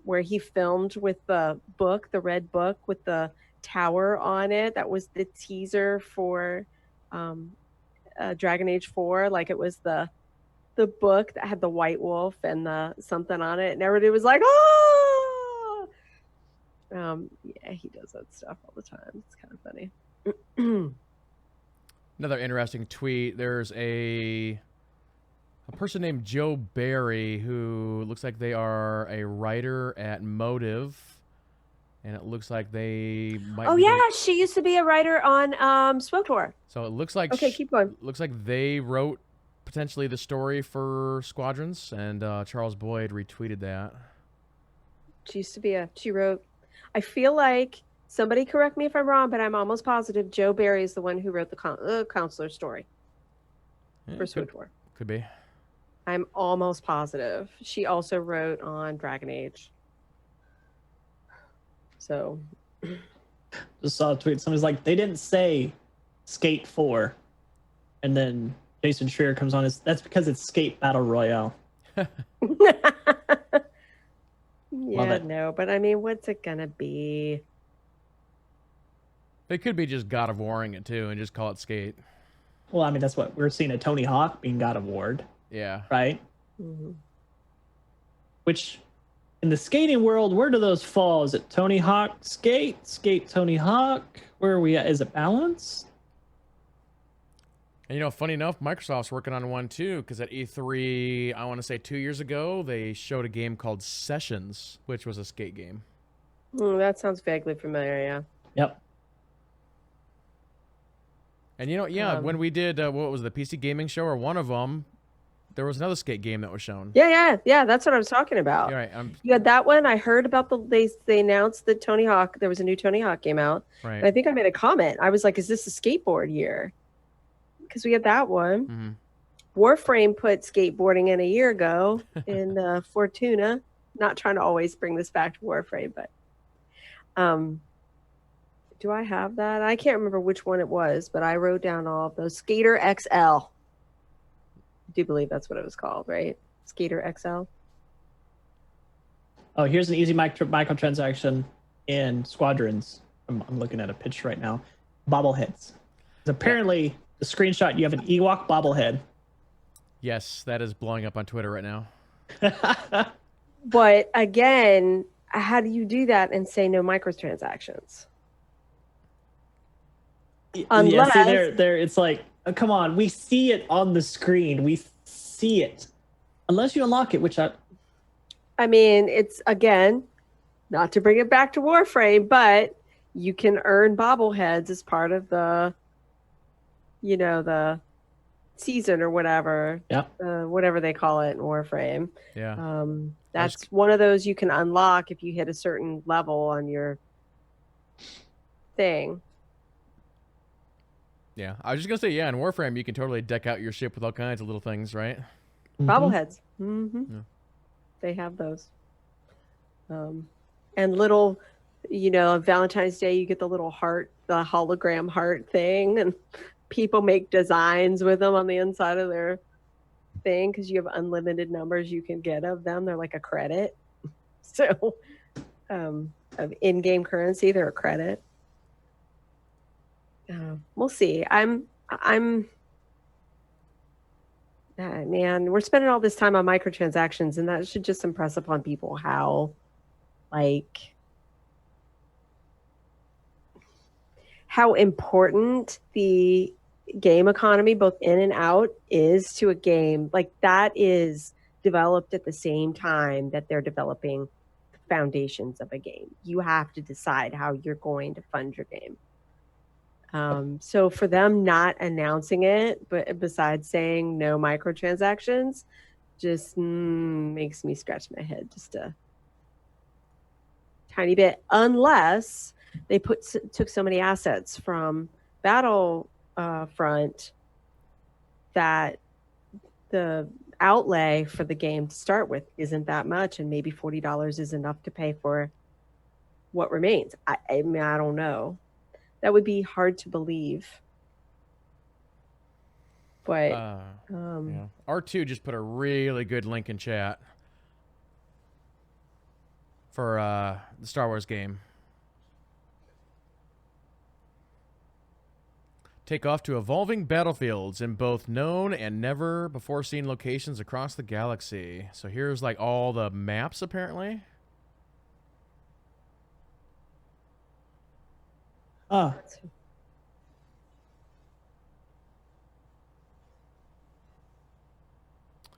Speaker 3: where he filmed with the book, the red book with the tower on it. That was the teaser for Dragon Age 4. Like, it was the book that had the white wolf and the something on it. And everybody was like, oh! Yeah, he does that stuff all the time. It's kind of funny.
Speaker 1: Another interesting tweet. There's a person named Joe Barry who looks like they are a writer at Motive, and it looks like they might.
Speaker 3: Oh yeah, she used to be a writer on SWTOR.
Speaker 1: So it looks like
Speaker 3: okay. Keep going.
Speaker 1: Looks like they wrote potentially the story for Squadrons, and Charles Boyd retweeted that.
Speaker 3: She used to be she wrote. I feel like somebody correct me if I'm wrong, but I'm almost positive Joe Barry is the one who wrote the counselor story for SWTOR.
Speaker 1: Could be.
Speaker 3: I'm almost positive. She also wrote on Dragon Age. So.
Speaker 2: Just saw a tweet. Somebody's like, they didn't say Skate 4. And then Jason Schreier comes on. That's because it's Skate Battle Royale.
Speaker 3: Yeah, no, but I mean, what's it gonna be?
Speaker 1: They could be just God of Warring it too and just call it Skate.
Speaker 2: Well, I mean, that's what we're seeing a Tony Hawk being God of Warred.
Speaker 1: Yeah.
Speaker 2: Right?
Speaker 3: Mm-hmm.
Speaker 2: Which, in the skating world, where do those fall? Is it Tony Hawk Skate? Skate Tony Hawk? Where are we at? Is it balanced?
Speaker 1: And, you know, funny enough, Microsoft's working on one too, because at E3, I want to say 2 years ago, they showed a game called Sessions, which was a skate game.
Speaker 3: That sounds vaguely familiar, yeah.
Speaker 2: Yep.
Speaker 1: And, you know, yeah, when we did, what was the PC Gaming Show, or one of them, there was another skate game that was shown.
Speaker 3: Yeah, that's what I was talking about.
Speaker 1: You're right.
Speaker 3: You had that one. I heard about they announced that Tony Hawk, there was a new Tony Hawk game out.
Speaker 1: Right.
Speaker 3: And I think I made a comment. I was like, is this a skateboard year? Because we had that one.
Speaker 1: Mm-hmm.
Speaker 3: Warframe put skateboarding in a year ago in Fortuna. Not trying to always bring this back to Warframe, but do I have that? I can't remember which one it was, but I wrote down all of those. Skater XL. I do believe that's what it was called, right? Skater XL.
Speaker 2: Oh, here's an easy microtransaction in Squadrons. I'm looking at a pitch right now. Bobbleheads. Apparently, the screenshot, you have an Ewok bobblehead.
Speaker 1: Yes, that is blowing up on Twitter right now.
Speaker 3: But again, how do you do that and say no microtransactions? Unless
Speaker 2: yeah, see, there, it's like, come on, we see it on the screen. We see it. Unless you unlock it, which
Speaker 3: I mean, it's, again, not to bring it back to Warframe, but you can earn bobbleheads as part of the, you know, the season or whatever.
Speaker 2: Yeah.
Speaker 3: Whatever they call it in Warframe.
Speaker 1: Yeah.
Speaker 3: That's one of those you can unlock if you hit a certain level on your thing.
Speaker 1: Yeah, I was just gonna say, yeah, in Warframe you can totally deck out your ship with all kinds of little things, right?
Speaker 3: Bobbleheads. Mm-hmm.
Speaker 1: Yeah.
Speaker 3: They have those. And little, you know, on Valentine's Day you get the little heart, the hologram heart thing, and people make designs with them on the inside of their thing because you have unlimited numbers you can get of them. They're like a credit. So of in-game currency, they're a credit. We'll see. Man, we're spending all this time on microtransactions, and that should just impress upon people how, like, how important the game economy, both in and out, is to a game. Like, that is developed at the same time that they're developing the foundations of a game. You have to decide how you're going to fund your game. So for them not announcing it, but besides saying no microtransactions, just makes me scratch my head just a tiny bit, unless they took so many assets from Battlefront that the outlay for the game to start with isn't that much, and maybe $40 is enough to pay for what remains. I mean, I don't know. That would be hard to believe. But
Speaker 1: yeah. R2 just put a really good link in chat for the Star Wars game. Take off to evolving battlefields in both known and never before seen locations across the galaxy. So here's like all the maps apparently.
Speaker 2: Ah.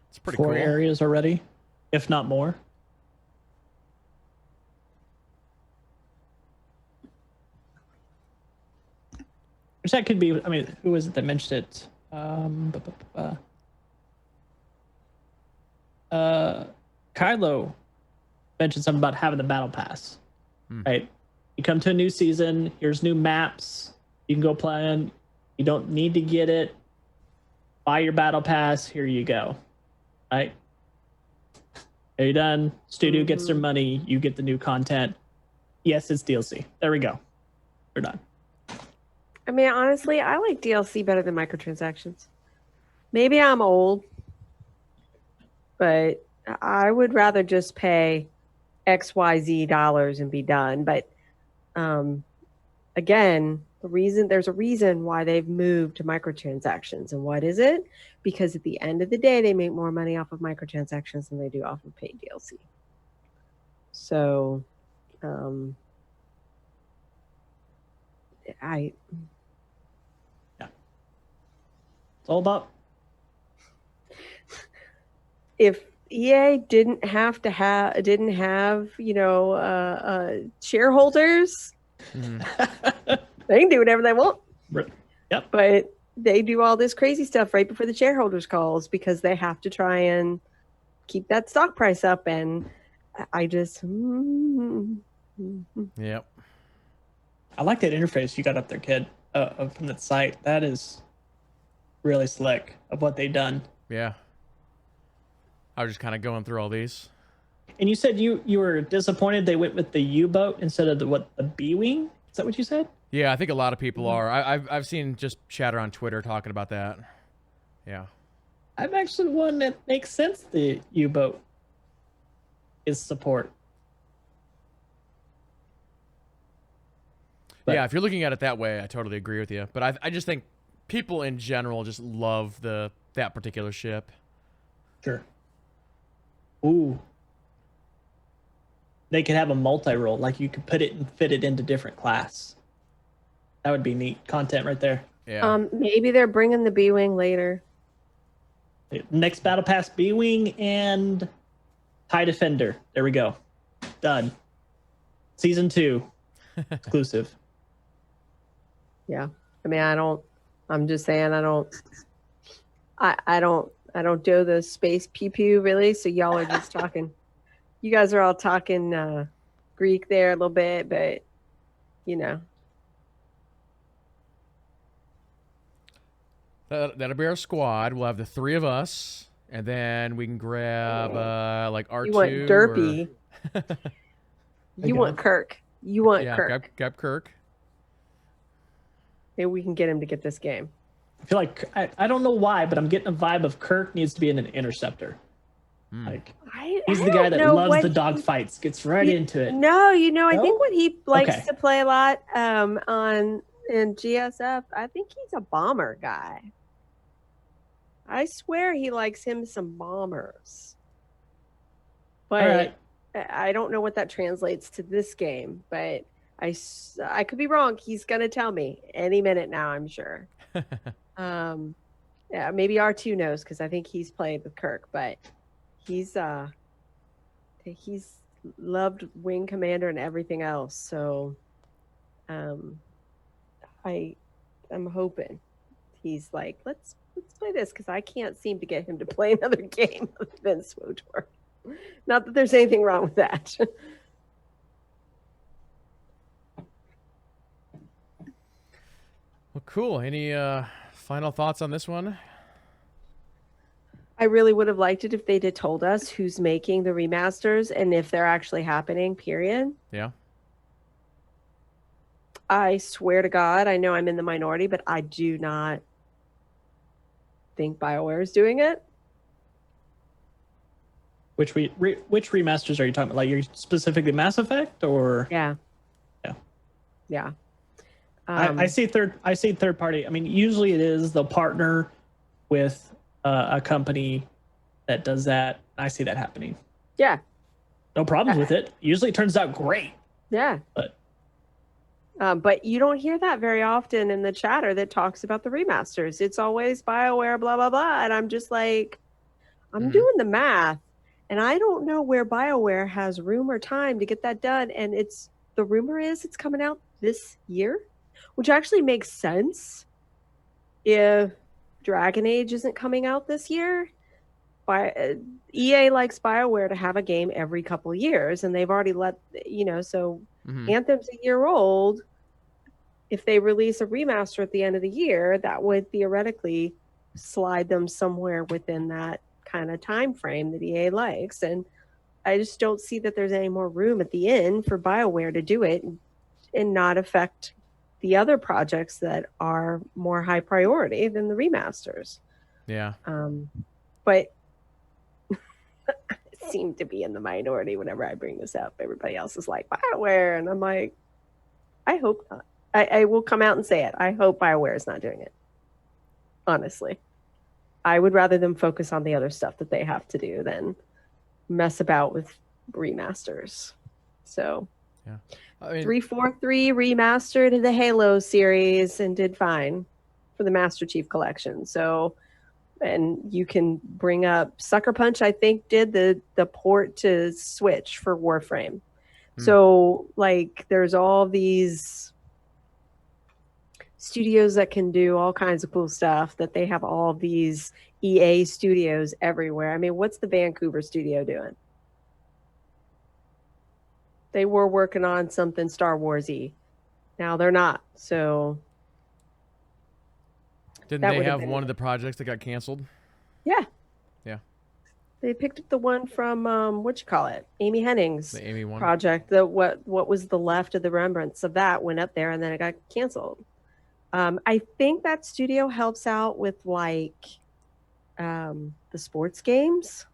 Speaker 1: It's pretty
Speaker 2: 4
Speaker 1: cool.
Speaker 2: areas already, if not more. Which that could be. I mean, who was it that mentioned it? Kylo mentioned something about having the battle pass. Right? You come to a new season. Here's new maps. You can go play on. You don't need to get it. Buy your battle pass. Here you go. Right? Are you done? Studio gets their money. You get the new content. Yes, it's DLC. There we go. We're done.
Speaker 3: I mean, honestly, I like DLC better than microtransactions. Maybe I'm old, but I would rather just pay XYZ dollars and be done. But again, there's a reason why they've moved to microtransactions. And what is it? Because at the end of the day, they make more money off of microtransactions than they do off of paid DLC. So,
Speaker 2: It's all about.
Speaker 3: If EA didn't have shareholders, they can do whatever they want.
Speaker 2: Yep.
Speaker 3: But they do all this crazy stuff right before the shareholders calls because they have to try and keep that stock price up. And I just,
Speaker 1: Yep.
Speaker 2: I like that interface you got up there, kid, from that site. That is really slick of what they've done.
Speaker 1: Yeah. I was just kind of going through all these.
Speaker 2: And you said you were disappointed they went with the U-boat instead of the B-wing? Is that what you said?
Speaker 1: Yeah, I think a lot of people are. I've seen just chatter on Twitter talking about that. Yeah.
Speaker 2: I've actually one that makes sense. The U-boat is support.
Speaker 1: Yeah, if you're looking at it that way, I totally agree with you. But I just think people in general just love that particular ship.
Speaker 2: Sure. Ooh. They could have a multi-role, like you could put it and fit it into different class. That would be neat content right there.
Speaker 1: Yeah.
Speaker 3: Maybe they're bringing the B-wing later.
Speaker 2: Next battle pass, B-wing and TIE Defender. There we go. Done. Season 2 exclusive.
Speaker 3: Yeah. I mean, I'm just saying I don't do the space pew pew really. So y'all are just talking. You guys are all talking Greek there a little bit, but you know.
Speaker 1: That'll be our squad. We'll have the 3 of us, and then we can grab like R2.
Speaker 3: You want Derpy. You want Kirk. You want Kirk.
Speaker 1: Grab Kirk.
Speaker 3: Maybe we can get him to get this game.
Speaker 2: I feel like I don't know why, but I'm getting a vibe of Kirk needs to be in an interceptor. Like he's the guy that loves the dogfights, gets right into it.
Speaker 3: No, I think what he likes to play a lot in GSF, I think he's a bomber guy. I swear he likes him some bombers. But I don't know what that translates to this game, but I could be wrong. He's going to tell me any minute now, I'm sure. Yeah, maybe R2 knows because I think he's played with Kirk, but he's loved Wing Commander and everything else. So I'm hoping he's like, let's play this because I can't seem to get him to play another game other than SWTOR. Not that there's anything wrong with that.
Speaker 1: Well, cool. Any final thoughts on this one?
Speaker 3: I really would have liked it if they'd have told us who's making the remasters and if they're actually happening, period.
Speaker 1: Yeah.
Speaker 3: I swear to God, I know I'm in the minority, but I do not think BioWare is doing it.
Speaker 2: Which remasters are you talking about? Like, you're specifically Mass Effect or?
Speaker 3: Yeah.
Speaker 2: I see third party. I mean, usually it is they'll partner with a company that does that. I see that happening.
Speaker 3: Yeah.
Speaker 2: No problems with it. Usually it turns out great.
Speaker 3: Yeah.
Speaker 2: But
Speaker 3: But you don't hear that very often in the chatter that talks about the remasters. It's always BioWare, blah, blah, blah. And I'm just like, I'm doing the math. And I don't know where BioWare has room or time to get that done. And the rumor is it's coming out this year, which actually makes sense if Dragon Age isn't coming out this year. EA likes BioWare to have a game every couple of years, and they've already so Anthem's a year old. If they release a remaster at the end of the year, that would theoretically slide them somewhere within that kind of time frame that EA likes. And I just don't see that there's any more room at the end for BioWare to do it and not affect the other projects that are more high priority than the remasters.
Speaker 1: Yeah.
Speaker 3: But I seem to be in the minority whenever I bring this up. Everybody else is like, BioWare. And I'm like, I hope not. I will come out and say it. I hope BioWare is not doing it. Honestly. I would rather them focus on the other stuff that they have to do than mess about with remasters. So,
Speaker 1: yeah. I mean,
Speaker 3: 343 remastered the Halo series and did fine for the Master Chief Collection. So, and you can bring up Sucker Punch, I think, did the port to Switch for Warframe. So, like, there's all these studios that can do all kinds of cool stuff, that they have all these EA studios everywhere. I mean, what's the Vancouver studio doing? They were working on something Star Wars-y. Now they're not. So
Speaker 1: didn't they have one of the projects that got canceled?
Speaker 3: Yeah.
Speaker 1: Yeah.
Speaker 3: They picked up the one from Amy Henning's
Speaker 1: the Amy one
Speaker 3: project. What was the left of the remembrance of that went up there and then it got canceled. I think that studio helps out with like the sports games.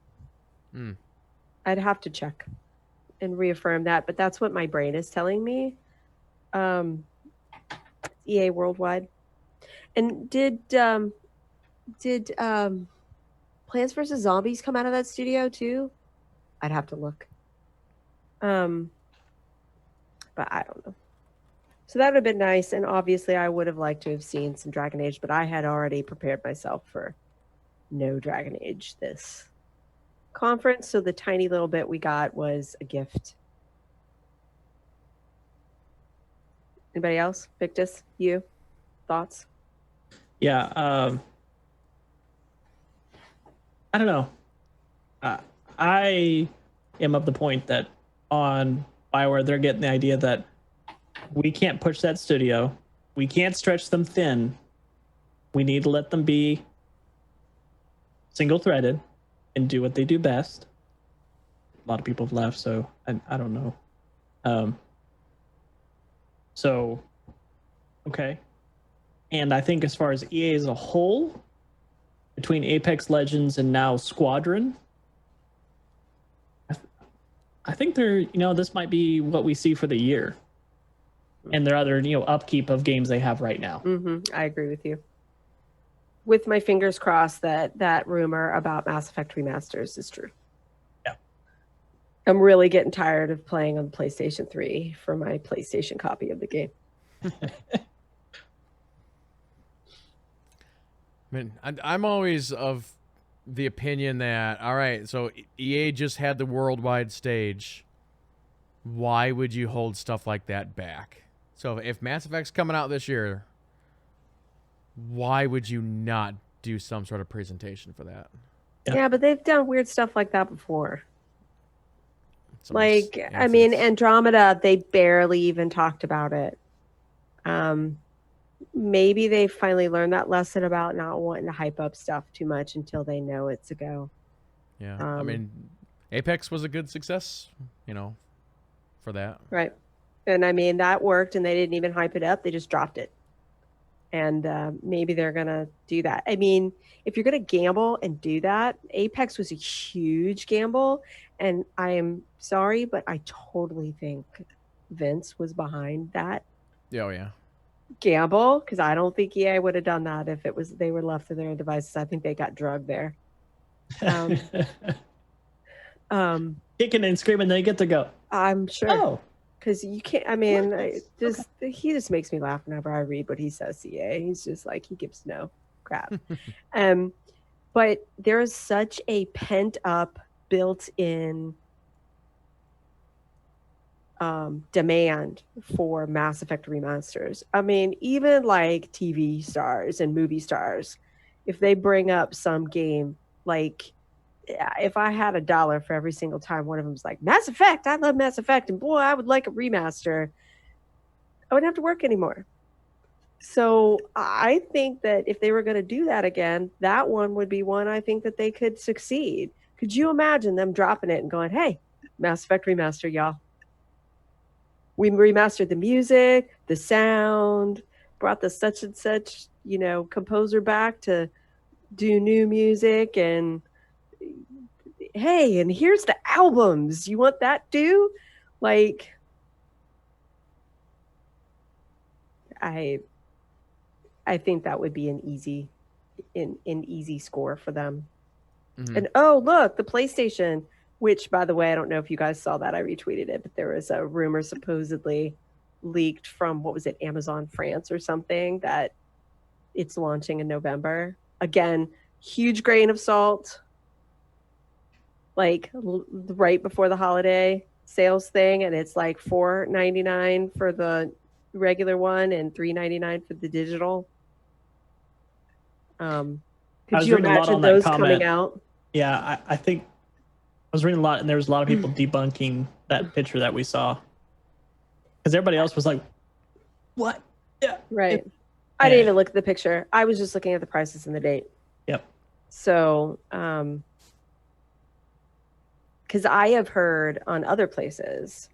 Speaker 3: I'd have to check and reaffirm that, but that's what my brain is telling me. EA Worldwide. And did Plants vs. Zombies come out of that studio too? I'd have to look. But I don't know. So that would have been nice, and obviously I would have liked to have seen some Dragon Age, but I had already prepared myself for no Dragon Age this conference, so the tiny little bit we got was a gift. Anybody else? Victus, you? Thoughts?
Speaker 2: Yeah, I don't know. I am of the point that on BioWare, they're getting the idea that we can't push that studio. We can't stretch them thin. We need to let them be single-threaded and do what they do best. A lot of people have left, so I don't know. So, okay. And I think as far as EA as a whole, between Apex Legends and now Squadron, I think this might be what we see for the year. And their other, upkeep of games they have right now.
Speaker 3: I agree with you. With my fingers crossed that rumor about Mass Effect remasters is true.
Speaker 2: Yeah.
Speaker 3: I'm really getting tired of playing on the PlayStation 3 for my PlayStation copy of the game.
Speaker 1: I mean, I'm always of the opinion that, all right, so EA just had the worldwide stage. Why would you hold stuff like that back? So if Mass Effect's coming out this year, why would you not do some sort of presentation for that?
Speaker 3: Yeah, but they've done weird stuff like that before. Like, I mean, Andromeda, they barely even talked about it. Maybe they finally learned that lesson about not wanting to hype up stuff too much until they know it's a go.
Speaker 1: Yeah, I mean, Apex was a good success, for that.
Speaker 3: Right. And I mean, that worked, and they didn't even hype it up. They just dropped it. And maybe they're going to do that. I mean, if you're going to gamble and do that, Apex was a huge gamble. And I am sorry, but I totally think Vince was behind that.
Speaker 1: Oh, yeah.
Speaker 3: Gamble, because I don't think EA would have done that if they were left to their own devices. I think they got drugged there.
Speaker 2: Kicking and screaming, they get to go.
Speaker 3: I'm sure.
Speaker 2: Oh,
Speaker 3: Because you can't. I mean, he just makes me laugh whenever I read what he says. CA. He's just like he gives no crap. But there is such a pent up, built in demand for Mass Effect remasters. I mean, even like TV stars and movie stars, if they bring up some game, like if I had $1 for every single time one of them's like Mass Effect, I love Mass Effect, and boy, I would like a remaster, I wouldn't have to work anymore. So I think that if they were going to do that again, that one would be one I think that they could succeed. Could you imagine them dropping it and going, hey, Mass Effect remaster, y'all? We remastered the music, the sound, brought the such and such, composer back to do new music, and hey, and here's the albums. You want that too? Like, I think that would be an easy score for them. Mm-hmm. And oh, look, the PlayStation, which, by the way, I don't know if you guys saw that. I retweeted it, but there was a rumor supposedly leaked from, what was it, Amazon France or something, that it's launching in November. Again, huge grain of salt, like right before the holiday sales thing, and it's like $4.99 for the regular one and $3.99 for the digital. Could you imagine those coming out?
Speaker 2: Yeah, I think I was reading a lot, and there was a lot of people debunking that picture that we saw, because everybody else was like, "What?" Yeah,
Speaker 3: right. I didn't even look at the picture. I was just looking at the prices and the date.
Speaker 2: Yep.
Speaker 3: So, because I have heard on other places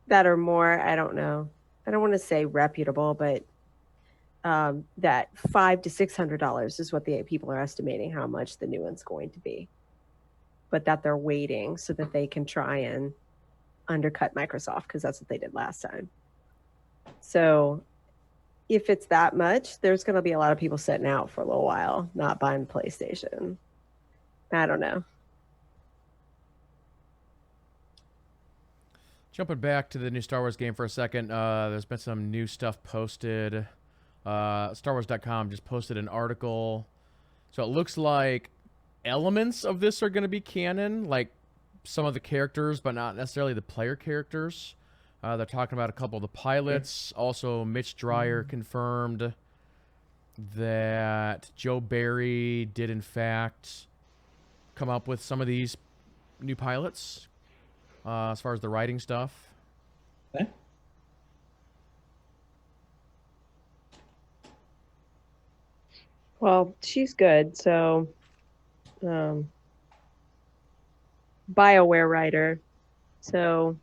Speaker 3: that are more, I don't know, I don't want to say reputable, but that $500 to $600 is what the people are estimating how much the new one's going to be, but that they're waiting so that they can try and undercut Microsoft, because that's what they did last time. So if it's that much, there's going to be a lot of people sitting out for a little while, not buying the PlayStation. I don't know.
Speaker 1: Jumping back to the new Star Wars game for a second, there's been some new stuff posted. StarWars.com just posted an article. So it looks like elements of this are going to be canon, like some of the characters, but not necessarily the player characters. They're talking about a couple of the pilots. Yeah. Also, Mitch Dreyer confirmed that Joe Barry did, in fact, come up with some of these new pilots as far as the writing stuff.
Speaker 2: Okay.
Speaker 3: Well, she's good. So, BioWare writer. So,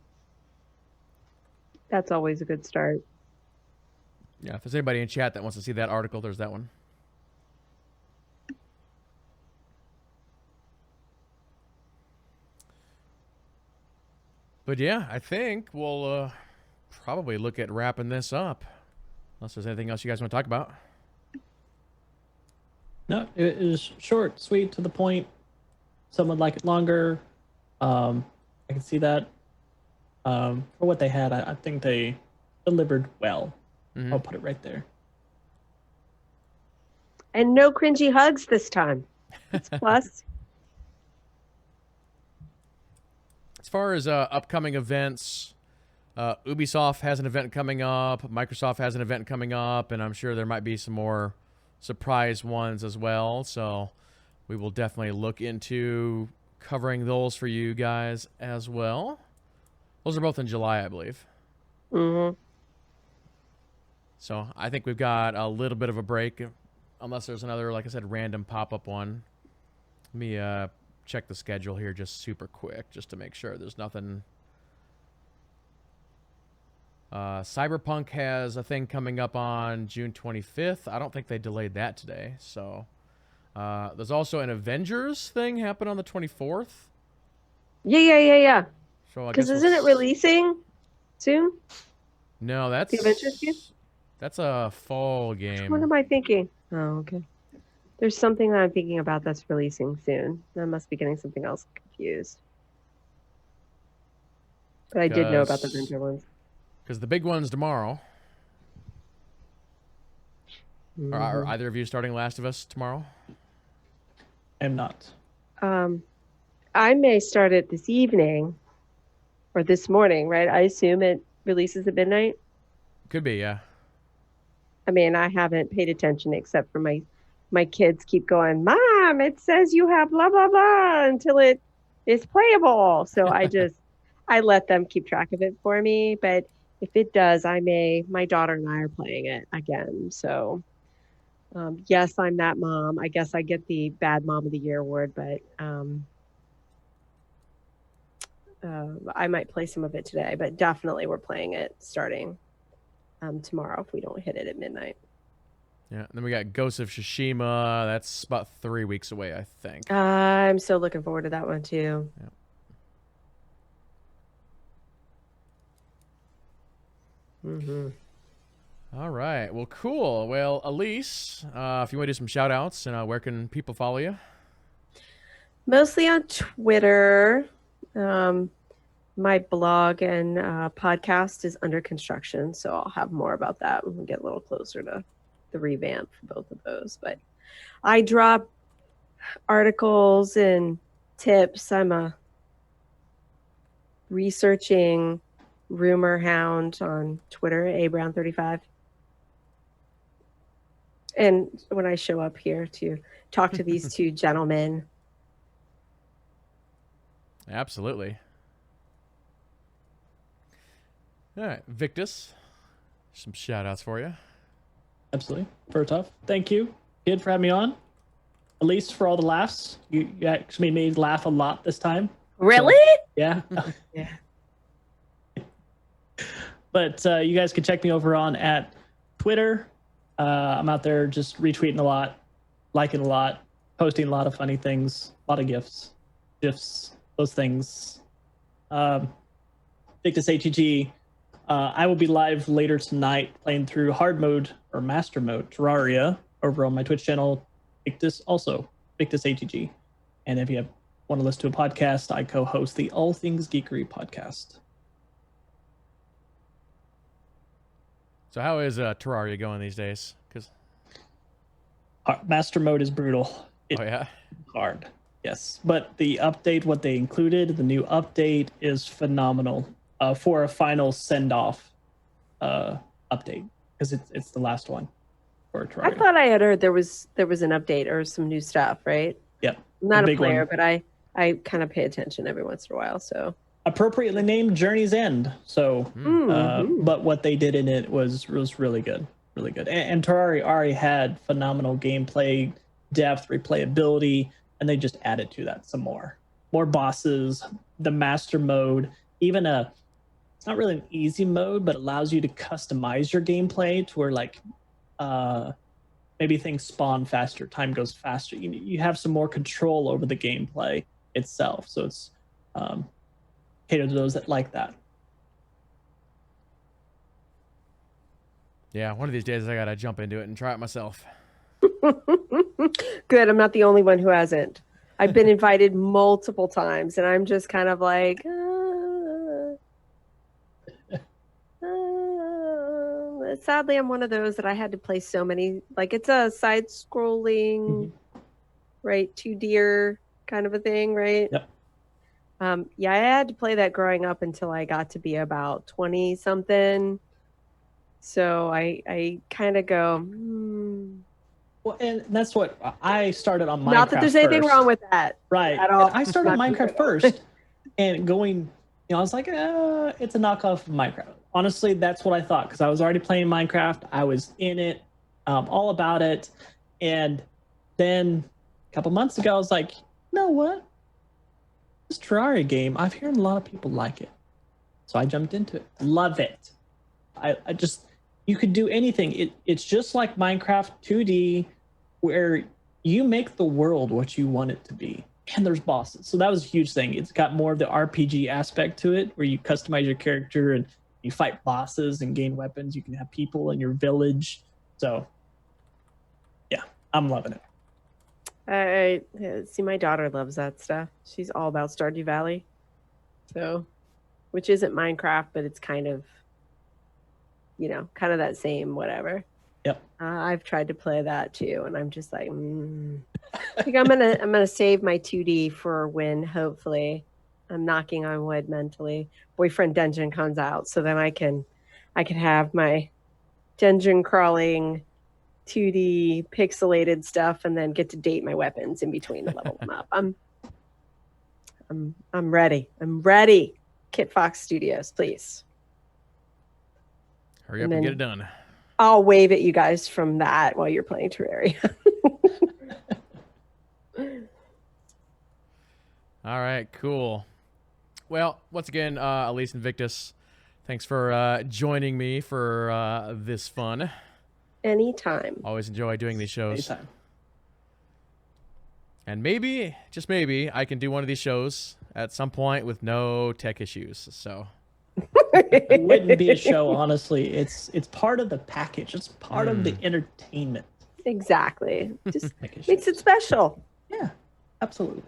Speaker 3: that's always a good start.
Speaker 1: Yeah, if there's anybody in chat that wants to see that article, there's that one. But yeah, I think we'll probably look at wrapping this up. Unless there's anything else you guys want to talk about.
Speaker 2: No, it is short, sweet, to the point. Some would like it longer. I can see that. For what they had, I think they delivered well. Mm-hmm. I'll put it right there.
Speaker 3: And no cringy hugs this time. That's plus.
Speaker 1: As far as upcoming events, Ubisoft has an event coming up. Microsoft has an event coming up, and I'm sure there might be some more surprise ones as well. So we will definitely look into covering those for you guys as well. Those are both in July, I believe.
Speaker 3: Mm-hmm.
Speaker 1: So I think we've got a little bit of a break, unless there's another, like I said, random pop-up one. Let me check the schedule here just super quick, just to make sure there's nothing. Cyberpunk has a thing coming up on June 25th. I don't think they delayed that today. So there's also an Avengers thing happen on the 24th.
Speaker 3: Yeah.
Speaker 1: So
Speaker 3: because isn't it releasing soon?
Speaker 1: No, that's
Speaker 3: the Avengers game.
Speaker 1: That's a fall game.
Speaker 3: What am I thinking? Oh, okay. There's something that I'm thinking about that's releasing soon. I must be getting something else confused. But I did know about the winter ones.
Speaker 1: Because the big one's tomorrow. Are either of you starting Last of Us tomorrow?
Speaker 2: I'm not.
Speaker 3: I may start it this evening or this morning, right? I assume it releases at midnight.
Speaker 1: Could be, yeah.
Speaker 3: I mean, I haven't paid attention except for my kids keep going, Mom, it says you have blah, blah, blah until it is playable. So I let them keep track of it for me. But if it does, my daughter and I are playing it again. So yes, I'm that mom. I guess I get the bad mom of the year award, but I might play some of it today, but definitely we're playing it starting tomorrow if we don't hit it at midnight.
Speaker 1: Yeah, then we got Ghost of Tsushima. That's about 3 weeks away, I think.
Speaker 3: I'm so looking forward to that one too.
Speaker 1: Yeah. All right. Well, cool. Well, Alise, if you want to do some shout outs, and where can people follow you?
Speaker 3: Mostly on Twitter. My blog and podcast is under construction, so I'll have more about that when we get a little closer to the revamp for both of those. But I drop articles and tips. I'm a researching rumor hound on Twitter, abrown35. And when I show up here to talk to these two gentlemen.
Speaker 1: Absolutely. All right, Victus, some shout outs for you.
Speaker 2: Absolutely. First off, thank you, kid, for having me on. Alise, for all the laughs. You actually made me laugh a lot this time.
Speaker 3: Really?
Speaker 2: So, yeah.
Speaker 3: Yeah.
Speaker 2: But you guys can check me over on at Twitter. I'm out there just retweeting a lot, liking a lot, posting a lot of funny things, a lot of GIFs, those things. Victus ATG. I will be live later tonight playing through hard mode or master mode Terraria over on my Twitch channel, Victus ATG. And if you want to listen to a podcast, I co-host the All Things Geekery podcast.
Speaker 1: So how is Terraria going these days? Because
Speaker 2: master mode is brutal.
Speaker 1: Oh yeah,
Speaker 2: hard. Yes, but the update, what they included, the new update is phenomenal for a final send-off update because it's the last one for Terraria.
Speaker 3: I thought I had heard there was an update or some new stuff, right?
Speaker 2: Yep.
Speaker 3: I'm not
Speaker 2: The
Speaker 3: a
Speaker 2: big
Speaker 3: player,
Speaker 2: one.
Speaker 3: but I kind of pay attention every once in a while. So
Speaker 2: Appropriately named Journey's End. So, but what they did in it was really good, really good. And Terraria already had phenomenal gameplay, depth, replayability, and they just added to that some more bosses, the master mode, even it's not really an easy mode, but allows you to customize your gameplay to where maybe things spawn faster, time goes faster. You have some more control over the gameplay itself. So it's catered to those that like that.
Speaker 1: Yeah, one of these days I gotta jump into it and try it myself.
Speaker 3: good. I'm not the only one who hasn't. I've been invited multiple times, and I'm just kind of like, sadly, I'm one of those that I had to play so many. Like it's a side-scrolling, right, 2D kind of a thing, right?
Speaker 2: Yep.
Speaker 3: Yeah, I had to play that growing up until I got to be about 20 something. So I kind of go.
Speaker 2: Well, and that's what I started on Minecraft.
Speaker 3: Not that there's anything wrong with that,
Speaker 2: right?
Speaker 3: At all.
Speaker 2: And I started on Minecraft first, and going, I was like, it's a knockoff of Minecraft. Honestly, that's what I thought because I was already playing Minecraft. I was in it, all about it, and then a couple months ago, I was like, you know what? This Terraria game, I've heard a lot of people like it, so I jumped into it. Love it. I just. You could do anything. It's just like Minecraft 2D, where you make the world what you want it to be. And there's bosses. So that was a huge thing. It's got more of the RPG aspect to it, where you customize your character and you fight bosses and gain weapons. You can have people in your village. So, yeah, I'm loving it.
Speaker 3: I see my daughter loves that stuff. She's all about Stardew Valley. So which isn't Minecraft, but it's kind of, you know, kind of that same whatever.
Speaker 2: Yep.
Speaker 3: I've tried to play that too, and I'm just like, I think I'm gonna save my 2D for when hopefully, I'm knocking on wood mentally, Boyfriend Dungeon comes out, so then I can have my dungeon crawling 2D pixelated stuff, and then get to date my weapons in between to level them up. I'm ready. I'm ready. Kit Fox Studios, please.
Speaker 1: Hurry up and get it done.
Speaker 3: I'll wave at you guys from that while you're playing Terraria.
Speaker 1: All right, cool. Well, once again, Alise and Victus, thanks for joining me for this fun.
Speaker 3: Anytime.
Speaker 1: Always enjoy doing these shows.
Speaker 2: Anytime.
Speaker 1: And maybe, just maybe, I can do one of these shows at some point with no tech issues. So
Speaker 2: It wouldn't be a show, honestly. It's part of the package. It's part of the entertainment.
Speaker 3: Exactly. Just makes it special.
Speaker 2: Yeah, absolutely.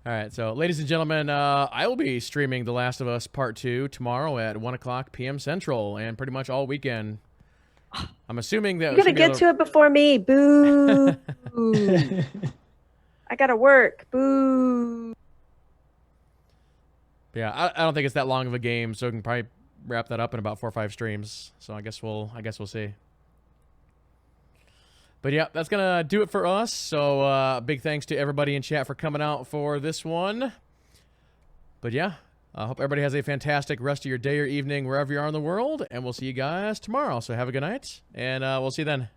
Speaker 1: All right, so ladies and gentlemen, I will be streaming The Last of Us Part 2 tomorrow at 1 o'clock p.m. Central and pretty much all weekend. I'm assuming that...
Speaker 3: You're going to get to it before me. Boo. I got to work. Boo.
Speaker 1: Yeah, I don't think it's that long of a game, so we can probably wrap that up in about 4 or 5 streams. So I guess we'll see. But yeah, that's gonna do it for us. So big thanks to everybody in chat for coming out for this one. But yeah, I hope everybody has a fantastic rest of your day or evening wherever you are in the world, and we'll see you guys tomorrow. So have a good night, and we'll see you then.